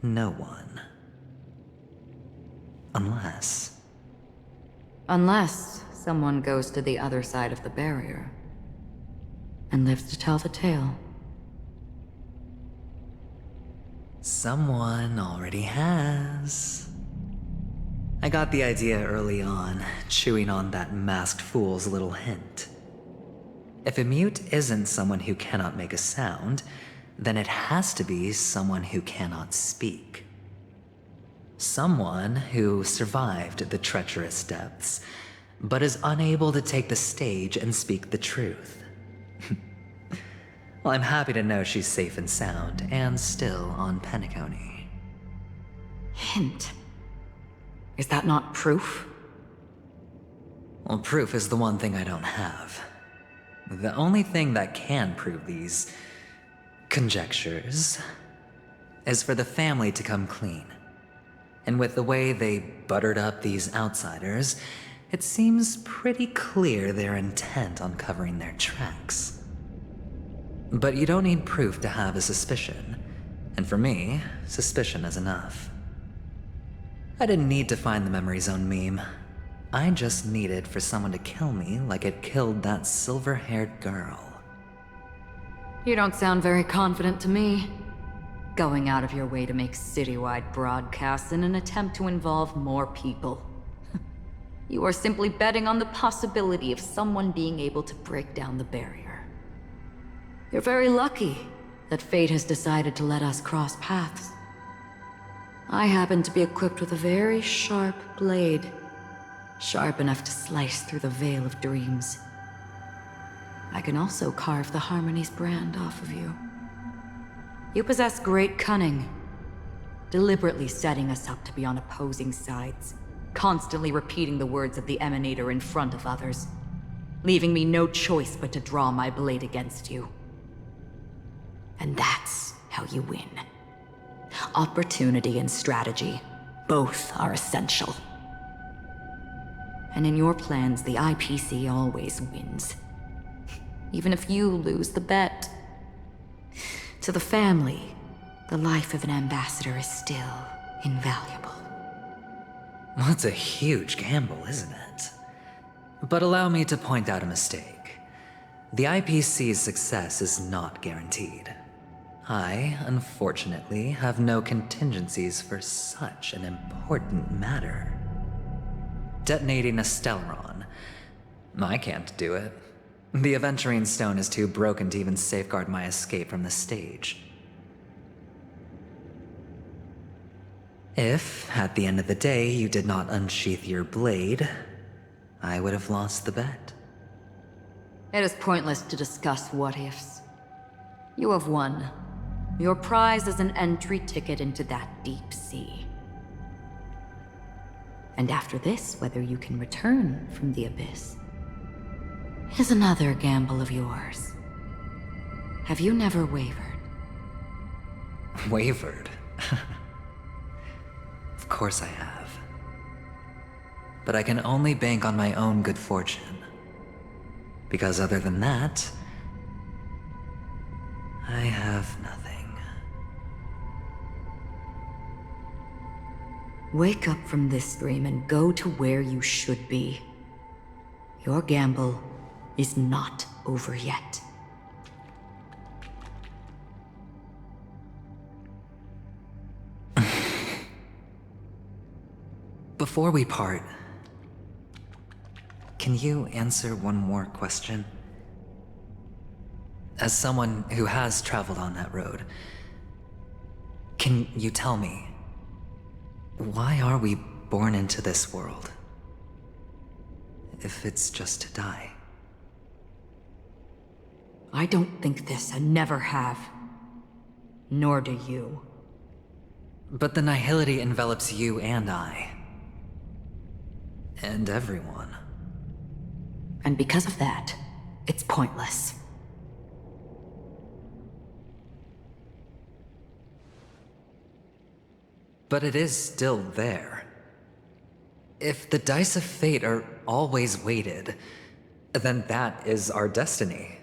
No one. Unless someone goes to the other side of the barrier and lives to tell the tale. Someone already has. I got the idea early on, chewing on that masked fool's little hint. If a mute isn't someone who cannot make a sound, then it has to be someone who cannot speak. Someone who survived the treacherous depths, but is unable to take the stage and speak the truth. Well, I'm happy to know she's safe and sound, and still on Peniconia. Hint? Is that not proof? Well, proof is the one thing I don't have. The only thing that can prove these conjectures is for the family to come clean. And with the way they buttered up these outsiders, it seems pretty clear they're intent on covering their tracks. But you don't need proof to have a suspicion. And for me, suspicion is enough. I didn't need to find the memory zone meme. I just needed for someone to kill me like it killed that silver-haired girl. You don't sound very confident to me. Going out of your way to make citywide broadcasts in an attempt to involve more people. You are simply betting on the possibility of someone being able to break down the barrier. You're very lucky that fate has decided to let us cross paths. I happen to be equipped with a very sharp blade, sharp enough to slice through the veil of dreams. I can also carve the Harmony's brand off of you. You possess great cunning, deliberately setting us up to be on opposing sides, constantly repeating the words of the Emanator in front of others, leaving me no choice but to draw my blade against you. And that's how you win. Opportunity and strategy, both are essential. And in your plans, the IPC always wins. Even if you lose the bet. To the family, the life of an ambassador is still invaluable. That's a huge gamble, isn't it? But allow me to point out a mistake. The IPC's success is not guaranteed. I, unfortunately, have no contingencies for such an important matter. Detonating a Stellaron. I can't do it. The Aventurine Stone is too broken to even safeguard my escape from the stage. If, at the end of the day, you did not unsheath your blade, I would have lost the bet. It is pointless to discuss what-ifs. You have won. Your prize is an entry ticket into that deep sea. And after this, whether you can return from the abyss is another gamble of yours. Have you never wavered? Wavered? Of course I have. But I can only bank on my own good fortune. Because other than that, I have nothing. Wake up from this dream and go to where you should be. Your gamble is not over yet. Before we part, can you answer one more question? As someone who has traveled on that road, can you tell me, why are we born into this world? If it's just to die. I don't think this, and never have. Nor do you. But the nihility envelops you and I. And everyone. And because of that, it's pointless. But it is still there. If the dice of fate are always weighted, then that is our destiny.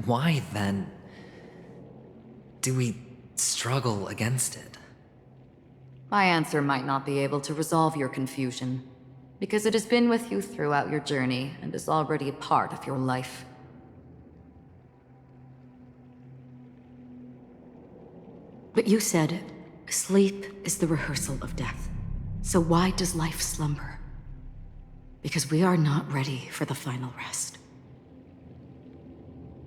Why, then, do we struggle against it? My answer might not be able to resolve your confusion, because it has been with you throughout your journey and is already a part of your life. But you said, sleep is the rehearsal of death. So why does life slumber? Because we are not ready for the final rest.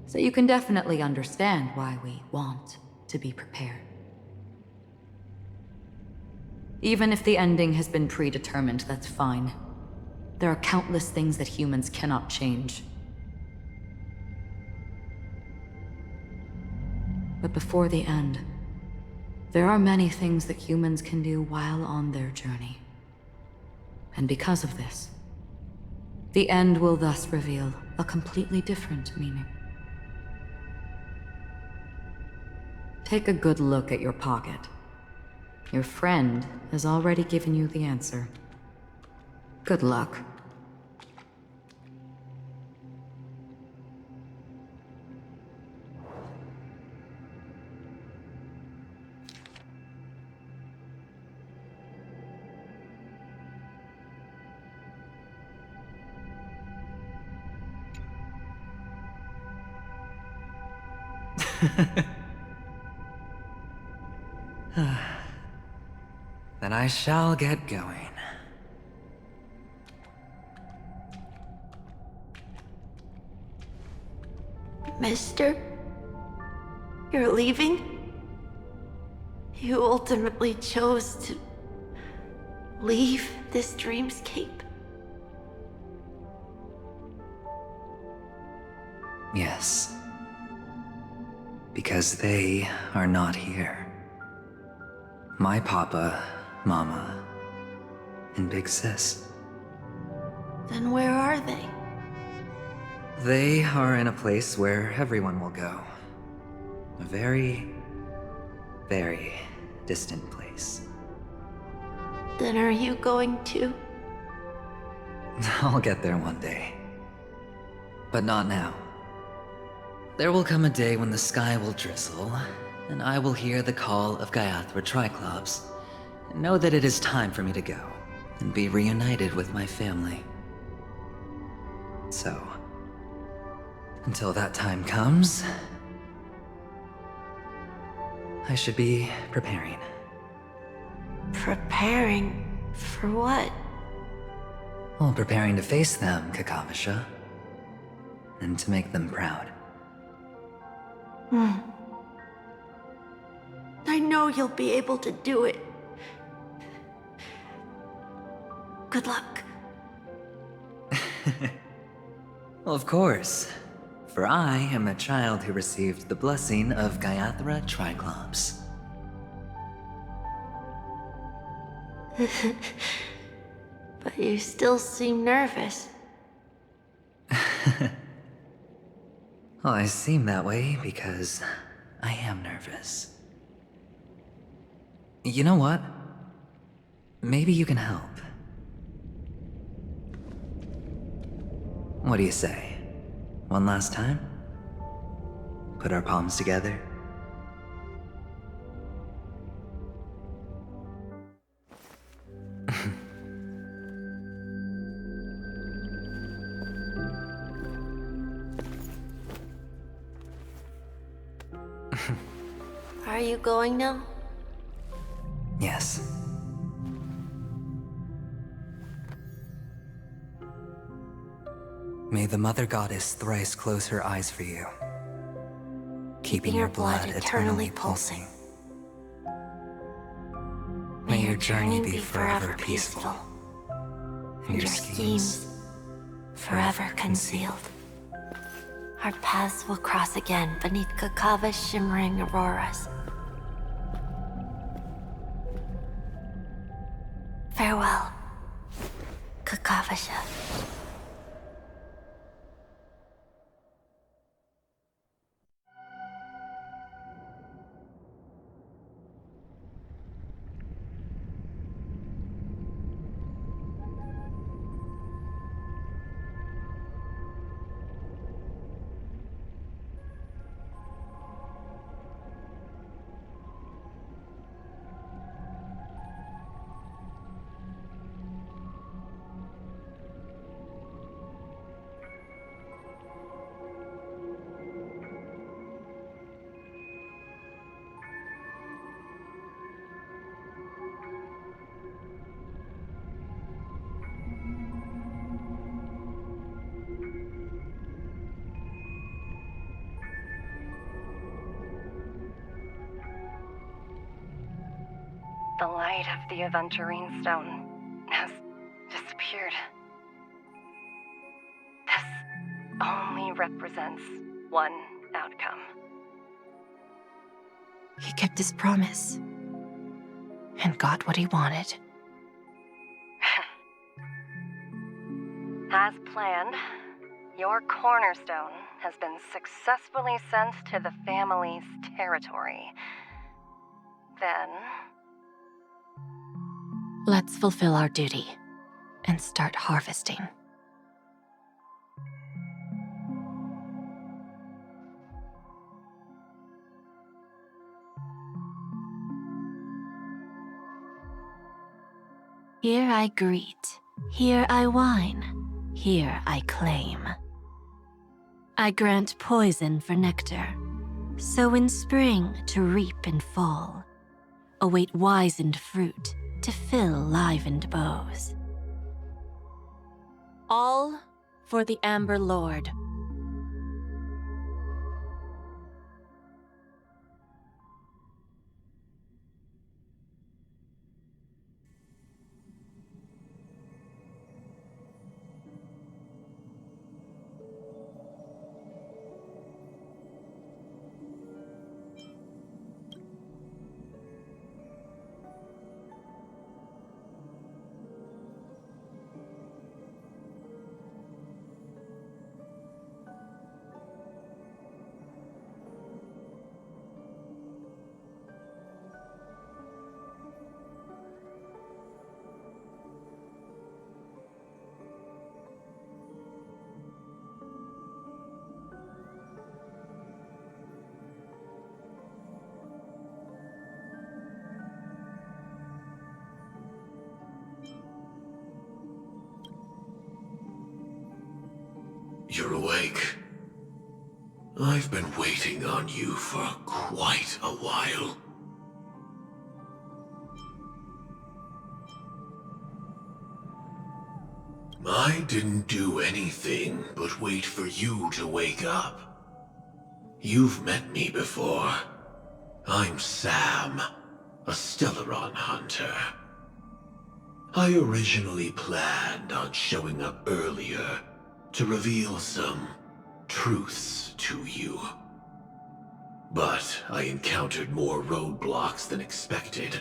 So you can definitely understand why we want to be prepared. Even if the ending has been predetermined, that's fine. There are countless things that humans cannot change. But before the end, there are many things that humans can do while on their journey. And because of this, the end will thus reveal a completely different meaning. Take a good look at your pocket. Your friend has already given you the answer. Good luck. Then I shall get going. Mister? You're leaving? You ultimately chose to leave this dreamscape? Yes. Because they are not here. My papa, mama, and big sis. Then where are they? They are in a place where everyone will go. A very, very distant place. Then are you going to? I'll get there one day. But not now. There will come a day when the sky will drizzle, and I will hear the call of Gaiathra Triclops, and know that it is time for me to go, and be reunited with my family. So, until that time comes, I should be preparing. Preparing? For what? Well, preparing to face them, Kakavasha, and to make them proud. I know you'll be able to do it. Good luck. Well, of course. For I am the child who received the blessing of Gaiathra Triclops. But you still seem nervous. Well, I seem that way because I am nervous. You know what? Maybe you can help. What do you say? One last time? Put our palms together? Are you going now? Yes. May the Mother Goddess thrice close her eyes for you, keeping your blood eternally pulsing. May your journey be forever peaceful, and your schemes forever concealed. Our paths will cross again beneath Kakava's shimmering auroras. Farewell, Kakavasha. The light of the Aventurine Stone has disappeared. This only represents one outcome. He kept his promise and got what he wanted. As planned, your cornerstone has been successfully sent to the family's territory. Then... Let's fulfill our duty and start harvesting. Here I greet, here I whine, here I claim. I grant poison for nectar, sow in spring to reap in fall, await wizened fruit to fill livened bows. All for the Amber Lord. You're awake. I've been waiting on you for quite a while. I didn't do anything but wait for you to wake up. You've met me before. I'm Sam, a Stellaron hunter. I originally planned on showing up earlier to reveal some truths to you. But I encountered more roadblocks than expected.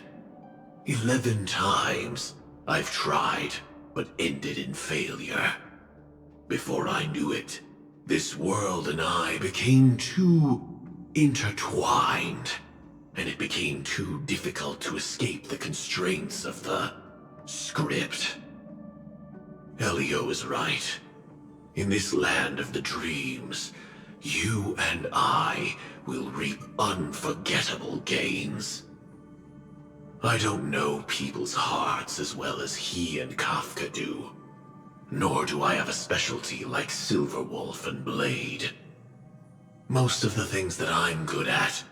11 times I've tried, but ended in failure. Before I knew it, this world and I became too intertwined, and it became too difficult to escape the constraints of the script. Elio is right. In this land of the dreams, you and I will reap unforgettable gains. I don't know people's hearts as well as he and Kafka do. Nor do I have a specialty like Silverwolf and Blade. Most of the things that I'm good at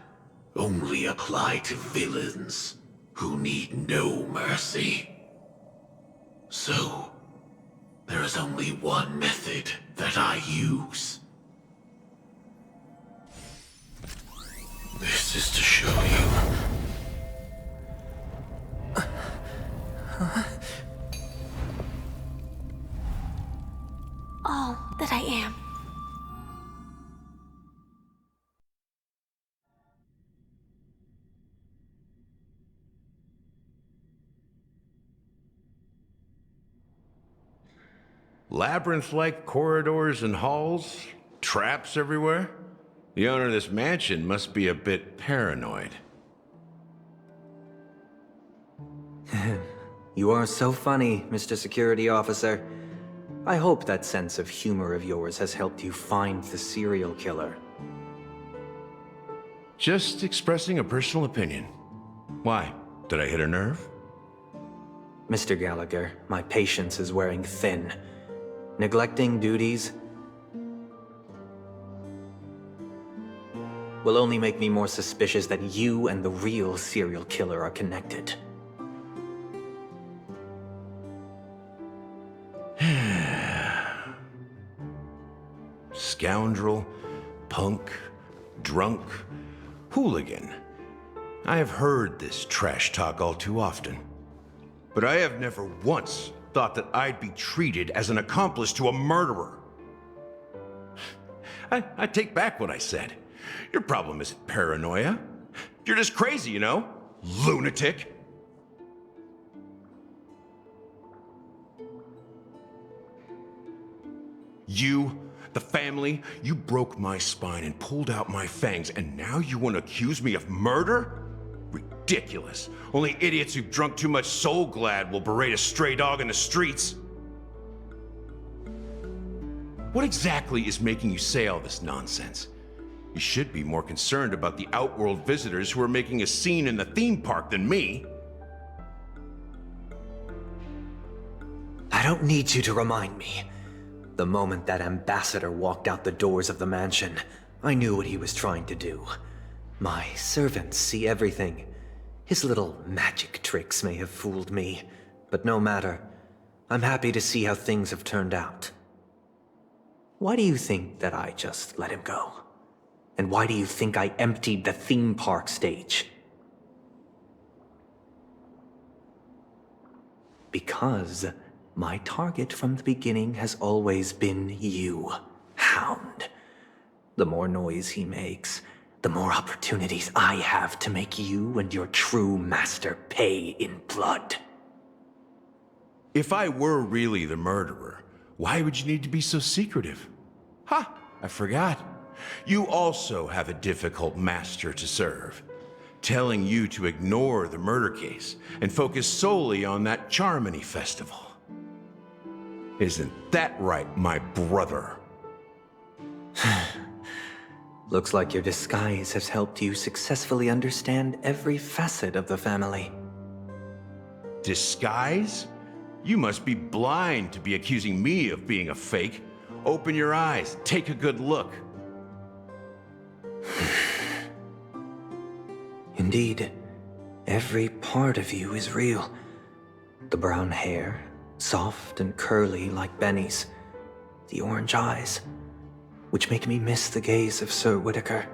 only apply to villains who need no mercy. So, there is only one method that I use. This is to show you. All that I am. Labyrinth-like corridors and halls? Traps everywhere? The owner of this mansion must be a bit paranoid. You are so funny, Mr. Security Officer. I hope that sense of humor of yours has helped you find the serial killer. Just expressing a personal opinion. Why? Did I hit a nerve? Mr. Gallagher, my patience is wearing thin. Neglecting duties will only make me more suspicious that you and the real serial killer are connected. Scoundrel, punk, drunk, hooligan. I have heard this trash talk all too often. But I have never once thought that I'd be treated as an accomplice to a murderer. I take back what I said. Your problem isn't paranoia. You're just crazy, you know? Lunatic. You, the family, you broke my spine and pulled out my fangs, and now you want to accuse me of murder? Ridiculous. Only idiots who've drunk too much Soul Glad will berate a stray dog in the streets. What exactly is making you say all this nonsense? You should be more concerned about the Outworld visitors who are making a scene in the theme park than me. I don't need you to remind me. The moment that ambassador walked out the doors of the mansion, I knew what he was trying to do. My servants see everything. His little magic tricks may have fooled me, but no matter. I'm happy to see how things have turned out. Why do you think that I just let him go? And why do you think I emptied the theme park stage? Because my target from the beginning has always been you, Hound. The more noise he makes, the more opportunities I have to make you and your true master pay in blood. If I were really the murderer, why would you need to be so secretive? Ha! I forgot. You also have a difficult master to serve, telling you to ignore the murder case and focus solely on that Charmony festival. Isn't that right, my brother? Looks like your disguise has helped you successfully understand every facet of the family. Disguise? You must be blind to be accusing me of being a fake. Open your eyes, take a good look. Indeed, every part of you is real. The brown hair, soft and curly like Benny's. The orange eyes, which make me miss the gaze of Sir Whitaker.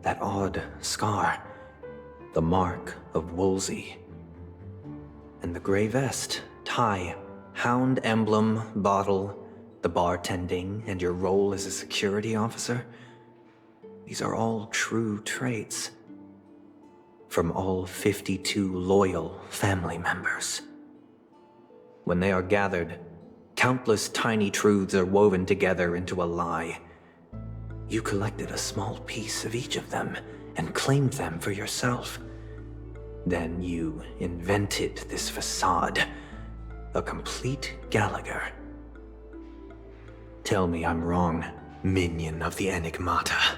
That odd scar, the mark of Wolsey. And the gray vest, tie, hound emblem, bottle, the bartending, and your role as a security officer. These are all true traits. From all 52 loyal family members. When they are gathered, countless tiny truths are woven together into a lie. You collected a small piece of each of them and claimed them for yourself. Then you invented this facade, a complete Gallagher. Tell me I'm wrong, minion of the Enigmata.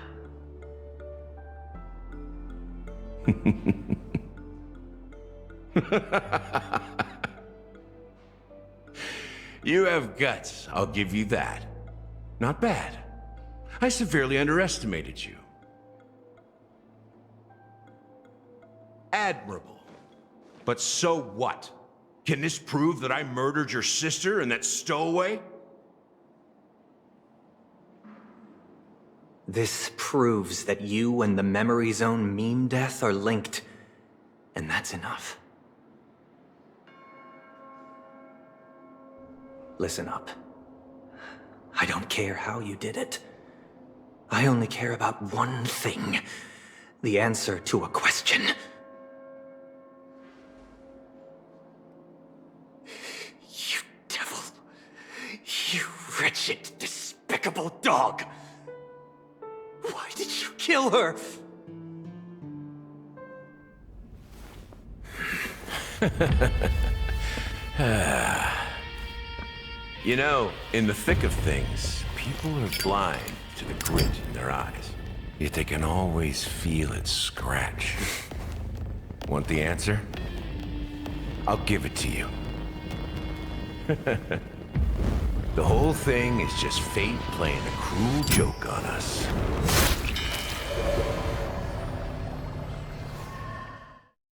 You have guts, I'll give you that. Not bad. I severely underestimated you. Admirable. But so what? Can this prove that I murdered your sister and that stowaway? This proves that you and the Memory Zone meme death are linked, and that's enough. Listen up. I don't care how you did it. I only care about one thing. The answer to a question. You devil. You wretched, despicable dog. Why did you kill her? You know, in the thick of things, people are blind to the grit in their eyes. Yet they can always feel it scratch. Want the answer? I'll give it to you. The whole thing is just fate playing a cruel joke on us.